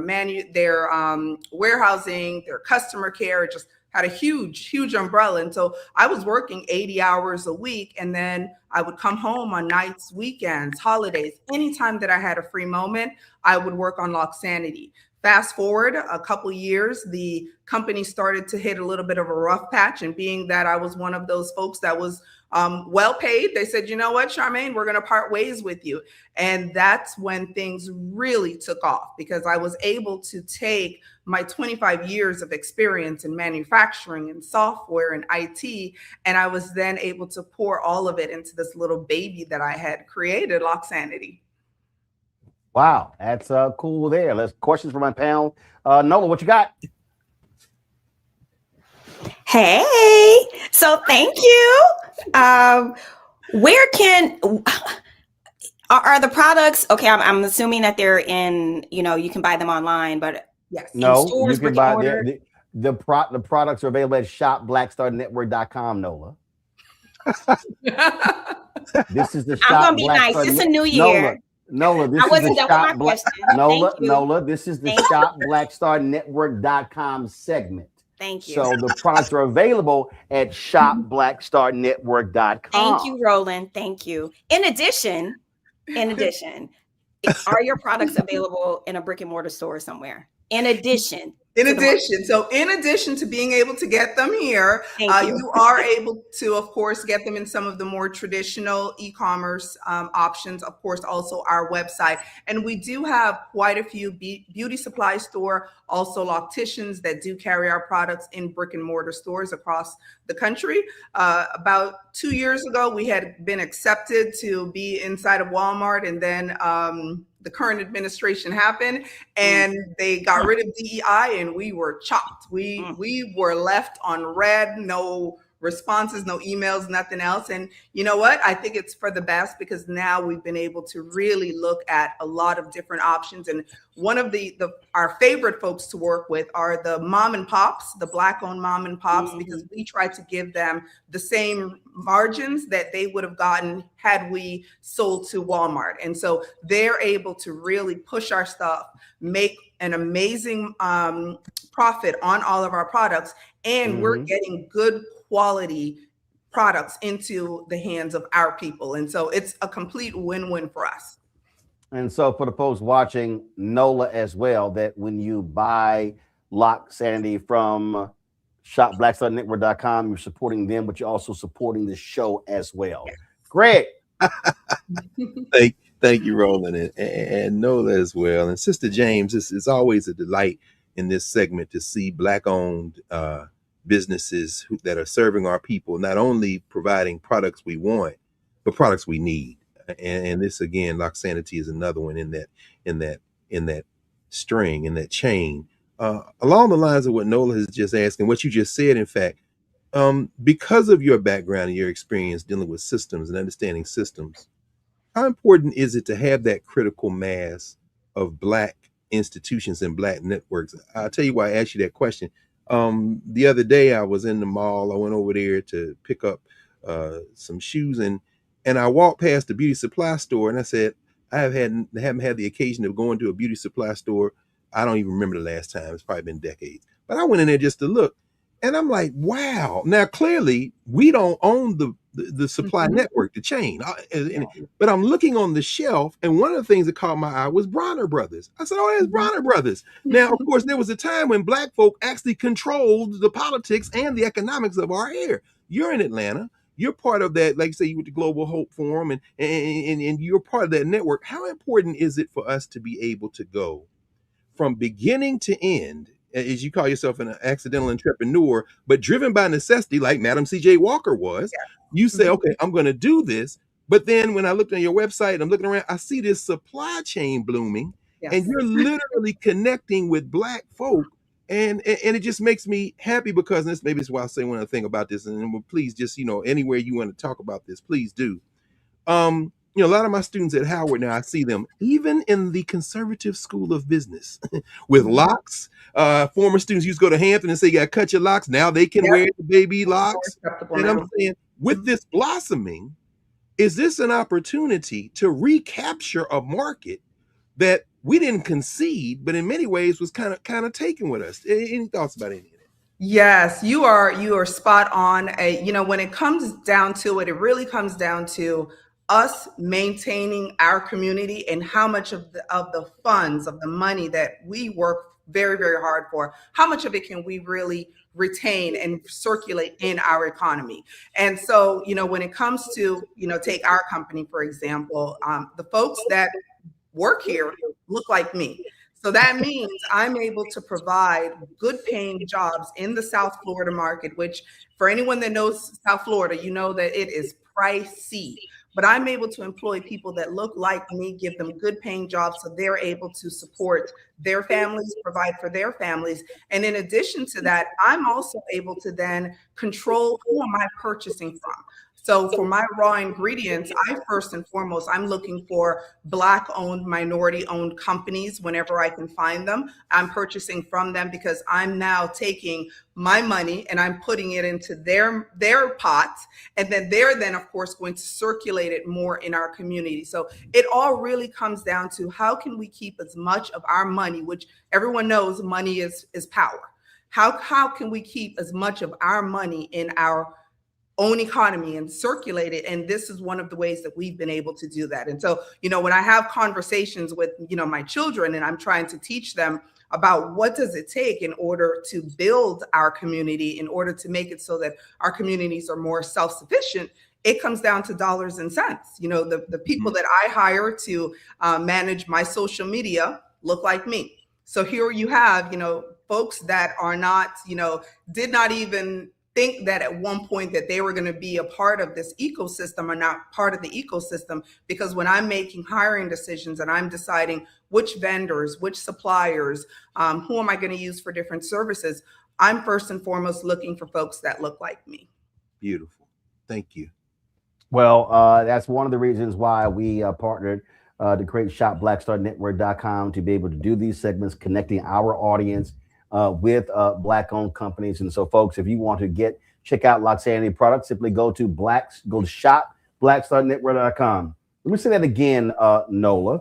warehousing, their customer care, just had a huge umbrella. And so I was working 80 hours a week. And then I would come home on nights, weekends, holidays, anytime that I had a free moment, I would work on Loxanity. Fast forward a couple years, the company started to hit a little bit of a rough patch. And being that I was one of those folks that was well paid, they said, you know what, Charmaine, we're going to part ways with you. And that's when things really took off, because I was able to take my 25 years of experience in manufacturing and software and IT, and I was then able to pour all of it into this little baby that I had created, Loxanity. Wow, that's cool there. Let's questions from my panel. Nola, what you got? Hey, so thank you. Where are the products? Okay, I'm assuming that they're in, you can buy them online, but yes, no, stores, you can buy the products are available at shopblackstarnetwork.com, Nola. This is the shop. I'm gonna be nice. It's a new year. Nola, this I wasn't done with my question. Nola, this is the shopblackstarnetwork.com segment. Thank you. So the products are available at shopblackstarnetwork.com. Thank you, Roland. Thank you. In addition, are your products available in a brick and mortar store somewhere? In addition to being able to get them here, you are able to, of course, get them in some of the more traditional e-commerce options, of course, also our website. And we do have quite a few beauty supply store, also locticians that do carry our products in brick and mortar stores across the country. About 2 years ago, we had been accepted to be inside of Walmart, and then the current administration happened and they got rid of DEI and we were chopped. We were left on red, no responses, no emails, nothing else. And you know what? I think it's for the best, because now we've been able to really look at a lot of different options. And one of our favorite folks to work with are the mom and pops, the Black-owned mom and pops, because we try to give them the same margins that they would have gotten had we sold to Walmart. And so they're able to really push our stuff, make an amazing profit on all of our products, and we're getting good quality products into the hands of our people. And so it's a complete win-win for us. And so for the folks watching, Nola as well, that when you buy Loxanity from shopblackstarnetwork.com, you're supporting them, but you're also supporting the show as well. Greg. Thank you, Roland, and Nola as well. And Sister James, it's always a delight in this segment to see Black-owned businesses that are serving our people, not only providing products we want, but products we need. And this, again, Loxanity is another one in that string, in that chain. Along the lines of what Nola has just asked and what you just said, in fact, because of your background and your experience dealing with systems and understanding systems, how important is it to have that critical mass of Black institutions and Black networks? I'll tell you why I asked you that question. The other day I was in the mall. I went over there to pick up some shoes, and I walked past the beauty supply store, and I said, I haven't had the occasion of going to a beauty supply store. I don't even remember the last time. It's probably been decades. But I went in there just to look, and I'm like, wow. Now, clearly, we don't own the supply network, the chain. But I'm looking on the shelf, and one of the things that caught my eye was Bronner Brothers. I said, oh, there's Bronner Brothers. Now, of course, there was a time when Black folk actually controlled the politics and the economics of our hair. You're in Atlanta. You're part of that, like you say, you with the Global Hope Forum, and you're part of that network. How important is it for us to be able to go from beginning to end, as you call yourself an accidental entrepreneur, but driven by necessity, like Madam C.J. Walker was? Yeah. You say, okay, I'm going to do this. But then when I looked on your website, I'm looking around, I see this supply chain blooming, and you're literally connecting with Black folk. And it just makes me happy, because this maybe is why I say one other thing about this. And please, just, anywhere you want to talk about this, please do. You know, a lot of my students at Howard now, I see them even in the conservative school of business with locks. Former students used to go to Hampton and say, you got to cut your locks. Now they can wear the baby locks. And I'm saying, with this blossoming, is this an opportunity to recapture a market that we didn't concede, but in many ways was kind of taken with us? Any thoughts about any of that? Yes, you are spot on. When it comes down to it, it really comes down to us maintaining our community and how much of the funds, of the money that we work very, very hard for, how much of it can we really retain and circulate in our economy. And so, when it comes to, take our company, for example, the folks that work here look like me. So that means I'm able to provide good paying jobs in the South Florida market, which for anyone that knows South Florida, you know that it is pricey. But I'm able to employ people that look like me, give them good paying jobs so they're able to support their families, provide for their families. And in addition to that, I'm also able to then control who am I purchasing from. So for my raw ingredients, first and foremost, I'm looking for Black-owned, minority-owned companies whenever I can find them. I'm purchasing from them because I'm now taking my money and I'm putting it into their pots. And then they're of course, going to circulate it more in our community. So it all really comes down to how can we keep as much of our money, which everyone knows money is power. How can we keep as much of our money in our own economy and circulate it? And this is one of the ways that we've been able to do that. And so, when I have conversations with, my children and I'm trying to teach them about what does it take in order to build our community, in order to make it so that our communities are more self-sufficient, it comes down to dollars and cents. The people that I hire to manage my social media look like me. So here you have, folks that are not, did not even think that at one point that they were going to be a part of this ecosystem or not part of the ecosystem, because when I'm making hiring decisions and I'm deciding which vendors, which suppliers, who am I going to use for different services, I'm first and foremost looking for folks that look like me. Beautiful. Thank you. Well, that's one of the reasons why we partnered to create shopblackstarnetwork.com to be able to do these segments, connecting our audience with Black-owned companies. And so, folks, if you want to check out Loxanity products, simply go to shop.blackstarnetwork.com. Let me say that again, Nola,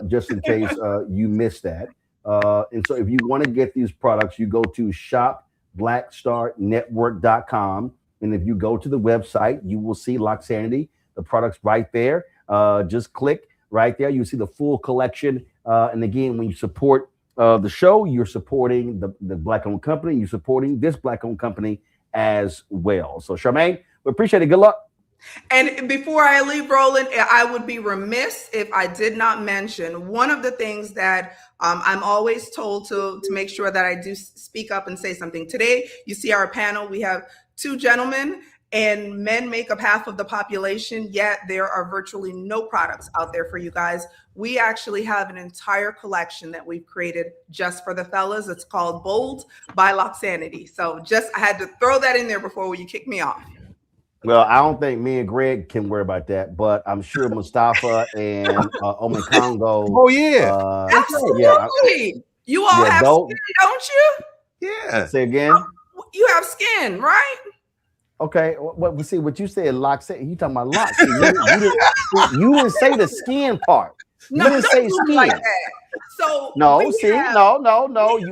just in case you missed that. And so if you want to get these products, you go to shop.blackstarnetwork.com. And if you go to the website, you will see Loxanity, the products right there. Just click right there. You see the full collection. And again, when you support the show, you're supporting the Black-owned company. You're supporting this Black-owned company as well. So, Charmaine, we appreciate it. Good luck. And before I leave, Roland, I would be remiss if I did not mention one of the things that I'm always told to make sure that I do speak up and say something. Today, you see our panel. We have two gentlemen, and men make up half of the population, yet there are virtually no products out there for you guys. We actually have an entire collection that we've created just for the fellas. It's called Bold by Loxanity. So I had to throw that in there before you kick me off. Well, I don't think me and Greg can worry about that, but I'm sure Mustafa and Omen Congo. Oh, yeah. Absolutely. Yeah, you all have skin, don't you? Yeah. Say again? You have skin, right? Okay, well, see what you said, locks. You talking about locks? You didn't say the skin part. You didn't say skin. Like that. So no. You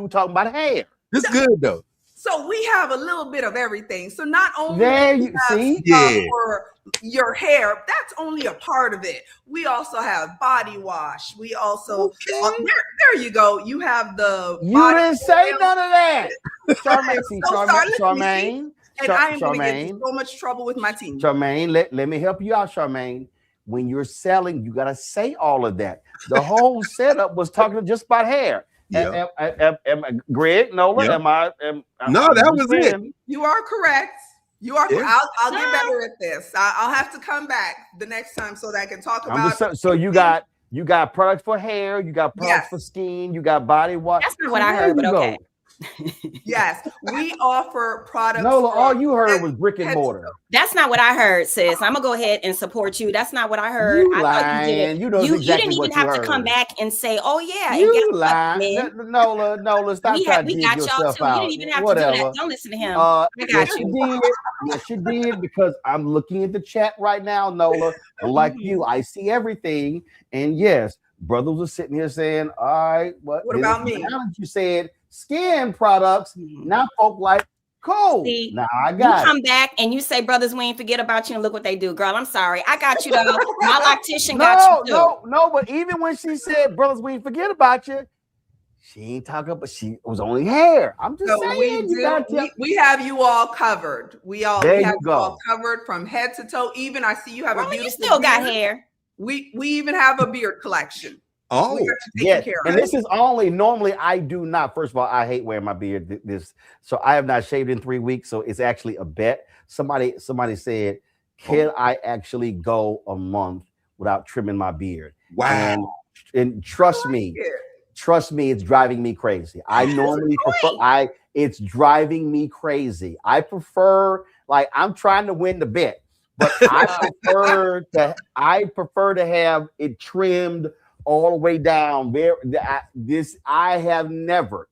talking about hair. This is good though. So we have a little bit of everything. So not only there you see for your hair, that's only a part of it. We also have body wash. We also there you go. You have the. You didn't say none of that, Charmaine. And I am going to get in so much trouble with my team. Charmaine, let me help you out, Charmaine. When you're selling, you got to say all of that. The whole setup was talking just about hair. Yeah. Greg, Nola, yep. No, that was it. You are correct. You are. Yeah. I'll get better at this. I'll have to come back the next time so that I can talk about. So you got products for hair. You got products for skin. You got body wash. That's not what I heard, but okay. Yes, we offer products. Nola, all you heard was brick and mortar. That's not what I heard, sis. I'm gonna go ahead and support you. That's not what I heard. You I thought you did it. You know exactly you didn't even what you have to come heard. back and say, "Oh yeah." You lying, Nola. Stop trying to dig got yourself y'all too. out. You didn't even have Whatever. to do that. Don't listen to him. I got you. Yes, you did, because I'm looking at the chat right now, Nola. Like you, I see everything, and yes, brothers were sitting here saying, "All right, what about me?" Now that you said skin products, now folk like. Cool. See, now I got you come back and you say, brothers, we ain't forget about you, and look what they do. Girl, I'm sorry. I got you though. My lactician got you too. No, but even when she said, brothers, we ain't forget about you, she ain't talking, but she was only hair. I'm just saying. We have you all covered. We have you all covered from head to toe. Even I see you have a beautiful you still got beard. hair. We even have a beard collection. Oh, yeah. And this is only normally I do not. First of all, I hate wearing my beard. So I have not shaved in 3 weeks. So it's actually a bet. Somebody said, can I actually go a month without trimming my beard? Wow. And trust me, it's driving me crazy. I normally prefer. It's driving me crazy. I prefer, like, I'm trying to win the bet, but I prefer to have it trimmed all the way down. I have never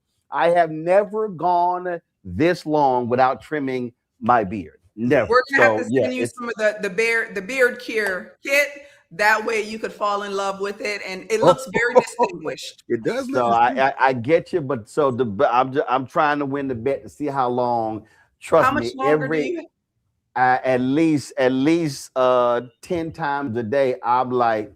gone this long without trimming my beard. Never. We're gonna have to send you some of the beard cure kit. That way you could fall in love with it, and it looks very distinguished. It does. So I get you, but I'm trying to win the bet to see how long. Trust how much me, longer do you? At least 10 times a day. I'm like,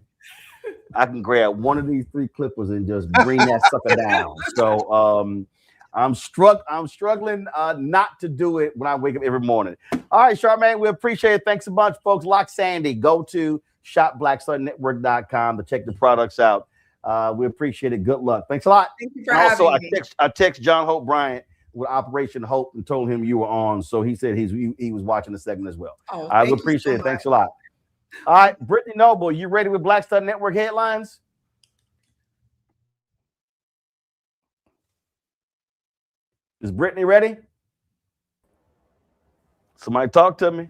I can grab one of these 3 clippers and just bring that sucker down. So I'm struggling not to do it when I wake up every morning. All right, Charmaine, we appreciate it. Thanks a bunch, folks. Lock Sandy. Go to shopblackstarnetwork.com to check the products out. We appreciate it. Good luck. Thanks a lot. Thank you for having me. I text John Hope Bryant with Operation Hope and told him you were on. So he said he was watching the segment as well. Oh, I would appreciate it. Thanks a lot. All right, Brittany Noble, you ready with Black Star Network headlines? Is Brittany ready? Somebody talk to me.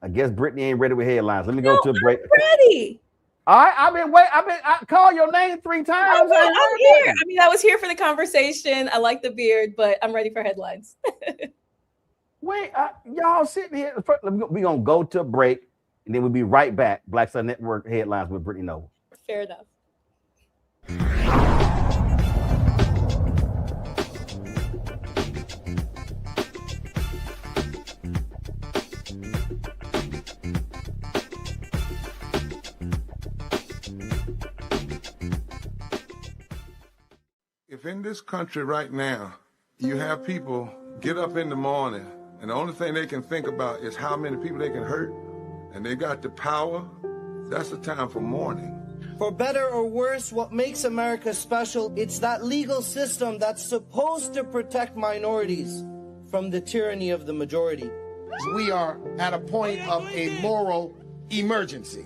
I guess Brittany ain't ready with headlines. Let me go to a break. Ready. All right, I called your name 3 times. I'm here. I mean, I was here for the conversation. I like the beard, but I'm ready for headlines. Wait, y'all sitting here. We're going to go to a break, and then we'll be right back. Black Star Network headlines with Brittany Noble. Fair enough. If in this country right now, you have people get up in the morning and the only thing they can think about is how many people they can hurt, and they got the power, that's the time for mourning. For better or worse, what makes America special, it's that legal system that's supposed to protect minorities from the tyranny of the majority. We are at a point of a moral emergency.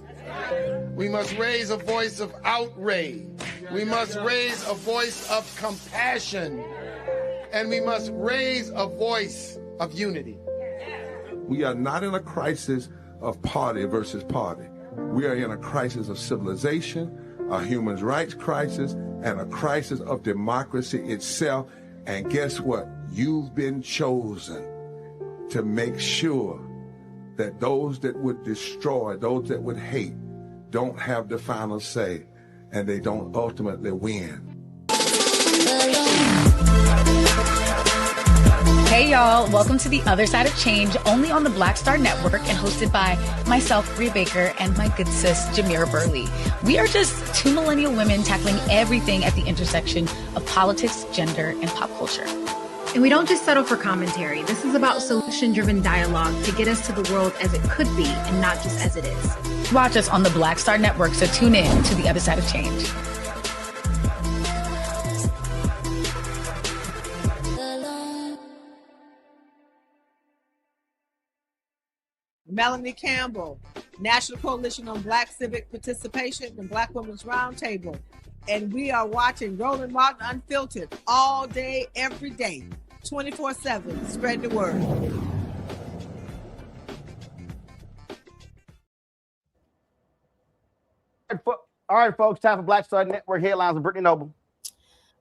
We must raise a voice of outrage. We must raise a voice of compassion. And we must raise a voice of unity. We are not in a crisis of party versus party. We are in a crisis of civilization, a human rights crisis, and a crisis of democracy itself. And guess what? You've been chosen to make sure that those that would destroy, those that would hate, don't have the final say, and they don't ultimately win. Hey y'all, welcome to The Other Side of Change, only on the Black Star Network and hosted by myself, Rhea Baker, and my good sis, Jamira Burley. We are just 2 millennial women tackling everything at the intersection of politics, gender, and pop culture. And we don't just settle for commentary. This is about solution-driven dialogue to get us to the world as it could be and not just as it is. Watch us on the Black Star Network, so tune in to The Other Side of Change. Melanie Campbell, National Coalition on Black Civic Participation and Black Women's Roundtable. and we are watching Roland Martin Unfiltered all day, every day, 24/7. Spread the word. All right, folks, time for Black Star Network headlines with Brittany Noble.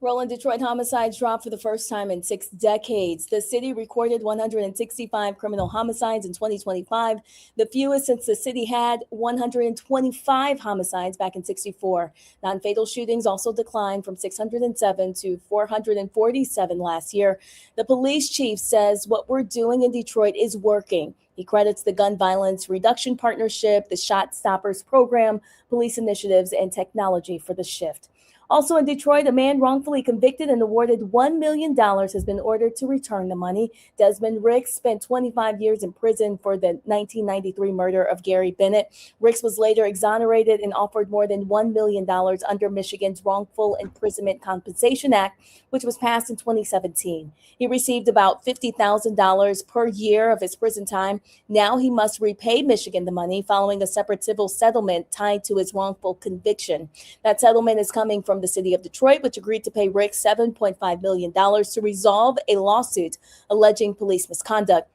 Roland, Detroit homicides dropped for the first time in 6 decades. The city recorded 165 criminal homicides in 2025, the fewest since the city had 125 homicides back in 64. Non-fatal shootings also declined from 607 to 447 last year. The police chief says what we're doing in Detroit is working. He credits the Gun Violence Reduction Partnership, the Shot Stoppers program, police initiatives, and technology for the shift. Also in Detroit, a man wrongfully convicted and awarded $1 million has been ordered to return the money. Desmond Ricks spent 25 years in prison for the 1993 murder of Gary Bennett. Ricks was later exonerated and offered more than $1 million under Michigan's Wrongful Imprisonment Compensation Act, which was passed in 2017. He received about $50,000 per year of his prison time. Now he must repay Michigan the money following a separate civil settlement tied to his wrongful conviction. That settlement is coming from the city of Detroit, which agreed to pay Rick $7.5 million to resolve a lawsuit alleging police misconduct.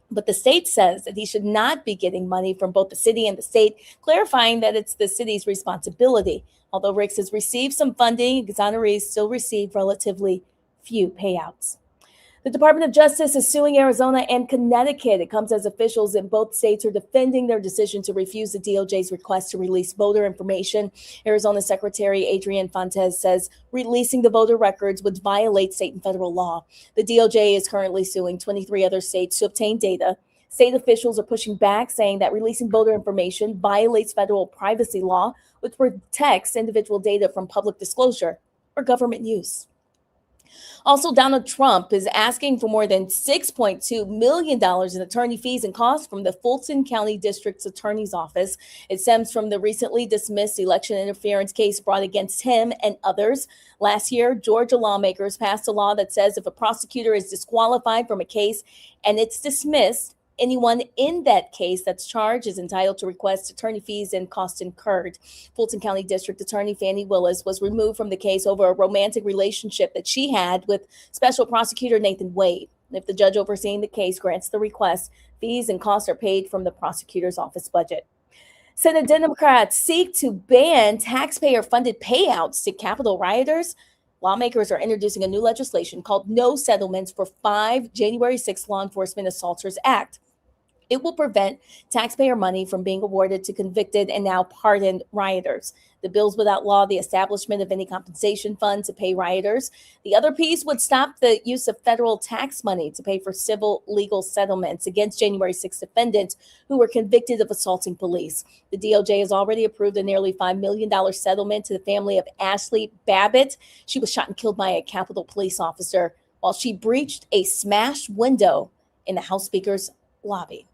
But the state says that he should not be getting money from both the city and the state, clarifying that it's the city's responsibility. Although Ricks has received some funding, exonerees still receive relatively few payouts. The Department of Justice is suing Arizona and Connecticut. It comes as officials in both states are defending their decision to refuse the DOJ's request to release voter information. Arizona Secretary Adrian Fontes says releasing the voter records would violate state and federal law. The DOJ is currently suing 23 other states to obtain data. State officials are pushing back, saying that releasing voter information violates federal privacy law, which protects individual data from public disclosure or government use. Also, Donald Trump is asking for more than $6.2 million in attorney fees and costs from the Fulton County District's Attorney's Office. It stems from the recently dismissed election interference case brought against him and others. Last year, Georgia lawmakers passed a law that says if a prosecutor is disqualified from a case and it's dismissed, anyone in that case that's charged is entitled to request attorney fees and costs incurred. Fulton County District Attorney Fannie Willis was removed from the case over a romantic relationship that she had with Special Prosecutor Nathan Wade. If the judge overseeing the case grants the request, fees and costs are paid from the prosecutor's office budget. Senate Democrats seek to ban taxpayer-funded payouts to Capitol rioters. Lawmakers are introducing a new legislation called No Settlements for 5 January 6 Law Enforcement Assaulters Act. It will prevent taxpayer money from being awarded to convicted and now pardoned rioters. The bills would outlaw the establishment of any compensation fund to pay rioters. The other piece would stop the use of federal tax money to pay for civil legal settlements against January 6 defendants who were convicted of assaulting police. The DOJ has already approved a nearly $5 million settlement to the family of Ashley Babbitt. She was shot and killed by a Capitol police officer while she breached a smashed window in the House Speaker's lobby.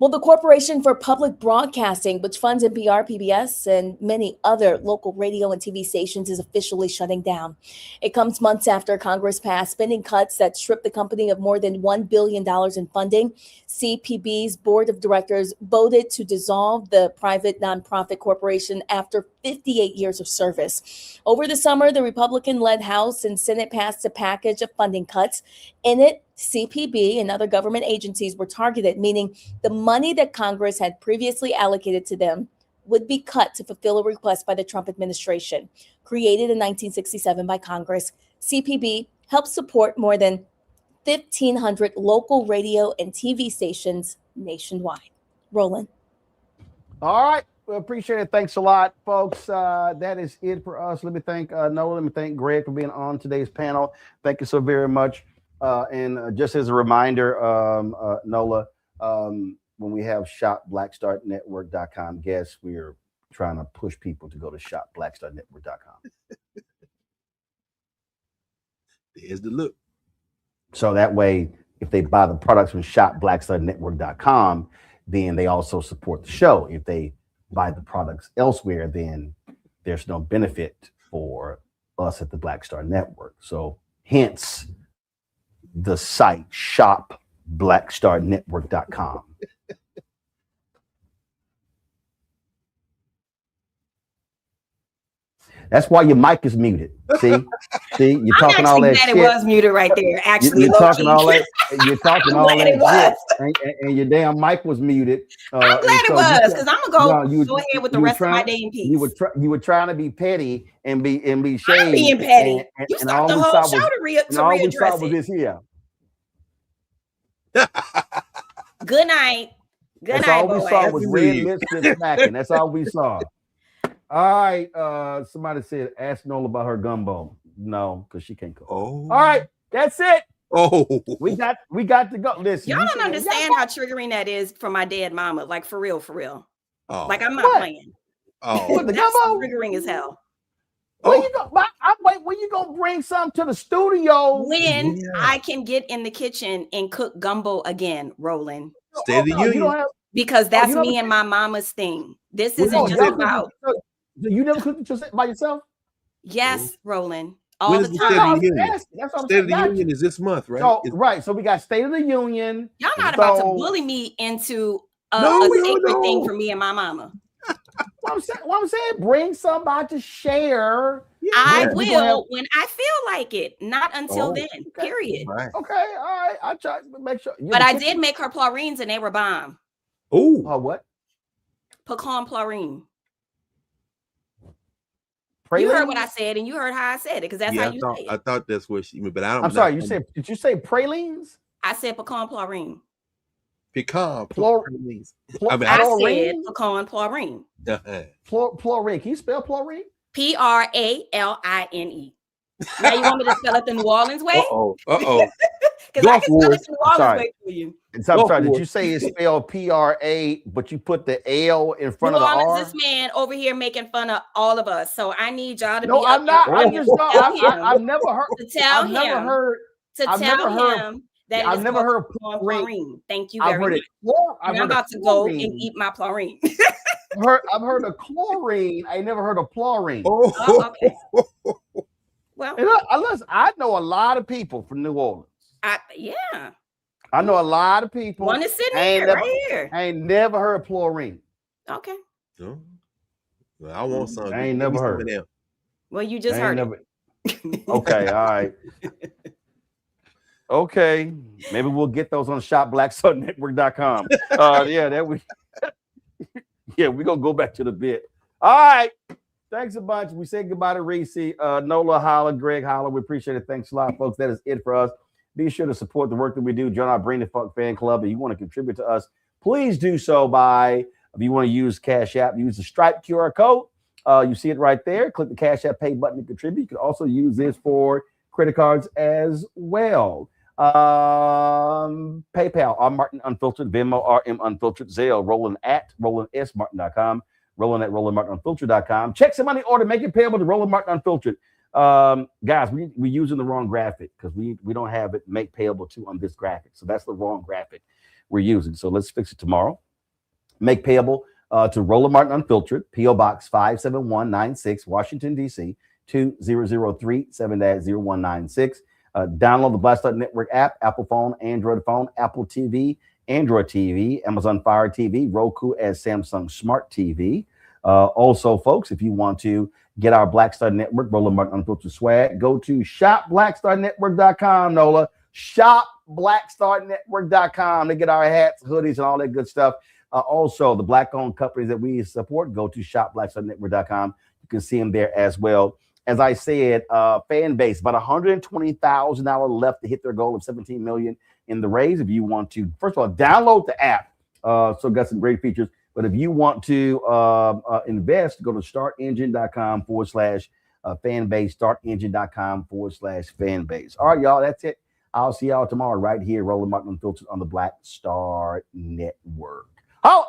Well, the Corporation for Public Broadcasting, which funds NPR, PBS, and many other local radio and TV stations, is officially shutting down. It comes months after Congress passed spending cuts that stripped the company of more than $1 billion in funding. CPB's board of directors voted to dissolve the private nonprofit corporation after 58 years of service. Over the summer, the Republican-led House and Senate passed a package of funding cuts. In it, CPB and other government agencies were targeted, meaning the money that Congress had previously allocated to them would be cut to fulfill a request by the Trump administration. Created in 1967 by Congress, CPB helps support more than 1,500 local radio and TV stations nationwide. Roland. All right. We appreciate it. Thanks a lot, folks. That is it for us. Let me thank Noah. Let me thank Greg for being on today's panel. Thank you so very much. And just as a reminder, Nola, when we have shopblackstarnetwork.com guests, we are trying to push people to go to shopblackstarnetwork.com. There's the look. So that way, if they buy the products from shopblackstarnetwork.com, then they also support the show. If they buy the products elsewhere, then there's no benefit for us at the Black Star Network. So hence the site shopblackstarnetwork.com. That's why your mic is muted. See, you're talking all that shit. It was muted right there. Actually, you're talking all that. You're talking all that shit, and your damn mic was muted. I'm glad it was, because I'm gonna go ahead with the rest of my day in peace. You were trying to be petty and be shady. I'm being petty. You and stopped the whole show to readdress all we saw was this here. Good night. Good night, all we saw was red lipstick smacking. That's all we saw. All right. Somebody said, ask Nola about her gumbo. No, because she can't cook. Oh. All right. That's it. Oh. We got to go. Listen. Y'all don't understand how triggering that is for my dead mama. Like, for real. Oh. Like, I'm not playing. Oh. That's triggering as hell. Where you go? When you gonna bring some to the studio? When I can get in the kitchen and cook gumbo again, Roland. State of the Union. Because that's me and my mama's thing. This isn't just about. You never cooked by yourself? Yes, Roland. All the time. State of the Union is this month, right? So we got State of the Union. Y'all not about to bully me into a sacred thing for me and my mama. What I'm saying, bring somebody to share. I will when I feel like it, not until then. Period. Right. Okay, all right. I try to make sure. But I did make her plorines and they were bomb. Oh, what? Pecan plorine. Pralines? You heard what I said, and you heard how I said it, because that's how you say it. I thought that's what she meant, but I don't. I'm sorry. Did you say pralines? I said pecan plorine. Pecan plorine. I said pecan plorine. Plorine. Can you spell plorine? Praline. Now you want me to spell it the New Orleans way? Because I can spell it the New Orleans way for you. I'm sorry. Did you say it's spelled PRA, but you put the L in front of the R? This man over here making fun of all of us, so I need y'all to be. No, I'm not. I've never heard. To tell him. To tell him that I've never heard plorine. Thank you very much. I'm about to go and eat my plorine. I've heard of chlorine. I never heard of plorine. Oh, okay. Well, listen, I know a lot of people from New Orleans. I know a lot of people. One is sitting here, right here. I ain't never heard of plorine. Okay. No. Well, I want some. I ain't never heard. Well, you just heard it. Okay, all right. Okay, maybe we'll get those on shopblackstarnetwork.com. We're gonna go back to the bit. All right. Thanks a bunch. We say goodbye to Reese, Nola, Holla, Greg, Holla. We appreciate it. Thanks a lot, folks. That is it for us. Be sure to support the work that we do. Join our Bring the Funk fan club. If you want to contribute to us, please do so if you want to use Cash App, use the Stripe QR code. You see it right there. Click the Cash App pay button to contribute. You can also use this for credit cards as well. PayPal, R Martin Unfiltered, Venmo, RM Unfiltered, Zelle, Roland at RolandSMartin.com, Roland at RolandMartinUnfiltered.com. Check some money order, make it payable to Roland Martin Unfiltered. Guys, we're using the wrong graphic because we don't have it make payable to on this graphic. So that's the wrong graphic we're using. So let's fix it tomorrow. Make payable to Roland Martin Unfiltered, P.O. Box 57196, Washington, D.C. 20037 7-0196. Download the Black Star Network app, Apple phone, Android phone, Apple TV, Android TV, Amazon Fire TV, Roku as Samsung Smart TV. Also, folks, if you want to get our Black Star Network, Roland Martin Unfiltered swag, go to shopblackstarnetwork.com, Nola. Shopblackstarnetwork.com to get our hats, hoodies, and all that good stuff. Also, the Black-owned companies that we support, go to shopblackstarnetwork.com. You can see them there as well. As I said, fan base, about $120,000 left to hit their goal of 17 million in the raise. If you want to, first of all, download the app. So got some great features. But if you want to invest, go to startengine.com/fanbase, startengine.com/fanbase. All right, y'all, that's it. I'll see y'all tomorrow right here, Roland Martin Unfiltered on the Black Star Network. Oh!